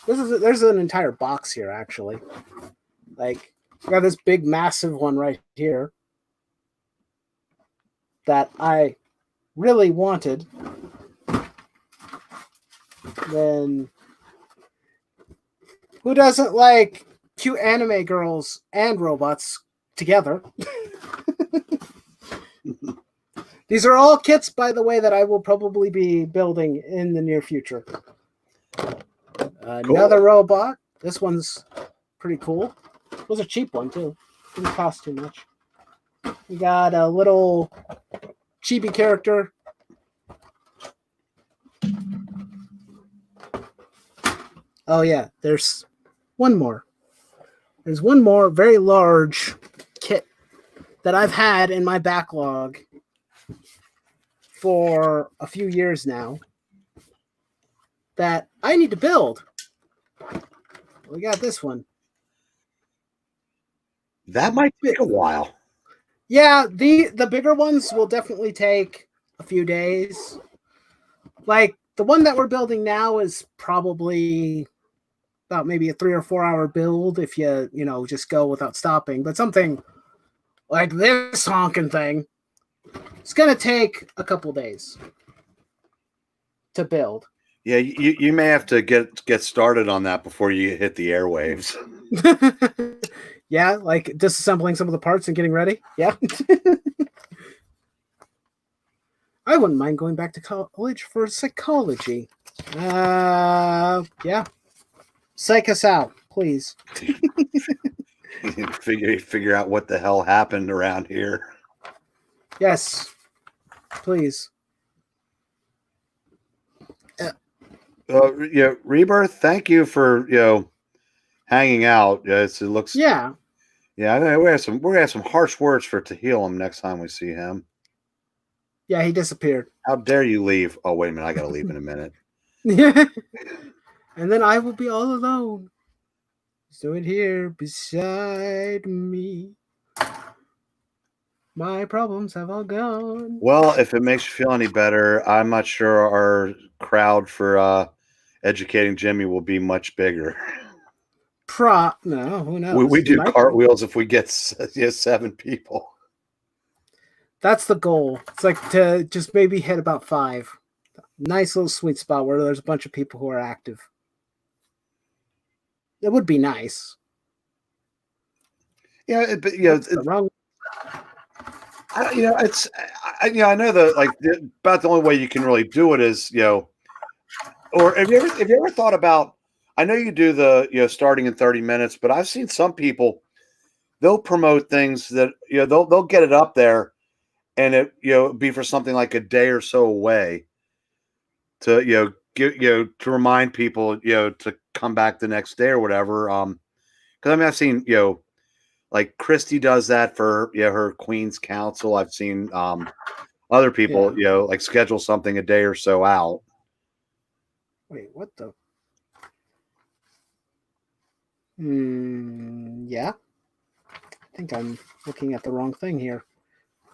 There's an entire box here, actually. Like, I got this big, massive one right here that I really wanted. Then, who doesn't like cute anime girls and robots together? These are all kits, by the way, that I will probably be building in the near future. Another robot. This one's pretty cool. It was a cheap one, too. Didn't cost too much. We got a little chibi character. Oh, yeah. There's one more. There's one more very large kit that I've had in my backlog for a few years now that I need to build. We got this one. That might take a while. Yeah, the bigger ones will definitely take a few days. Like, the one that we're building now is probably about maybe a 3 or 4 hour build if you just go without stopping. But something like this honking thing, it's going to take a couple days to build. Yeah, you may have to get started on that before you hit the airwaves. Yeah, like disassembling some of the parts and getting ready. Yeah. I wouldn't mind going back to college for psychology. Yeah. Psych us out, please. Figure out what the hell happened around here. Yes, please. Rebirth, thank you for hanging out. It looks yeah. We're gonna have some harsh words to heal him next time we see him. Yeah, he disappeared. How dare you leave? Oh, wait a minute, I gotta leave in a minute. Yeah. And then I will be all alone. So in here beside me. My problems have all gone. Well, if it makes you feel any better, I'm not sure our crowd for educating Jimmy will be much bigger. No, who knows? We do cartwheels if we get 7 people. That's the goal. It's like to just maybe hit about 5. Nice little sweet spot where there's a bunch of people who are active. It would be nice. Yeah, but you know, wrong. you know, I know about the only way you can really do it is, you know, or have you ever thought about? I know you do the, you know, starting in 30 minutes, but I've seen some people, they'll promote things that, you know, they'll get it up there, and it, you know, be for something like a day or so away, to, you know, to remind people, you know, to come back the next day or whatever. Because I mean, I've seen, you know, like Christy does that for, you know, her Queen's Council. I've seen other people, you know, like schedule something a day or so out. Wait, what the? Yeah. I think I'm looking at the wrong thing here.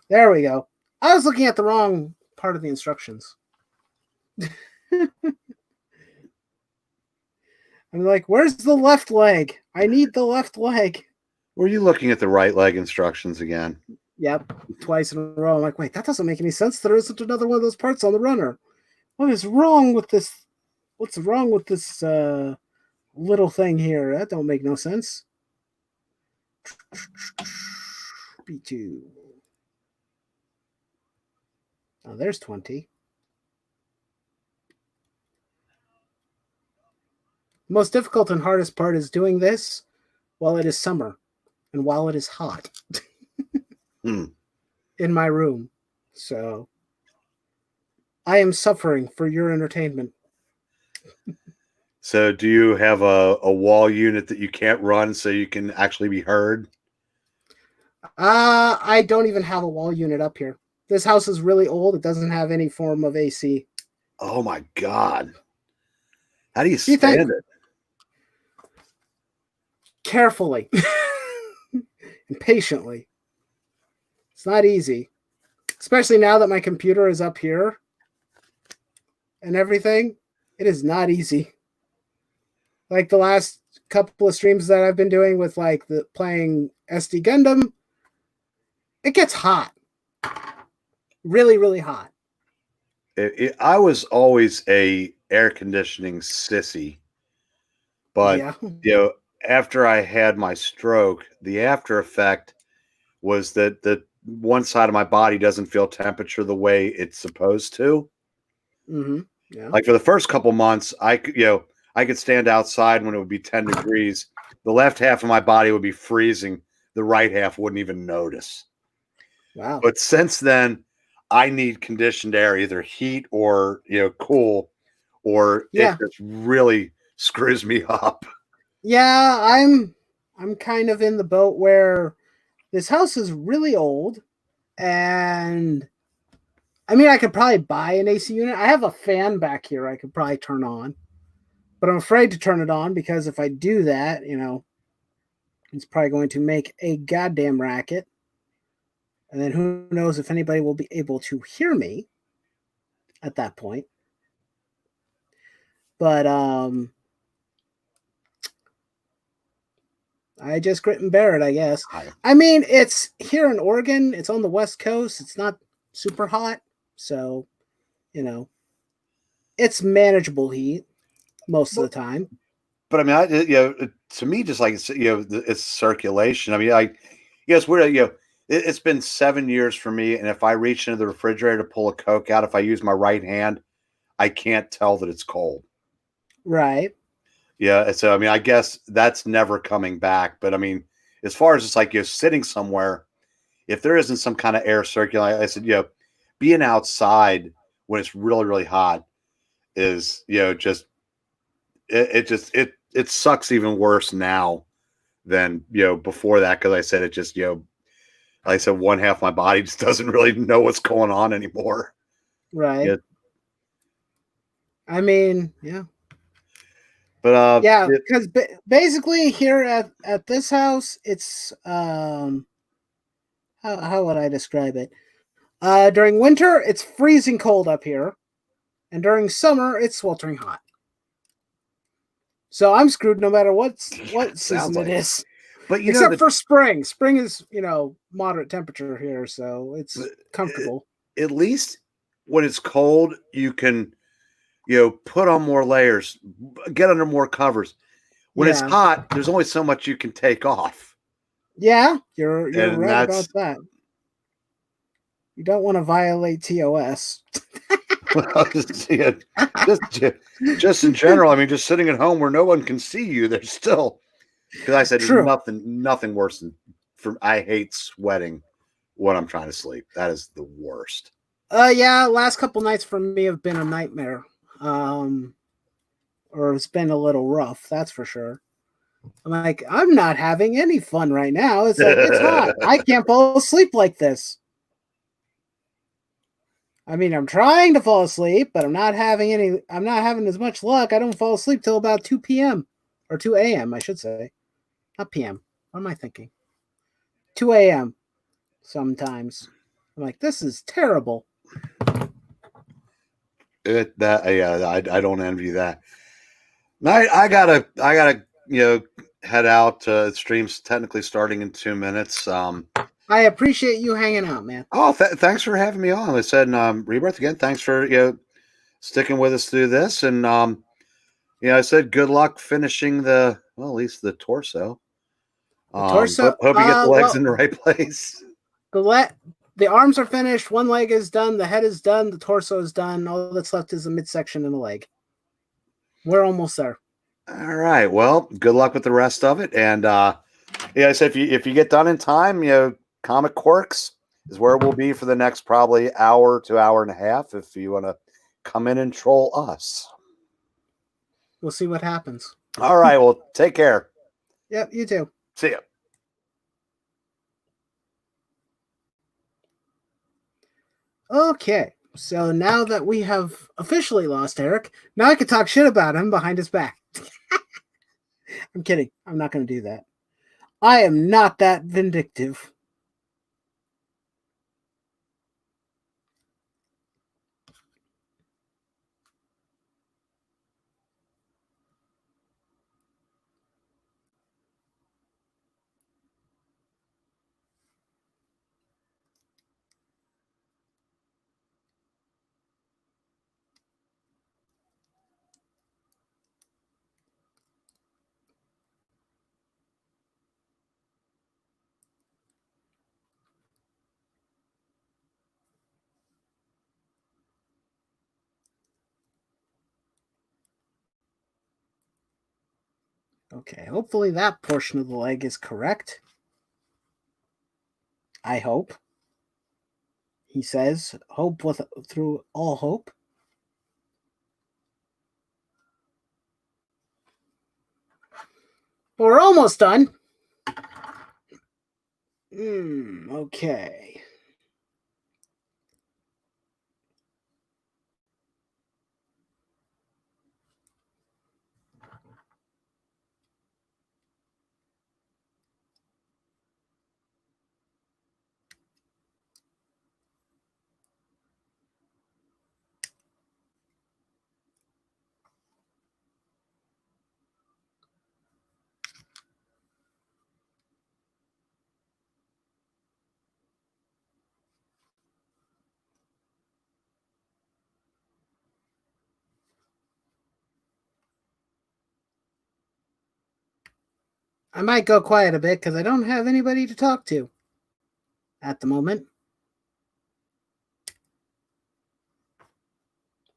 There we go. I was looking at the wrong part of the instructions. I'm like, where's the left leg? I need the left leg. Were you looking at the right leg instructions again? Yep, twice in a row. I'm like, wait, that doesn't make any sense. There isn't another one of those parts on the runner. What is wrong with this? What's wrong with this little thing here? That don't make no sense. B2. Oh, there's 20. The most difficult and hardest part is doing this while it is summer and while it is hot in my room. So I am suffering for your entertainment. So do you have a wall unit that you can't run so you can actually be heard? I don't even have a wall unit up here. This house is really old. It doesn't have any form of AC. Oh my God. How do you stand it? Carefully and patiently. It's not easy, especially now that my computer is up here and everything. It is not easy. Like the last couple of streams that I've been doing with like the playing SD Gundam, it gets hot. Really, really hot. I was always a air conditioning sissy, but you know, after I had my stroke, the after effect was that the one side of my body doesn't feel temperature the way it's supposed to. Mm-hmm. Yeah. Like for the first couple months, I could stand outside when it would be 10 degrees. The left half of my body would be freezing. The right half wouldn't even notice. Wow. But since then, I need conditioned air, either heat or, you know, cool, or it just really screws me up. Yeah, I'm kind of in the boat where this house is really old, and I mean, I could probably buy an AC unit. I have a fan back here I could probably turn on, but I'm afraid to turn it on because if I do that, you know, it's probably going to make a goddamn racket. And then who knows if anybody will be able to hear me at that point. But I just grit and bear it, I guess. I mean, it's here in Oregon. It's on the West Coast. It's not super hot. So, you know, it's manageable heat most of the time. But I mean, you know, to me, just like, you know, it's circulation. I mean, yes, we're, you know, it's been 7 years for me. And if I reach into the refrigerator to pull a Coke out, if I use my right hand, I can't tell that it's cold. Right. Yeah. So, I mean, I guess that's never coming back. But I mean, as far as it's like you're sitting somewhere, if there isn't some kind of air circulating, I said, you know, being outside when it's really, really hot is, you know, just, it sucks even worse now than, you know, before that. Cause I said, it just, you know, like I said, one half my body just doesn't really know what's going on anymore. Right. Yeah. I mean, yeah. But yeah, because basically here at this house, it's how would I describe it? During winter, it's freezing cold up here, and during summer, it's sweltering hot. So I'm screwed no matter what season it is. But you except for spring. Spring is, you know, moderate temperature here, so it's comfortable. At least when it's cold, you can put on more layers, get under more covers. When it's Yeah. hot, there's only so much you can take off. Yeah, you're And right that's about that. You don't want to violate TOS. well, just in general. I mean, just sitting at home where no one can see you, there's still because I said there's True. nothing worse than I hate sweating when I'm trying to sleep. That is the worst. Yeah, last couple nights for me have been a nightmare. Or it's been a little rough, that's for sure. I'm like, I'm not having any fun right now. It's like, it's hot. I can't fall asleep like this. I mean, I'm trying to fall asleep, but I'm not having as much luck. I don't fall asleep till about 2 p.m. or 2 a.m., I should say. Not p.m. What am I thinking? 2 a.m. sometimes. I'm like, this is terrible. I don't envy that. I gotta head out. Stream's technically starting in 2 minutes. I appreciate you hanging out, man. Oh, thanks for having me on. I said, Rebirth again. Thanks for sticking with us through this, and I said good luck finishing at least the torso. The torso. Hope you get the legs in the right place. The arms are finished. One leg is done. The head is done. The torso is done. All that's left is the midsection and the leg. We're almost there. All right. Well, good luck with the rest of it. And I said if you get done in time, Comic Quirks is where we'll be for the next probably hour to hour and a half. If you want to come in and troll us, we'll see what happens. All right. Well, take care. Yep. You too. See ya. Okay, so now that we have officially lost Eric, now I can talk shit about him behind his back. I'm kidding. I'm not going to do that. I am not that vindictive. Okay, hopefully that portion of the leg is correct. I hope. He says, hope through all hope. But we're almost done. Okay. I might go quiet a bit because I don't have anybody to talk to at the moment.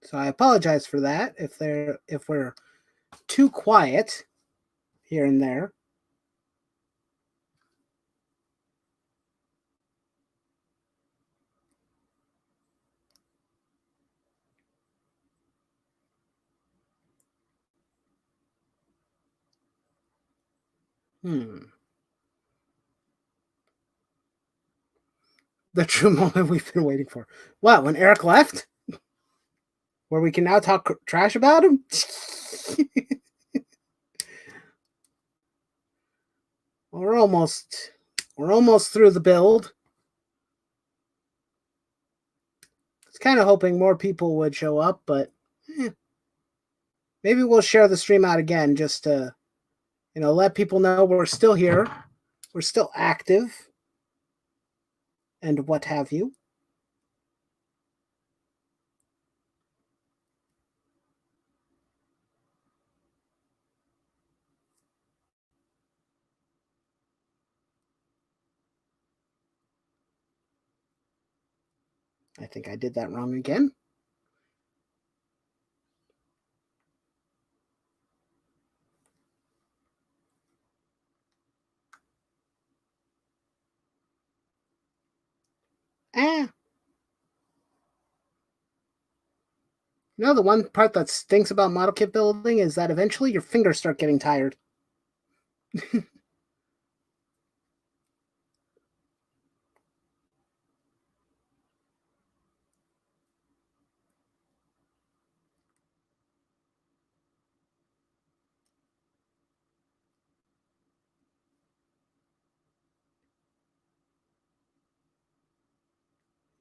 So I apologize for that if we're too quiet here and there. The true moment we've been waiting for. What, when Eric left? Where we can now talk trash about him? We're almost through the build. I was kind of hoping more people would show up, but maybe we'll share the stream out again just to, let people know we're still here. We're still active. And what have you. I think I did that wrong again. Ah. You know, the one part that stinks about model kit building is that eventually your fingers start getting tired.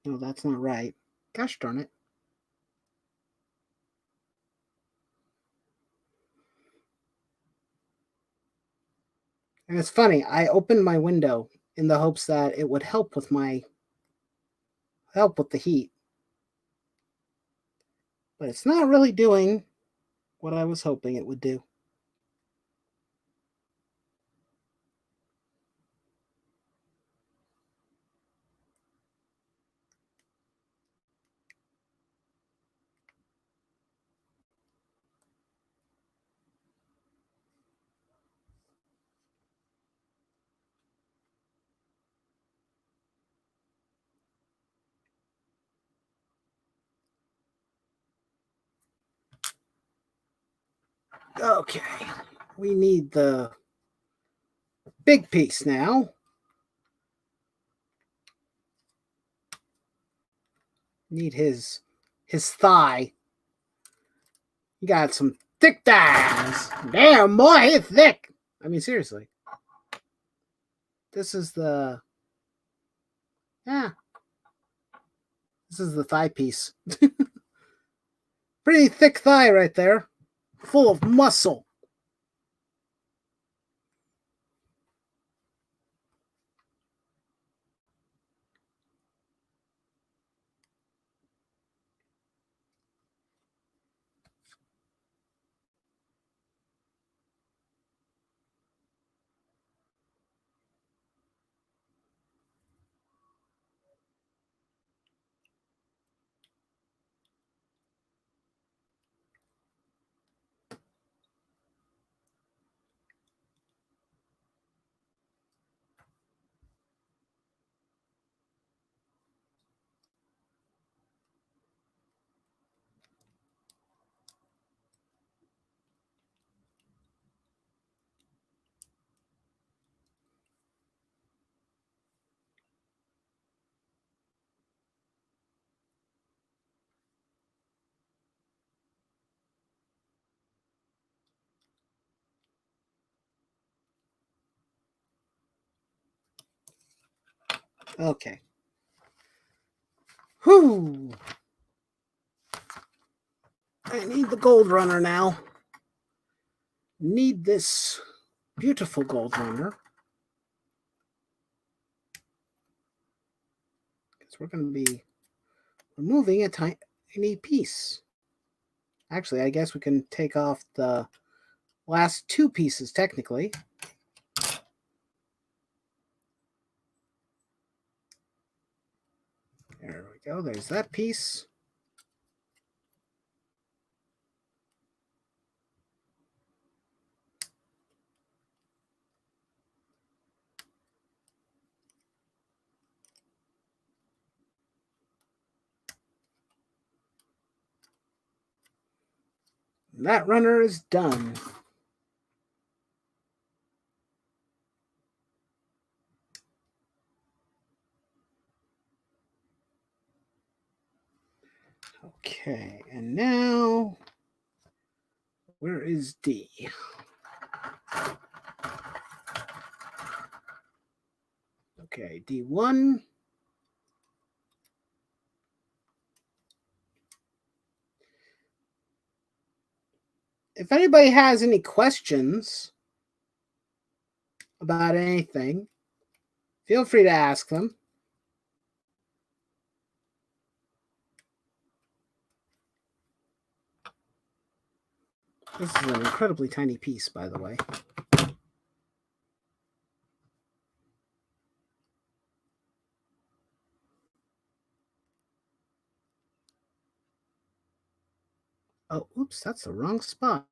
No, that's not right. Gosh darn it. And it's funny, I opened my window in the hopes that it would help with the heat. But it's not really doing what I was hoping it would do. Okay, we need the big piece now. Need his thigh. You got some thick thighs. Damn, boy, it's thick. I mean, seriously. This is the This is the thigh piece. Pretty thick thigh right there. Full of muscle. Okay. Whew. I need the gold runner now. Need this beautiful gold runner. Because we're going to be removing a tiny piece. Actually, I guess we can take off the last two pieces, technically. There we go. There's that piece. That runner is done. Okay, and now, where is D? Okay, D1. If anybody has any questions about anything, feel free to ask them. This is an incredibly tiny piece, by the way. Oh, oops, that's the wrong spot.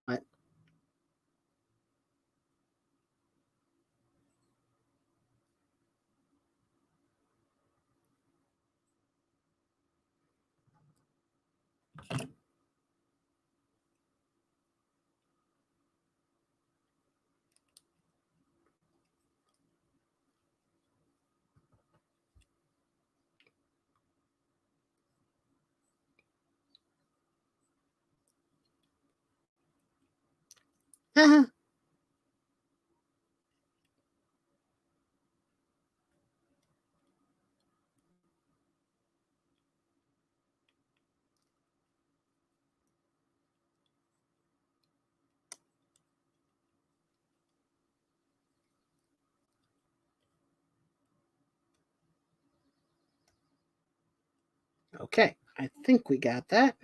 Okay, I think we got that.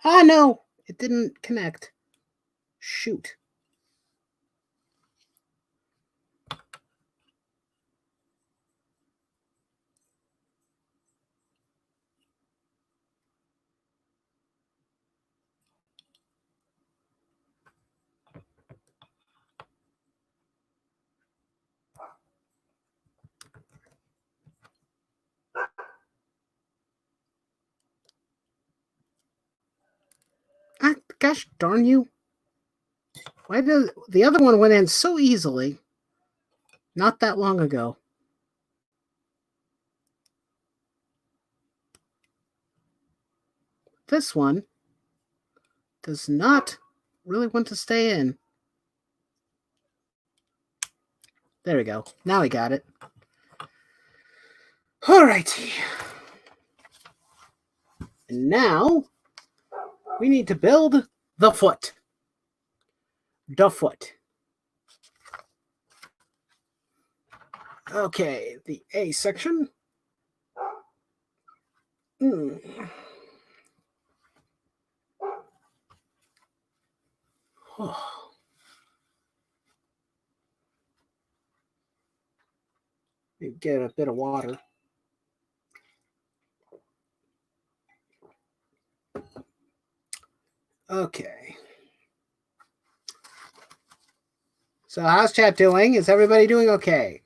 Ah, no, it didn't connect. Shoot. Ah, gosh darn you. Why did the other one went in so easily not that long ago? This one does not really want to stay in. There we go. Now we got it. Alrighty. And now we need to build the foot. The foot. Okay, the A section. Oh. Get a bit of water. Okay. So how's chat doing? Is everybody doing okay?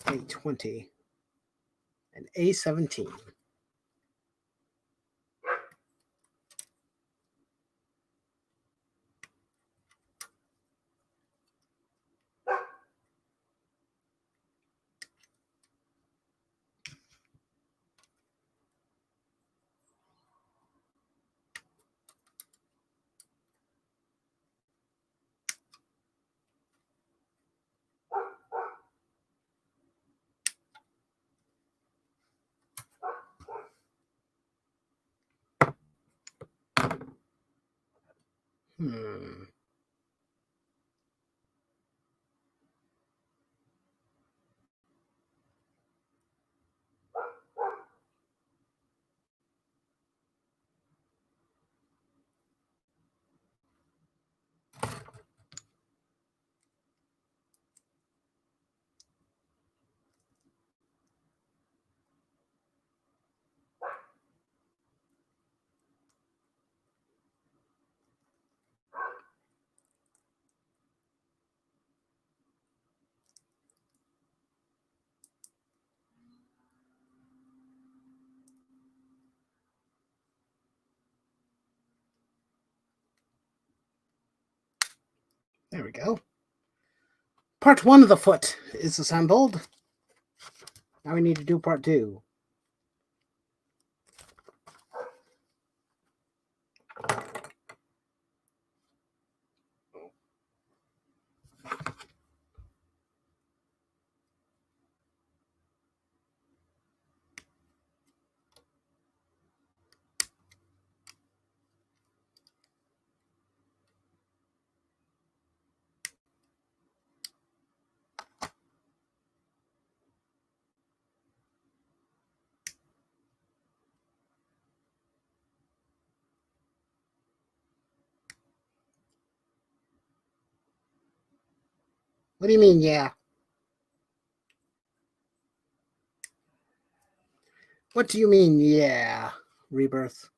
A20 and A17. There we go. Part 1 of the foot is assembled. Now we need to do part 2. What do you mean, yeah? What do you mean, yeah, Rebirth?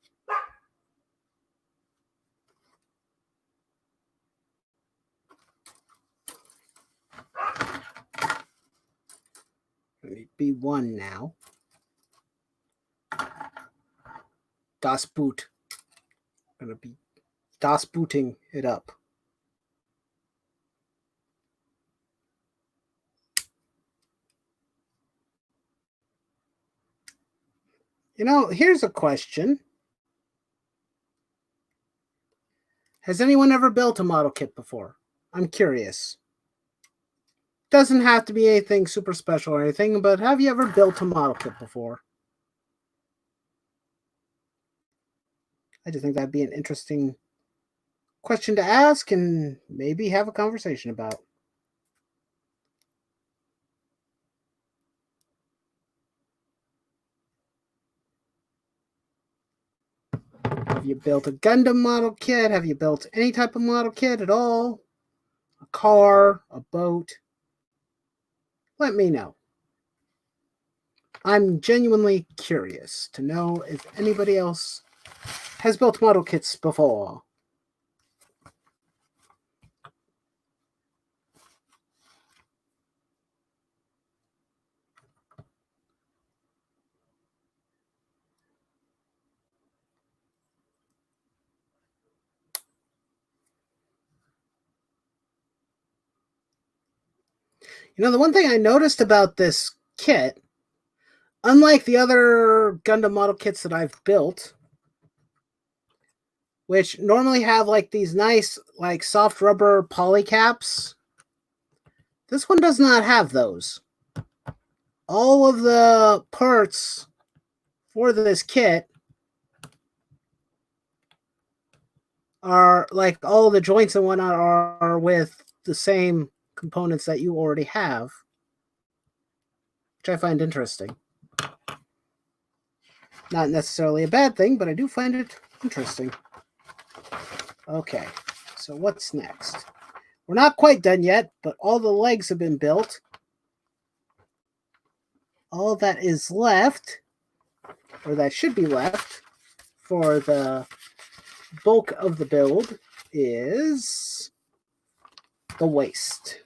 I need B1 now. Das Boot. Gonna be Das Booting it up. You know, here's a question. Has anyone ever built a model kit before? I'm curious. Doesn't have to be anything super special or anything, but have you ever built a model kit before? I just think that'd be an interesting question to ask and maybe have a conversation about. Have you built a Gundam model kit? Have you built any type of model kit at all? A car, a boat? Let me know. I'm genuinely curious to know if anybody else has built model kits before. You know, the one thing I noticed about this kit, unlike the other Gundam model kits that I've built, which normally have like these nice, like soft rubber poly caps, this one does not have those. All of the parts for this kit are like all the joints and whatnot are with the same components that you already have, which I find interesting. Not necessarily a bad thing, but I do find it interesting. Okay, so what's next? We're not quite done yet, but all the legs have been built. All that is left, or that should be left, for the bulk of the build is the waist.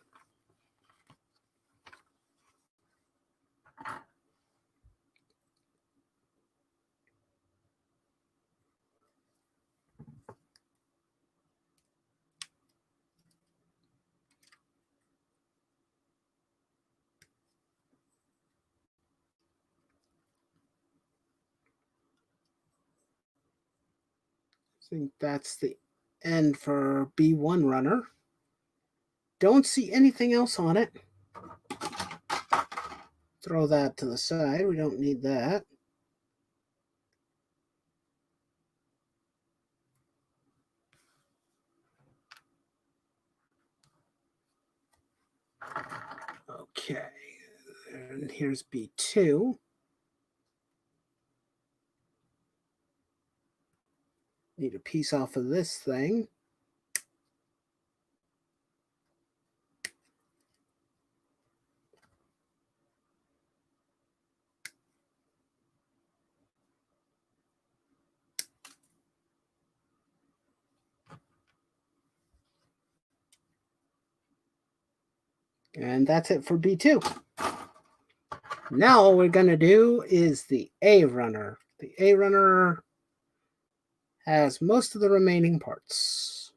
I think that's the end for B1 runner. Don't see anything else on it. Throw that to the side. We don't need that. Okay. And here's B2. Need a piece off of this thing. And that's it for B2. Now all we're going to do is the A runner. The A runner has most of the remaining parts.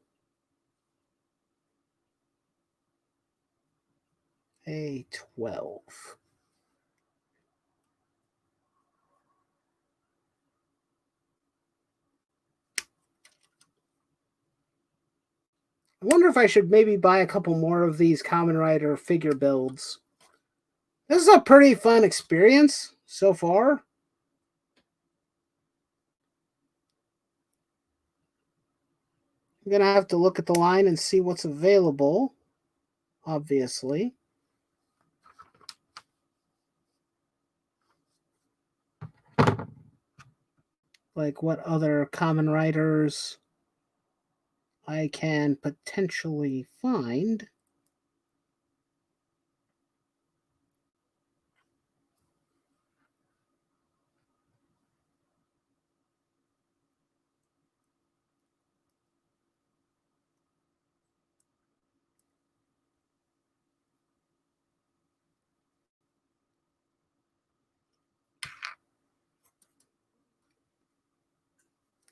A12. I wonder if I should maybe buy a couple more of these Kamen Rider figure builds. This is a pretty fun experience so far. I'm going to have to look at the line and see what's available, obviously. Like what other Kamen Riders I can potentially find.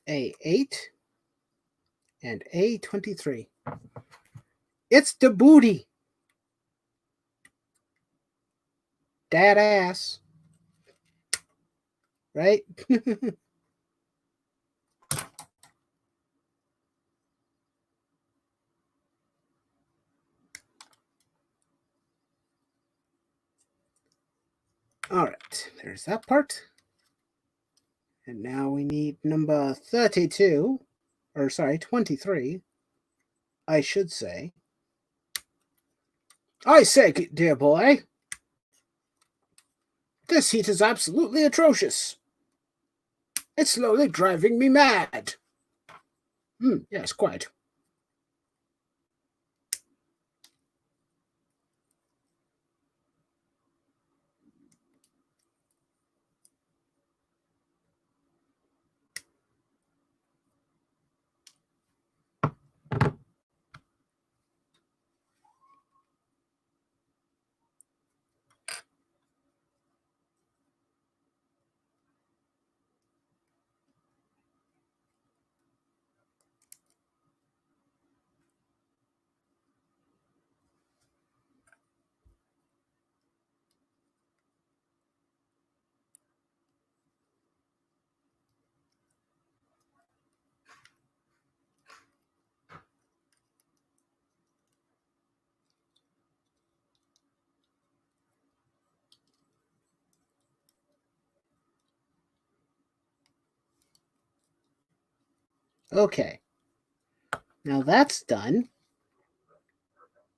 A8 and A23. It's the booty. That ass. Right? All right, there's that part. And now we need number 32, or sorry, 23, I should say. I say, dear boy, this heat is absolutely atrocious. It's slowly driving me mad. Yes, quite. Okay. Now that's done.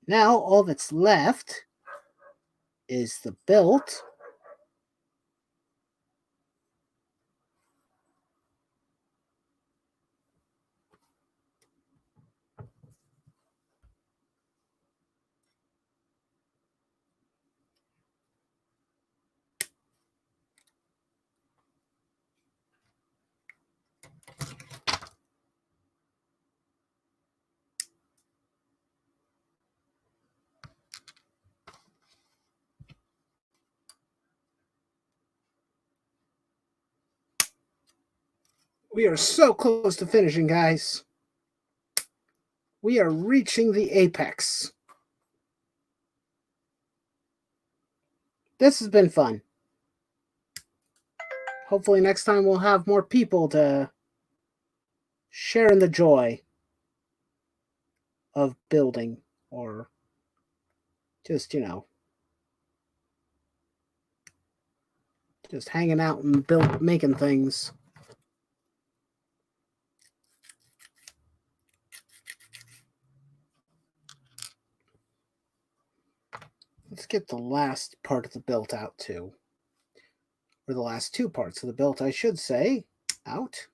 Now all that's left is the belt. We are so close to finishing, guys. We are reaching the apex. This has been fun. Hopefully next time we'll have more people to share in the joy of building, or just, just hanging out and making things. Let's get the last part of the built out too. Or the last two parts of the built, I should say, out.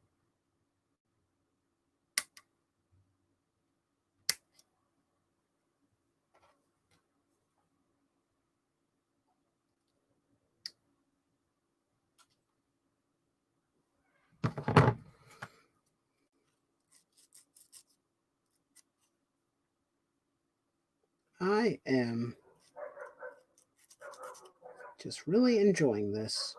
I am just really enjoying this.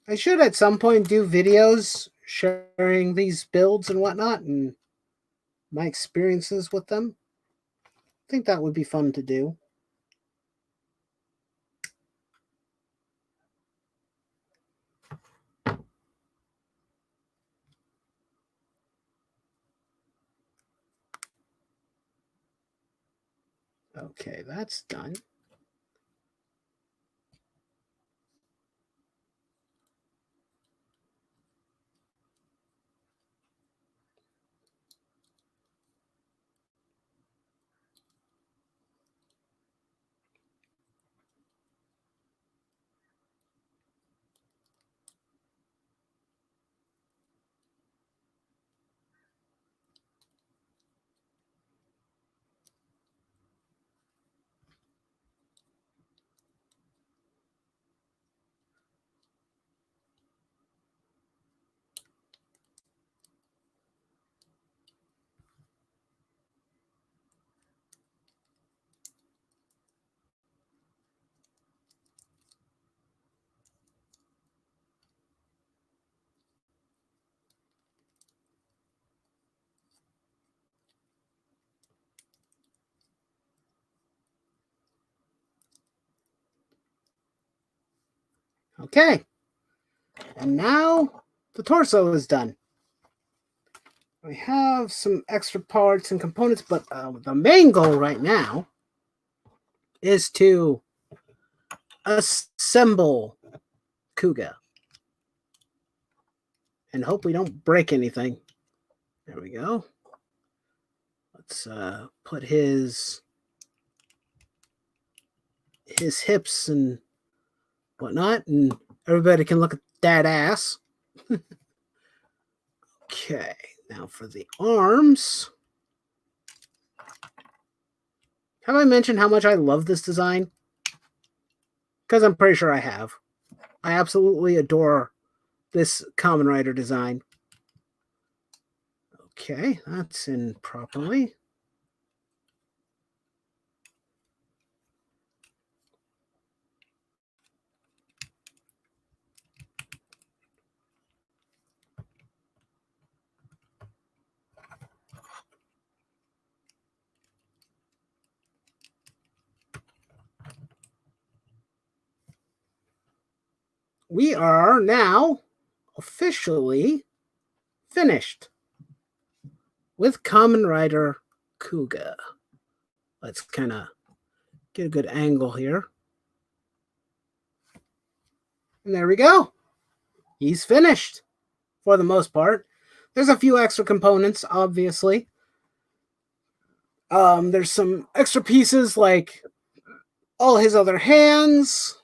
I should at some point do videos sharing these builds and whatnot and my experiences with them. I think that would be fun to do. Okay, that's done. Okay. And now the torso is done. We have some extra parts and components, but the main goal right now is to assemble Kuuga. And hope we don't break anything. There we go. Let's put his hips and whatnot, and everybody can look at that ass. Okay, now for the arms. Have I mentioned how much I love this design? Because I'm pretty sure I have. I absolutely adore this Kamen Rider design. Okay, that's in properly. We are now officially finished with Kamen Rider Kuuga. Let's kind of get a good angle here. And there we go. He's finished for the most part. There's a few extra components, obviously. There's some extra pieces like all his other hands.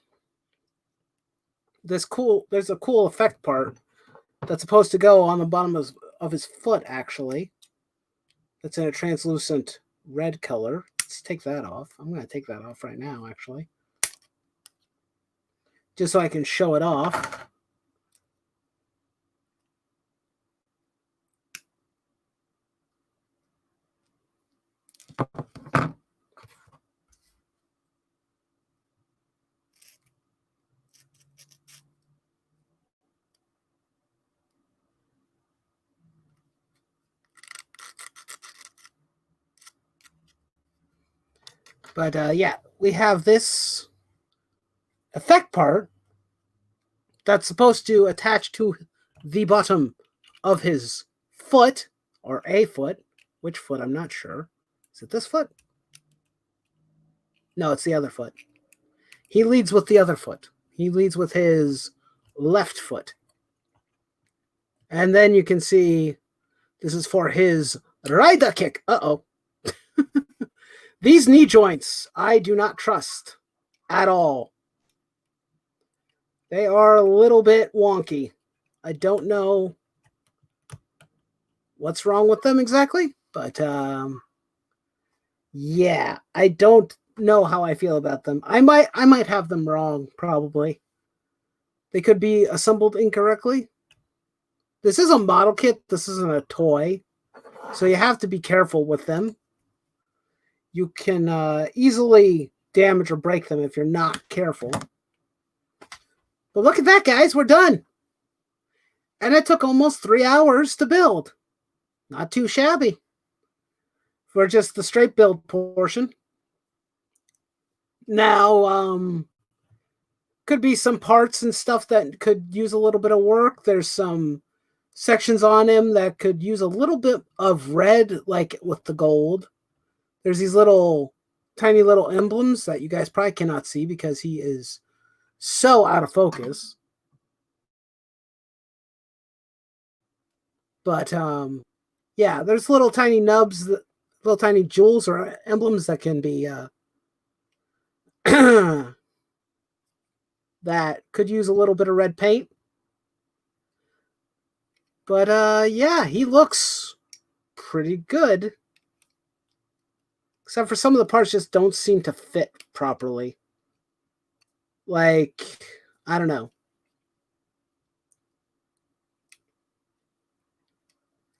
There's a cool effect part that's supposed to go on the bottom of his foot, actually. That's in a translucent red color. Let's take that off. I'm going to take that off right now, actually. Just so I can show it off. But yeah, we have this effect part that's supposed to attach to the bottom of his foot, or a foot. Which foot? I'm not sure. Is it this foot? No, it's the other foot. He leads with the other foot. He leads with his left foot. And then you can see this is for his rider kick. Uh-oh. These knee joints, I do not trust at all. They are a little bit wonky. I don't know what's wrong with them exactly, but yeah, I don't know how I feel about them. I might have them wrong, probably. They could be assembled incorrectly. This is a model kit. This isn't a toy, so you have to be careful with them. You can easily damage or break them if you're not careful. But look at that, guys. We're done. And it took almost 3 hours to build. Not too shabby for just the straight build portion. Now, could be some parts and stuff that could use a little bit of work. There's some sections on him that could use a little bit of red, like with the gold. There's these tiny little emblems that you guys probably cannot see because he is so out of focus. But yeah, there's little tiny nubs, little tiny jewels or emblems that can be that could use a little bit of red paint. But yeah, he looks pretty good. Except for some of the parts just don't seem to fit properly. Like, I don't know.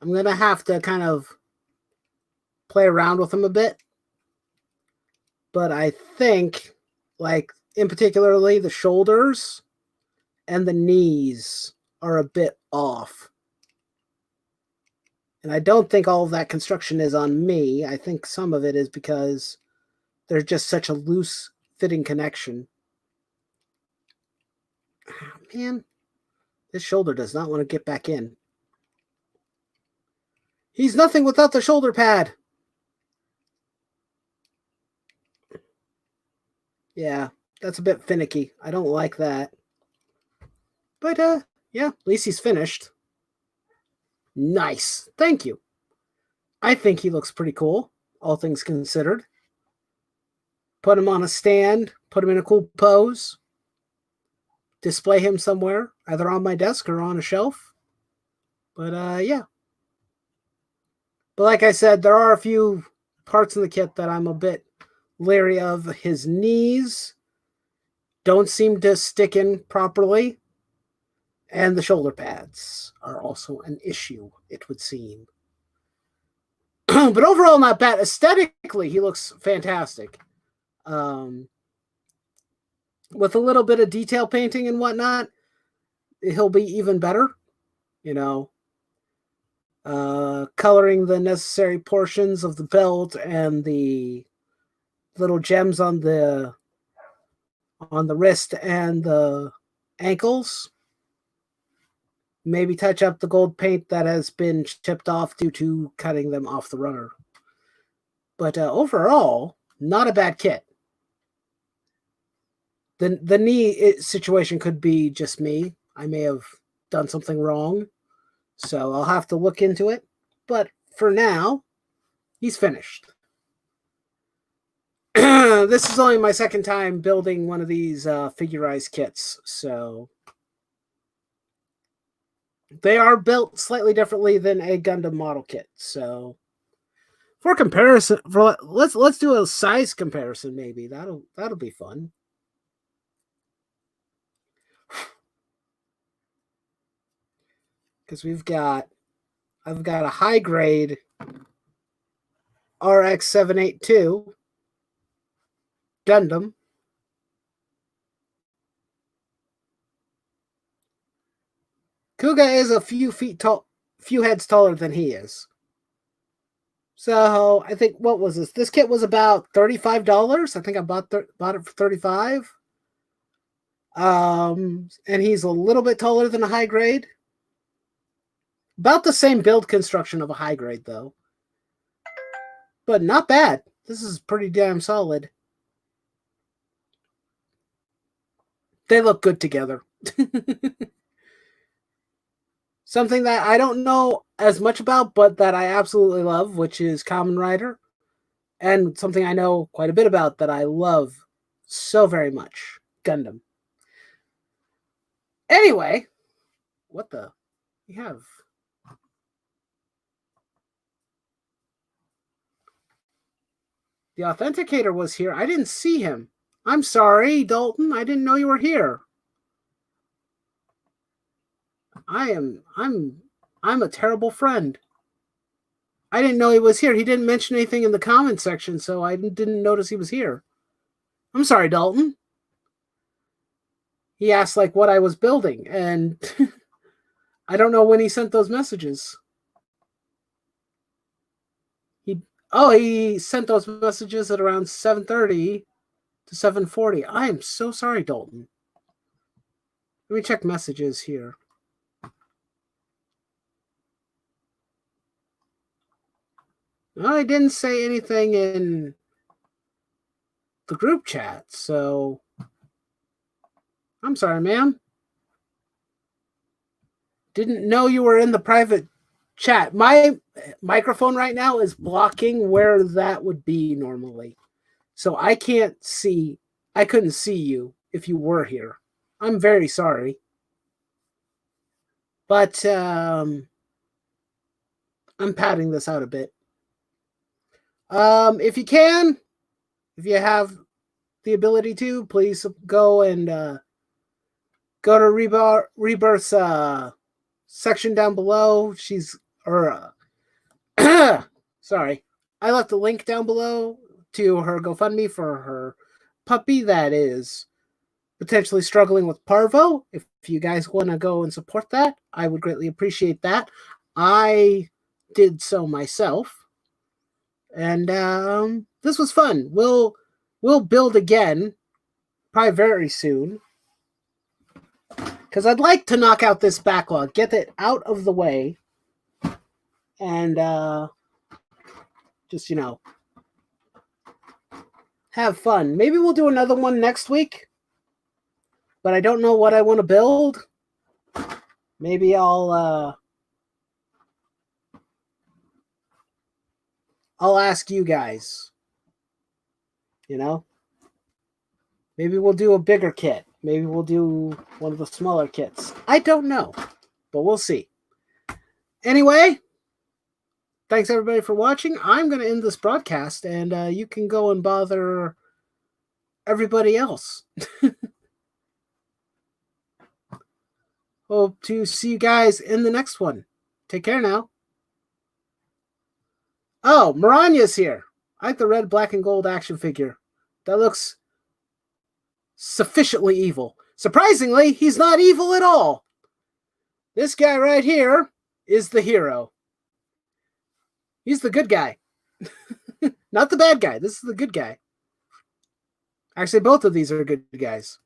I'm going to have to kind of play around with them a bit. But I think, like, in particularly the shoulders and the knees are a bit off. And I don't think all of that construction is on me. I think some of it is because there's just such a loose fitting connection. Man, his shoulder does not want to get back in. He's nothing without the shoulder pad. Yeah, that's a bit finicky. I don't like that. But, yeah, at least he's finished. Nice. Thank you. I think he looks pretty cool, all things considered. Put him on a stand, put him in a cool pose, display him somewhere, either on my desk or on a shelf. But, yeah. But like I said, there are a few parts in the kit that I'm a bit leery of. His knees don't seem to stick in properly. And the shoulder pads are also an issue, it would seem. But overall, not bad. Aesthetically, he looks fantastic. With a little bit of detail painting and whatnot, he'll be even better. You know, coloring the necessary portions of the belt and the little gems on the wrist and the ankles. Maybe touch up the gold paint that has been chipped off due to cutting them off the runner. But overall, not a bad kit. The knee situation could be just me. I may have done something wrong. So I'll have to look into it. But for now, he's finished. This is only my second time building one of these figurized kits. So they are built slightly differently than a Gundam model kit. So for comparison, let's do a size comparison. Maybe that'll be fun. Because I've got a high grade RX-782 Gundam. Kuuga is a few heads taller than he is. So I think, what was this? This kit was about $35. I think I bought it for $35. And he's a little bit taller than a high grade. About the same build construction of a high grade, though. But not bad. This is pretty damn solid. They look good together. Something that I don't know as much about, but that I absolutely love, which is Kamen Rider. And something I know quite a bit about that I love so very much, Gundam. Anyway, what the? We have... The authenticator was here. I didn't see him. I'm sorry, Dalton. I didn't know you were here. I'm a terrible friend. I didn't know he was here. He didn't mention anything in the comment section, so I didn't notice he was here. I'm sorry, Dalton. He asked like what I was building, and I don't know when he sent those messages. He sent those messages at around 7:30 to 7:40. I am so sorry, Dalton. Let me check messages here. No, I didn't say anything in the group chat, so I'm sorry, ma'am. Didn't know you were in the private chat. My microphone right now is blocking where that would be normally. So I couldn't see you if you were here. I'm very sorry. But I'm padding this out a bit. If you have the ability to, please go and go to Rebirth's section down below. Sorry. I left the link down below to her GoFundMe for her puppy that is potentially struggling with parvo. If you guys want to go and support that, I would greatly appreciate that. I did so myself. And this was fun. We'll build again, probably very soon. Because I'd like to knock out this backlog, get it out of the way, and just, have fun. Maybe we'll do another one next week, but I don't know what I want to build. Maybe I'll ask you guys, Maybe we'll do a bigger kit. Maybe we'll do one of the smaller kits. I don't know, but we'll see. Anyway, thanks everybody for watching. I'm going to end this broadcast, and you can go and bother everybody else. Hope to see you guys in the next one. Take care now. Oh, Miranya's here. I like the red, black, and gold action figure. That looks sufficiently evil. Surprisingly, he's not evil at all. This guy right here is the hero. He's the good guy. Not the bad guy. This is the good guy. Actually, both of these are good guys.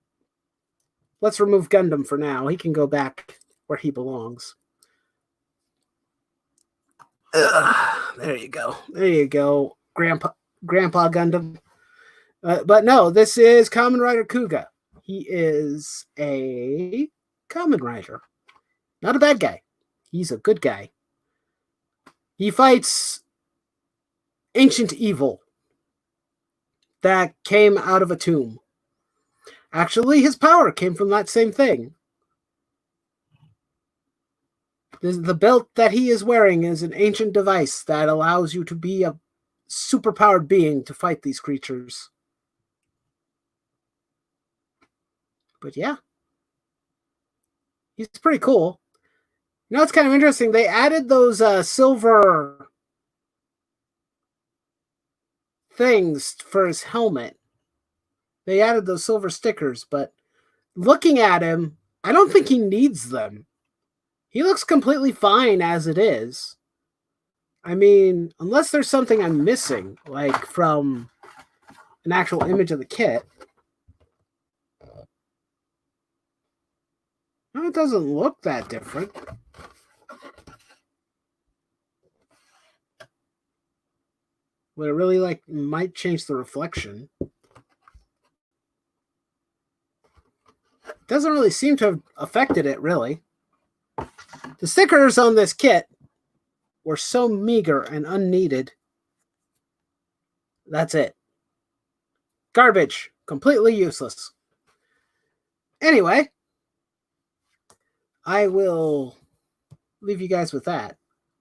Let's remove Gundam for now. He can go back where he belongs. There you go. There you go, Grandpa Gundam. But no, this is Kamen Rider Kuuga. He is a Kamen Rider. Not a bad guy. He's a good guy. He fights ancient evil that came out of a tomb. Actually, his power came from that same thing. The belt that he is wearing is an ancient device that allows you to be a superpowered being to fight these creatures. But yeah, he's pretty cool. It's kind of interesting. They added those silver things for his helmet. They added those silver stickers, but looking at him, I don't think he needs them. He looks completely fine as it is. I mean, unless there's something I'm missing, like from an actual image of the kit. No, it doesn't look that different. But it really might change the reflection. It doesn't really seem to have affected it, really. The stickers on this kit were so meager and unneeded. That's it. Garbage. Completely useless. Anyway, I will leave you guys with that.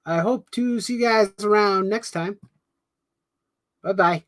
I hope to see you guys around next time. Bye-bye.